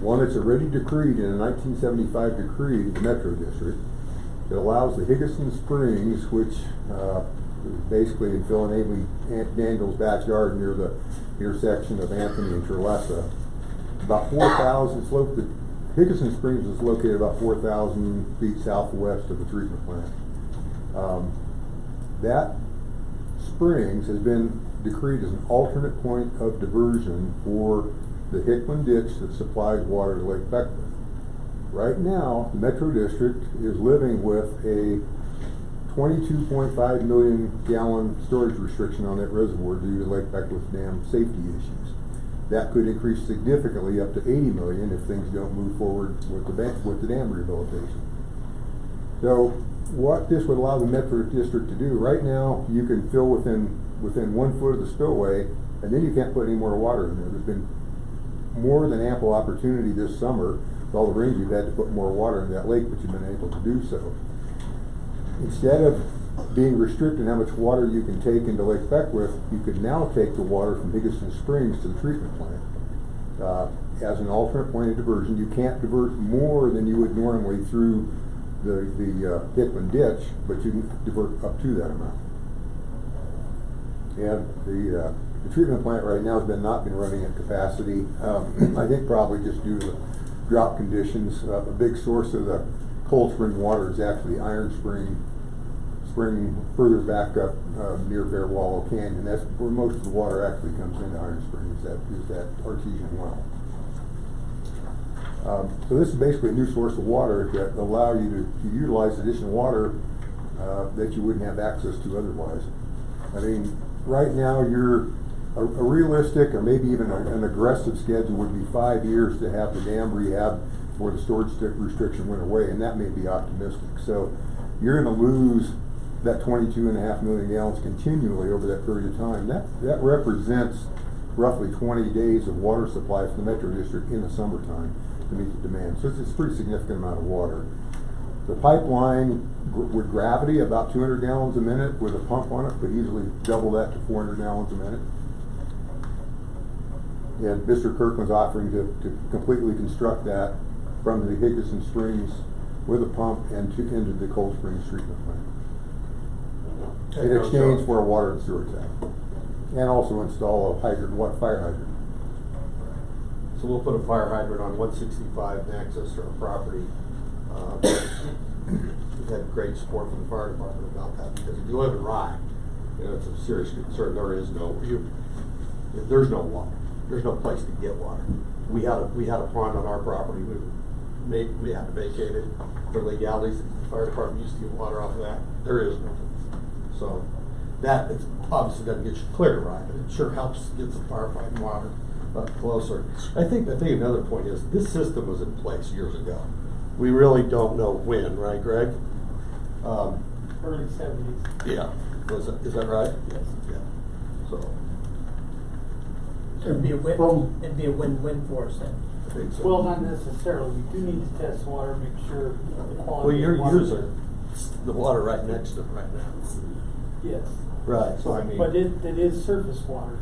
One that's already decreed in a 1975 decree to the Metro District. It allows the Higginson Springs, which is basically in Phil and Amy Daniel's backyard near the intersection of Anthony and Terlessa. About 4,000 slope. The Higginson Springs is located about 4,000 feet southwest of the treatment plant. That springs has been decreed as an alternate point of diversion for the Hickman ditch that supplies water to Lake Beckman. Right now, the Metro District is living with a 22.5 million gallon storage restriction on that reservoir due to Lake Beckman Dam safety issues. That could increase significantly up to 80 million if things don't move forward with the dam rehabilitation. So what this would allow the Metro District to do, right now you can fill within 1 foot of the spillway, and then you can't put any more water in there. There's been more than ample opportunity this summer with all the rains you've had to put more water in that lake, but you've been able to do so. Instead of being restricted how much water you can take into Lake Beckwith, you could now take the water from Higginson Springs to the treatment plant. As an alternate point of diversion, you can't divert more than you would normally through the Hickman ditch, but you can divert up to that amount. And the treatment plant right now has not been running at capacity. I think probably just due to the drought conditions. A big source of the Cold Spring water is actually Iron Spring further back up near Bear Wallow Canyon. That's where most of the water actually comes into Iron Spring, is that artesian well. So this is basically a new source of water that allow you to utilize additional water that you wouldn't have access to otherwise. I mean, right now a realistic or maybe even an aggressive schedule would be 5 years to have the dam rehab before the storage restriction went away, and that may be optimistic. So you're going to lose that 22.5 million gallons continually over that period of time. That represents roughly 20 days of water supply for the Metro District in the summertime to meet the demand. So it's a pretty significant amount of water. The pipeline with gravity, about 200 gallons a minute with a pump on it, could easily double that to 400 gallons a minute. And Mr. Kirkland's offering to completely construct that from the Higginson Springs with a pump and into the Cold Springs treatment plant. In exchange for a water and sewer tap. And also install a fire hydrant. So we'll put a fire hydrant on 165 and access to our property. We've had great support from the fire department about that, because if you live in Rye, it's a serious concern. There's no water. There's no place to get water. We had a pond on our property. We had to vacate it for legalities. The fire department used to get water off of that. There is nothing. So that obviously doesn't get you clear to Rye, but it sure helps get some firefighting water up closer. I think another point is this system was in place years ago. We really don't know when, right, Greg? Early 70s. Yeah. Is that right? Yes. Yeah. So. It'd be a win-win for us then. I think so. Well, not necessarily. We do need to test water, make sure the quality. Well, you're of water. using the water right next to it right now. Yes. Right. So I mean. But it is surface water.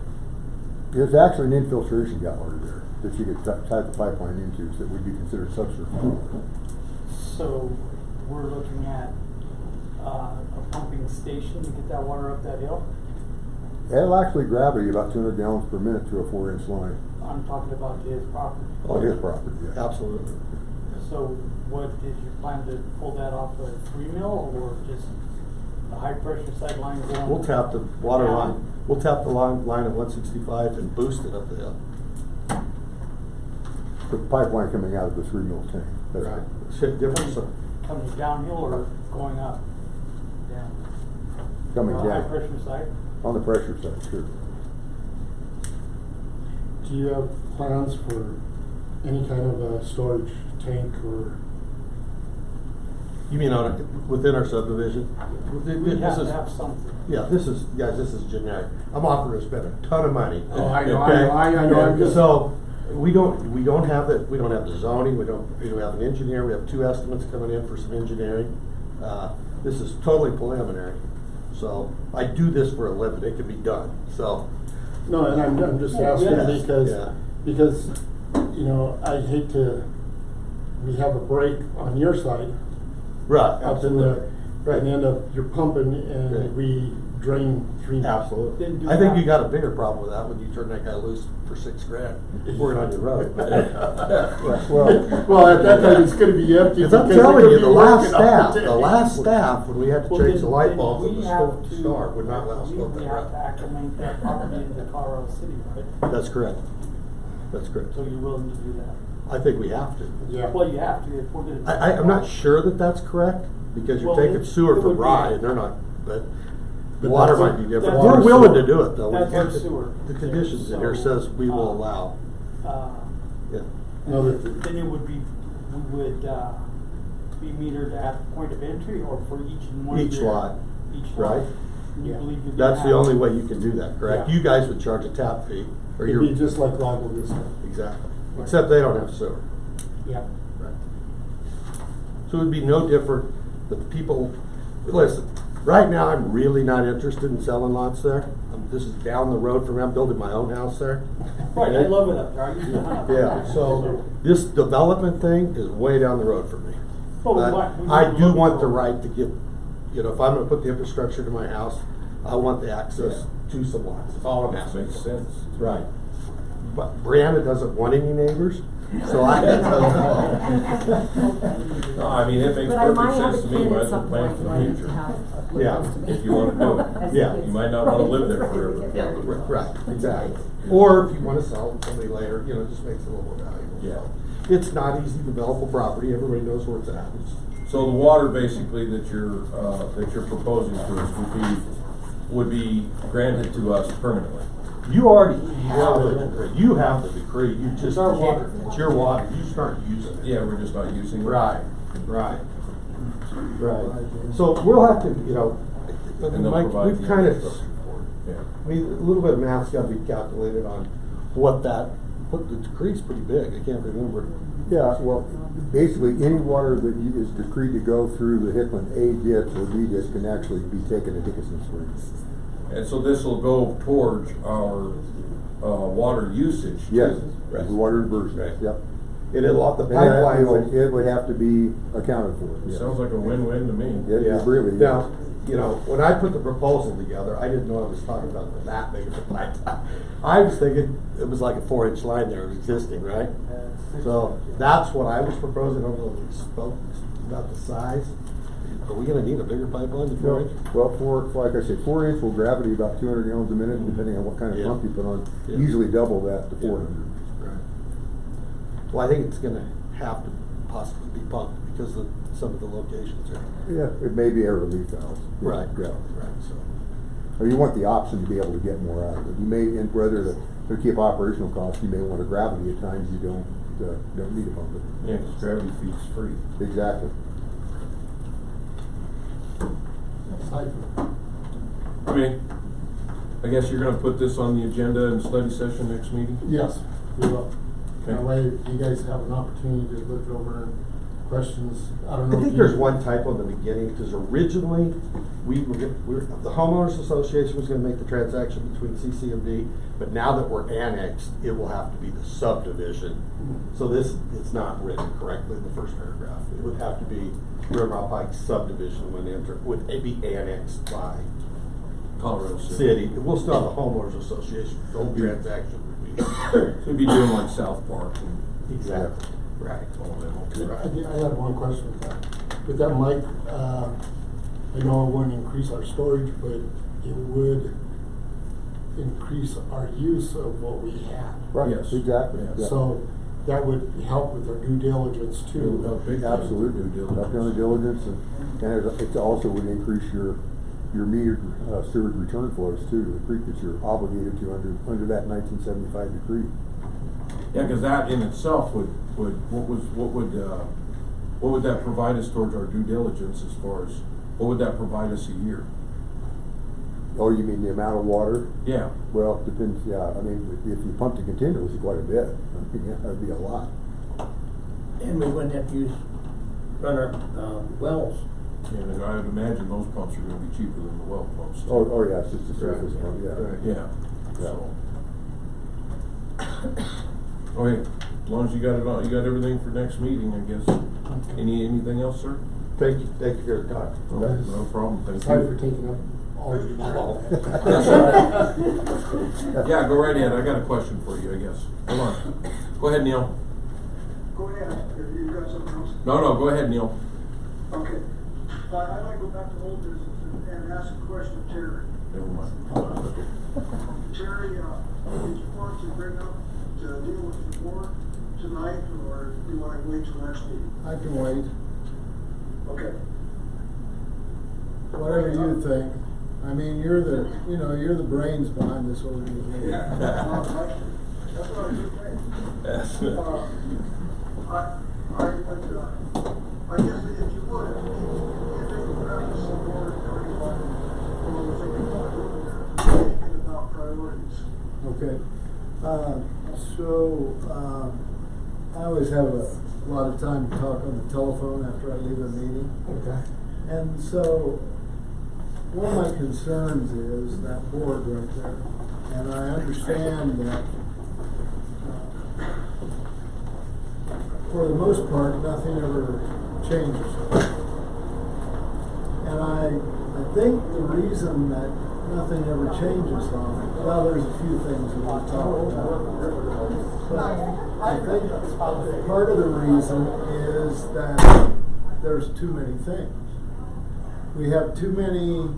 There's actually an infiltration gallery there that you could tie the pipeline into, so that would be considered subsurface. So we're looking at a pumping station to get that water up that hill. It'll actually gravity about 200 gallons per minute to a 4-inch line. I'm talking about his property. On his property, yeah. Absolutely. So what is your plan to pull that off a 3 mil or just? the high pressure side line going. We'll tap the water down. line, we'll tap the line at 165 and boost it up the hill. The pipeline coming out of the 3 mil tank. That's Right. it. Shit difference. Coming downhill or going up? Down. Coming On the high down. pressure side? On the pressure side, sure. Do you have plans for any kind of a storage tank or? You mean within our subdivision? We This have to is- have something. Yeah, this is generic. I'm offering to spend a ton of money. Oh, I know, Okay? I know, I'm just- So, we don't have the zoning, we don't have an engineer, we have 2 estimates coming in for some engineering. This is totally preliminary, so I do this for a living, it can be done, so. No, and I'm just asking Yes, because, yeah. because, you know, I hate to, we have a break on your side. Right, Up in the, Right. and end up, you're pumping Right. and we drain 3. Absolutely. Then do I think that. you got a bigger problem with that when you turn that guy loose for $6,000, working on your road. Well, at that time, it's gonna be empty. Because I'm because telling they're you, gonna be working all day. the last staff, when we had to Well, change then- the light then bulbs on we the have to- star, would not let us go We that have route. to acclimate that property into Colorado City, right? That's correct. That's correct. So you're willing to do that? I think we have to. Yeah. Well, you have to, if we're gonna. I'm not sure that that's correct, because you're Well, taking it- sewer it from would be- Rye, and they're not, but But water that's might our- be different. that's We're our willing to sewer. do it, though. That's our The- sewer. The conditions in here So, says we will allow, yeah. No, that- Then it would be, we would, be metered at the point of entry or for each and one of Each your- lot, Each right? lot? And you believe you're gonna That's the have- only way you can do that, correct? Yeah. You guys would charge a tap fee, or it'd you're. be just like Lago Vista. Exactly, except they don't have sewer. Yeah. Right. So it would be no different, the people, listen, right now, I'm really not interested in selling lots there. This is down the road from me, I'm building my own house there. Right, I love it up there, I used to hunt up there. Yeah, so this development thing is way down the road for me. Well, we But want- we I need to do look want the for- right to get, if I'm gonna put the infrastructure to my house, I want the access to some lots. That's all I'm That asking. makes sense. Right. But Brianna doesn't want any neighbors, so I. No, I mean, it makes But I might perfect have sense a to me, kid but at it's a some plan point for who the I need to future. have live Yeah, close to me. If you wanna do it. As Yeah. kids. You might not wanna live there forever. Yeah. Right, exactly. Or if you wanna sell it to somebody later, it just makes it a little more valuable. Yeah. It's not easy developable property, everybody knows where it's at. So the water basically that you're proposing to us would be granted to us permanently. You already have the decree, you have the decree, you just It's our can't, water. it's your water, you just aren't using it. Yeah, we're just not using it. Right. So we'll have to, And they'll Mike, provide we've the kind of, infrastructure for it. Yeah. a little bit of math's gotta be calculated on what the decree's pretty big, I can't remember. Yeah, well, basically, any water that is decreed to go through the Hickman A ditch or B ditch can actually be taken to Dickinson Springs. And so this will go towards our, water usage. too. Yes, Right. the water diversion, Right. yep. And the And pipeline it would have to be accounted for. yes. Sounds like a win-win to me. It really is. Now, when I put the proposal together, I didn't know I was talking about that big of a pipeline. I was thinking it was like a 4-inch line there existing, right? So that's what I was proposing. I don't know if we spoke about the size. Are we gonna need a bigger pipeline than 4 inch? Well, like I said, 4-inch will gravity about 200 gallons a minute, depending on what kind of Yeah. pump you put on. Yeah. Easily double that to Yeah. 400. Right. Well, I think it's gonna have to possibly be pumped because of some of the locations there. Yeah, it may be air relief valves. Right, Yeah. right, so. Or you want the option to be able to get more out of it. You may, and whether to keep operational costs, you may want a gravity at times you don't need to pump it. Yeah, 'cause gravity feed's free. Exactly. I mean, I guess you're gonna put this on the agenda and study session next meeting? Yes, we will. Okay. That way you guys have an opportunity to look over questions. I don't know. I if think you- there's one typo in the beginning, because originally, the homeowners association was gonna make the transaction between CC and D, but now that we're annexed, it will have to be the subdivision. So it's not written correctly in the first paragraph. It would have to be Rimrock Pike subdivision would be annexed by Colorado City. city. We'll still have the homeowners association, the whole transaction would be. So we'd be doing like South Park and Exactly, right. all that. Okay. I had one question with that. With that, Mike, I I know it wouldn't increase our storage, but it would increase our use of what we had. Right, Yes. exactly. Yes. Yeah. So that would help with our due diligence It would too. help big time. Absolutely, Due diligence. up due diligence, and it also would increase your metered sewage return flows too, to the creek that you're obligated to under that 1975 decree. Yeah, because that in itself what would that provide us towards our due diligence as far as, what would that provide us a year? Oh, you mean the amount of water? Yeah. Well, it depends, yeah, I mean, if you pumped it continuously quite a bit, I mean, yeah, that'd be a lot. And we wouldn't have to run our, wells. And I would imagine those pumps are gonna be cheaper than the well pumps. Oh, yeah, it's just a surface Right. pump, yeah. Right. Yeah, so. Okay, as long as you got it all, you got everything for next meeting, I guess. Anything else, sir? Thank you for your time. No problem, thank Sorry you. for taking up all your time. Yeah, go right ahead, I got a question for you, I guess. Hold on. Go ahead, Neil. Go ahead, you got something else? No, go ahead, Neil. Okay. I'd like to go back to old business and ask a question of Terry. Never mind. Terry, did you want to bring up to deal with the board tonight, or do you want to wait till next meeting? I can wait, Okay. whatever you think. I mean, you're the brains behind this organization. That's what I was saying. I guess if you would, if they could grab some more everybody, thinking about priorities. Okay, I always have a lot of time to talk on the telephone after I leave a meeting. Okay. And so, one of my concerns is that board right there. And I understand that, for the most part, nothing ever changes. And I think the reason that nothing ever changes on it, well, there's a few things that we'll talk about. But I think part of the reason is that there's too many things. We have too many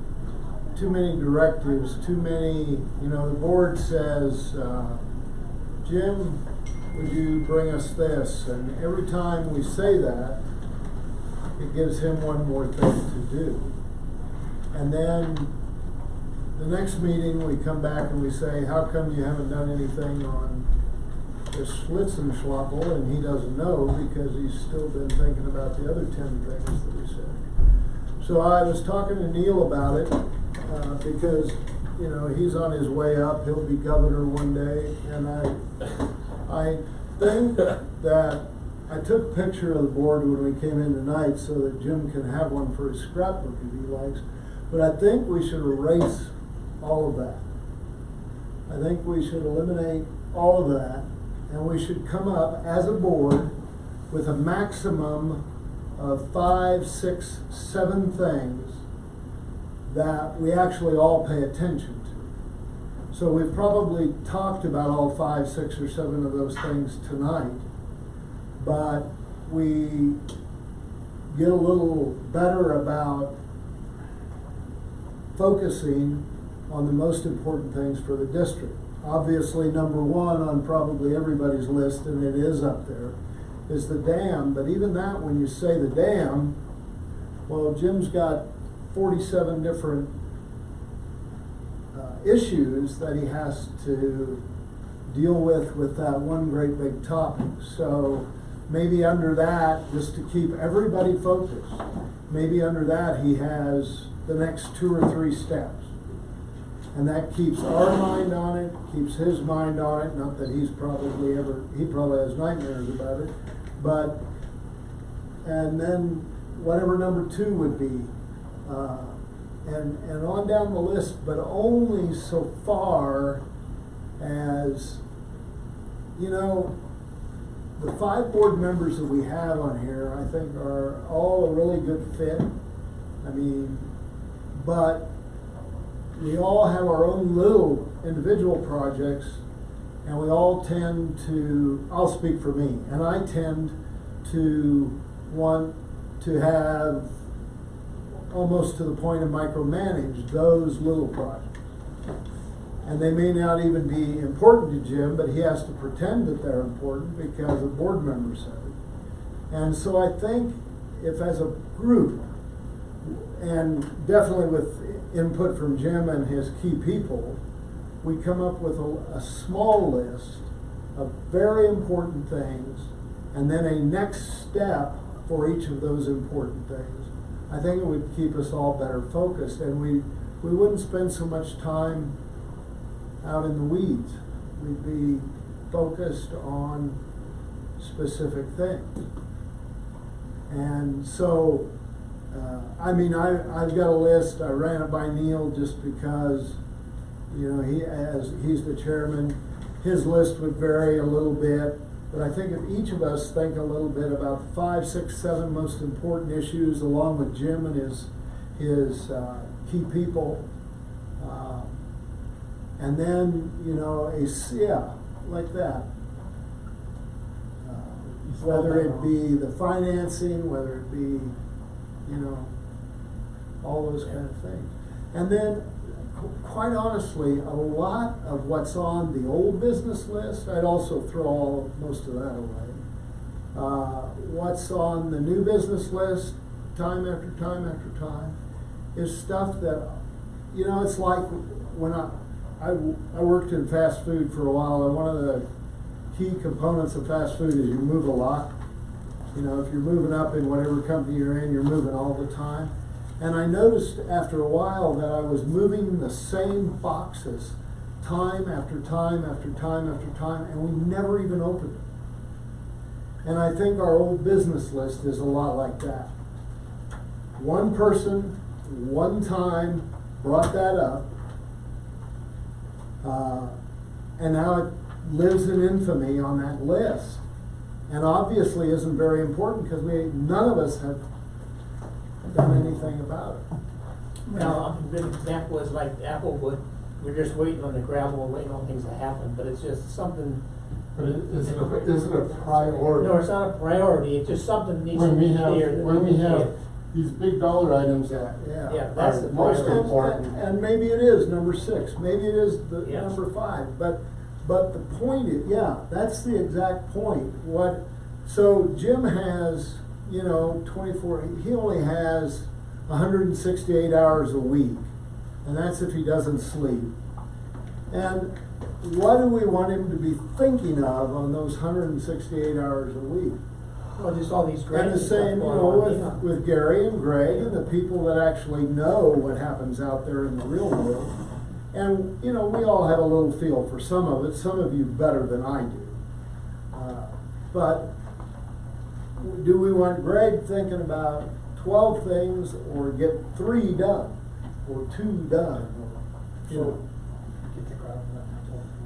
directives, too many, the board says, Jim, would you bring us this? And every time we say that, it gives him one more thing to do. And then the next meeting, we come back and we say, how come you haven't done anything on this Schlitzenschlappel? And he doesn't know because he's still been thinking about the other 10 things that we said. So I was talking to Neil about it, because, he's on his way up, he'll be governor one day, and I think that I took a picture of the board when we came in tonight so that Jim can have one for his scrapbook if he likes, but I think we should erase all of that. I think we should eliminate all of that, and we should come up as a board with a maximum of 5, 6, 7 things that we actually all pay attention to. So we've probably talked about all 5, 6, or 7 of those things tonight, but we get a little better about focusing on the most important things for the district. Obviously, number 1 on probably everybody's list, and it is up there, is the dam. But even that, when you say the dam, well, Jim's got 47 different issues that he has to deal with that one great big topic. So maybe under that, just to keep everybody focused, maybe under that he has the next 2 or 3 steps. And that keeps our mind on it, keeps his mind on it, not that he probably has nightmares about it, but, and then whatever number 2 would be, and on down the list, but only so far as, the 5 board members that we have on here, I think are all a really good fit. But we all have our own little individual projects, and we all tend to, I'll speak for me, and I tend to want to have almost to the point of micromanage those little projects. And they may not even be important to Jim, but he has to pretend that they're important because a board member said it. And so I think if as a group, and definitely with input from Jim and his key people, we come up with a small list of very important things, and then a next step for each of those important things, I think it would keep us all better focused, and we wouldn't spend so much time out in the weeds. We'd be focused on specific things. And so, I mean, I've got a list. I ran it by Neil just because, you know, he's the chairman. His list would vary a little bit, but I think if each of us think a little bit about the 5, 6, 7 most important issues, along with Jim and his key people, and then, you know, like that. Whether it be the financing, whether it be, you know, all those kind of things. And then, quite honestly, a lot of what's on the old business list, I'd also throw most of that away. What's on the new business list, time after time after time, is stuff that, you know, it's like when I worked in fast food for a while, and one of the key components of fast food is you move a lot. You know, if you're moving up in whatever company you're in, you're moving all the time. And I noticed after a while that I was moving the same boxes time after time after time after time, and we never even opened it. And I think our old business list is a lot like that. One person, one time, brought that up, and now it lives in infamy on that list, and obviously isn't very important because none of us have done anything about it. Well, a good example is like Applewood. We're just waiting on the gravel, waiting on things to happen, but it's just something. But is it a priority? No, it's not a priority. It's just something that needs to When be we have, there. when we have these big dollar items that Yeah, that's are the most priority. important. And maybe it is number 6, maybe it is the Yeah. number 5, but the point is, yeah, that's the exact point. So Jim has, you know, 24, he only has 168 hours a week, and that's if he doesn't sleep. And what do we want him to be thinking of on those 168 hours a week? Well, just all these And grants the and stuff same, you going know, on, yeah. with Gary and Greg and the people that actually know what happens out there in the real world. And, you know, we all have a little feel for some of it, some of you better than I do. But do we want Greg thinking about 12 things or get 3 done or 2 done? Or, you know. Get the crowd.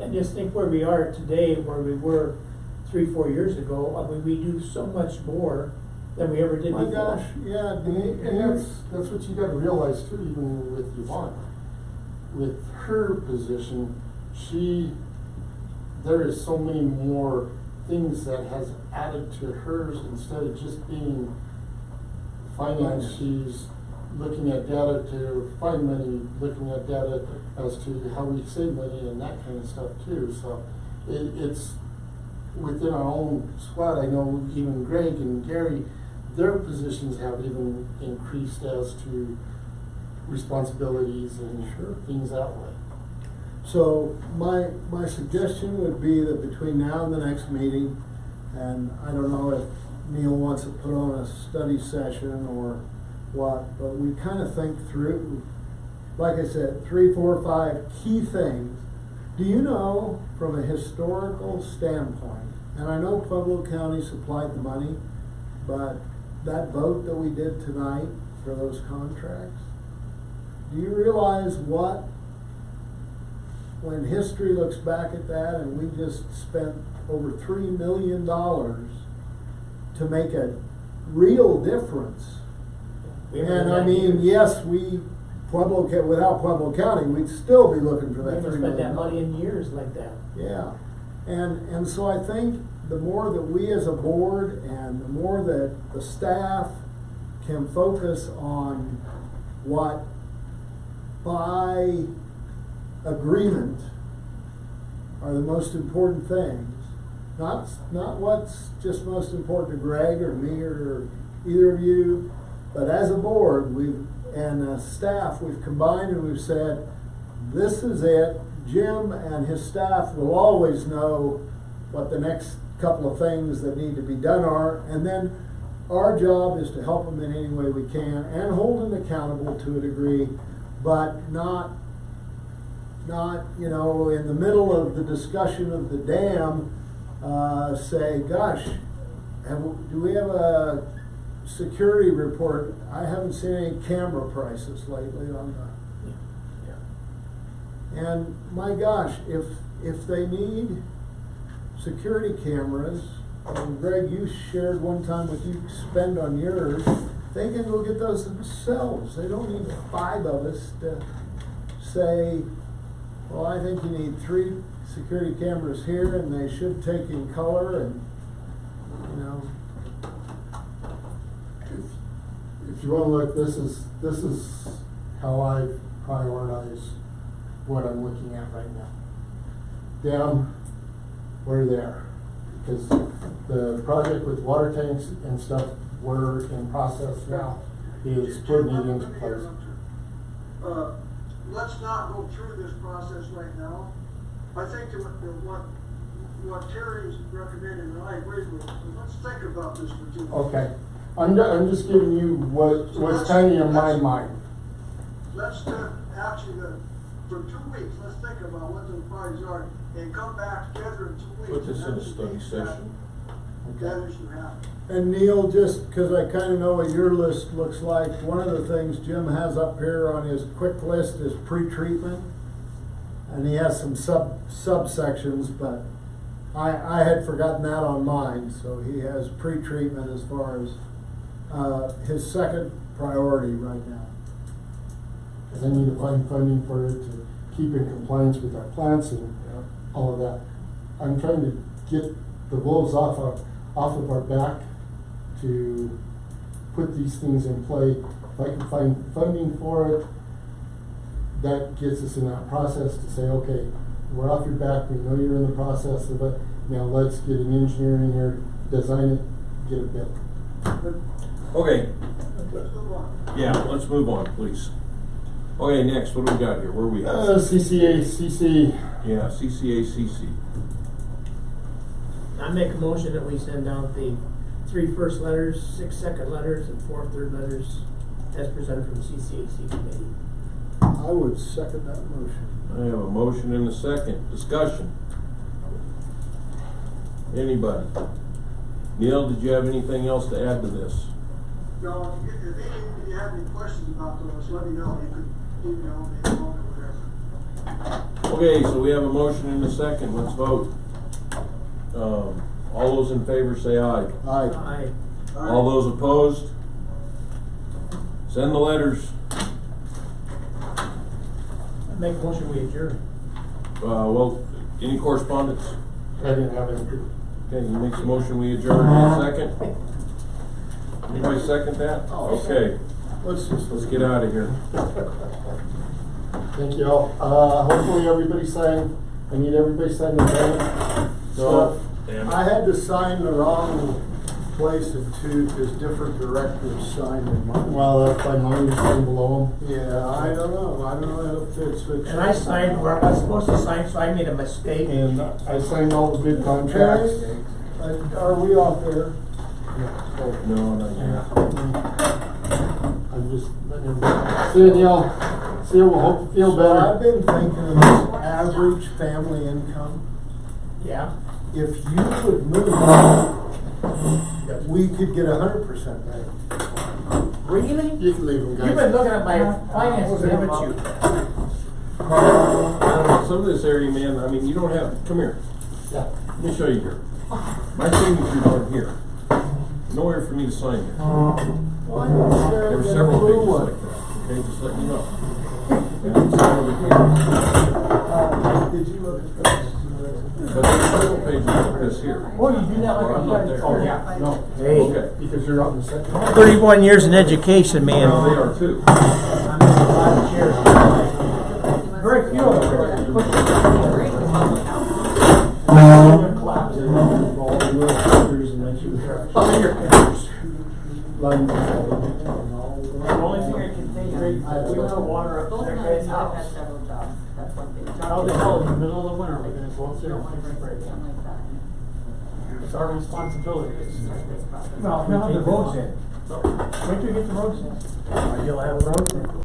And just think where we are today, where we were 3-4 years ago. I mean, we do so much more than we ever did My before. gosh, yeah, And that's what you gotta realize too, even with Yvonne. With her position, there is so many more things that has added to hers instead of just being finance. She's looking at data to find money, looking at data as to how we save money and that kind of stuff too. So it's within our own squad. I know even Greg and Gary, their positions have even increased as to responsibilities and things that way. So my suggestion would be that between now and the next meeting, and I don't know if Neil wants to put on a study session or what, but we kind of think through, like I said, 3, 4, 5 key things. Do you know, from a historical standpoint, and I know Pueblo County supplied the money, but that vote that we did tonight for those contracts, do you realize when history looks back at that and we just spent over $3 million to make a real difference? And I mean, yes, without Pueblo County, we'd still be looking for We that haven't $3 spent million. that money in years like that. Yeah, and so I think the more that we as a board and the more that the staff can focus on what by agreement are the most important things. Not what's just most important to Greg or me or either of you, but as a board, and staff, we've combined and we've said, this is it. Jim and his staff will always know what the next couple of things that need to be done are, and then our job is to help them in any way we can and hold them accountable to a degree, but not in the middle of the discussion of the dam, say, gosh, do we have a security report? I haven't seen any camera prices lately on the. And my gosh, if they need security cameras, and Greg, you shared one time what you spend on yours, they can go get those themselves. They don't need 5 of us to say, well, I think you need 3 security cameras here, and they should take in color, and If you want to look, this is how I prioritize what I'm looking at right now. Dam, we're there. Because the project with water tanks and stuff, we're in process now, is putting it into place. Let's not go through this process right now. I think that what Terry's recommending, and I agree with, let's think about this for 2 weeks. Okay. I'm just giving you what's kind of in my mind. Let's actually, for 2 weeks, let's think about what those priorities are and come back together in 2 weeks. Put this in a study session. That issue happens. And Neil, just because I kind of know what your list looks like, one of the things Jim has up here on his quick list is pre-treatment. And he has some subsections, but I had forgotten that on mine, so he has pre-treatment as far as his second priority right now. Because I need to find funding for it to keep in compliance with our plants and all of that. I'm trying to get the wolves off of our back to put these things in play. If I can find funding for it, that gets us in that process to say, okay, we're off your back, we know you're in the process of it, now let's get an engineer in here, design it, get it built. Okay, Let's move on. yeah, let's move on, please. Okay, next, what do we got here? Where are we at? CCA. Yeah, CCACC. I make a motion that we send out the 3 first letters, 6 second letters, and 4 third letters as presented from the CCAC committee. I would second that motion. I have a motion and a second. Discussion. Anybody? Neil, did you have anything else to add to this? No, if you have any questions about those, let me know. You could email me, phone, or whatever. Okay, so we have a motion and a second. Let's vote. All those in favor say aye. Aye. All those opposed? Send the letters. I make a motion we adjourn. Well, any correspondence? I didn't have any. Okay, he makes a motion, we adjourn. Second? Anybody second that? Okay, let's get out of here. Thank you all. Hopefully everybody signed. I need everybody signed the plan. No, damn it. I had to sign the wrong place in 2 because different directors signed in mine. Well, that's fine. Mine is signed below them. Yeah, I don't know if it's. And I signed where I was supposed to sign, so I made a mistake. And I signed all the bid contracts. Are we off there? No, not yet. I'm just letting everybody. See you, Neil. See you. We'll hope you feel So better. I've been thinking of this average family income. Yeah. If you would move, we could get 100% rate. Really? You can leave them, guys. You've been looking at my finances, haven't you? I don't know, some of this area, man, I mean, you don't have, come here. Yeah. Let me show you here. My signatures aren't here. Nowhere for me to sign here. Why don't you There were get a several blue pages one? like that, okay, just letting you know. And it's over here. Did you look at those? But the title page is like this here. Oh, you do that like Well, I'm not there. Oh, yeah, no. Hey, Okay. Because you're out in the second. 31 years in education, man. Well, they are too. I'm in a lot of chairs. Very few of them are pushing. Collapse. All the little fingers and then you The only thing I can think is, we put water up to Those that are guy's not, I've had house. several jobs, that's one thing. How the hell in the middle of the winter we're gonna go up You there don't wanna and break fix it? something like that. It's our responsibility. Well, Well, we'll have the roads in. Wait till you get the roads in. You'll have roads in.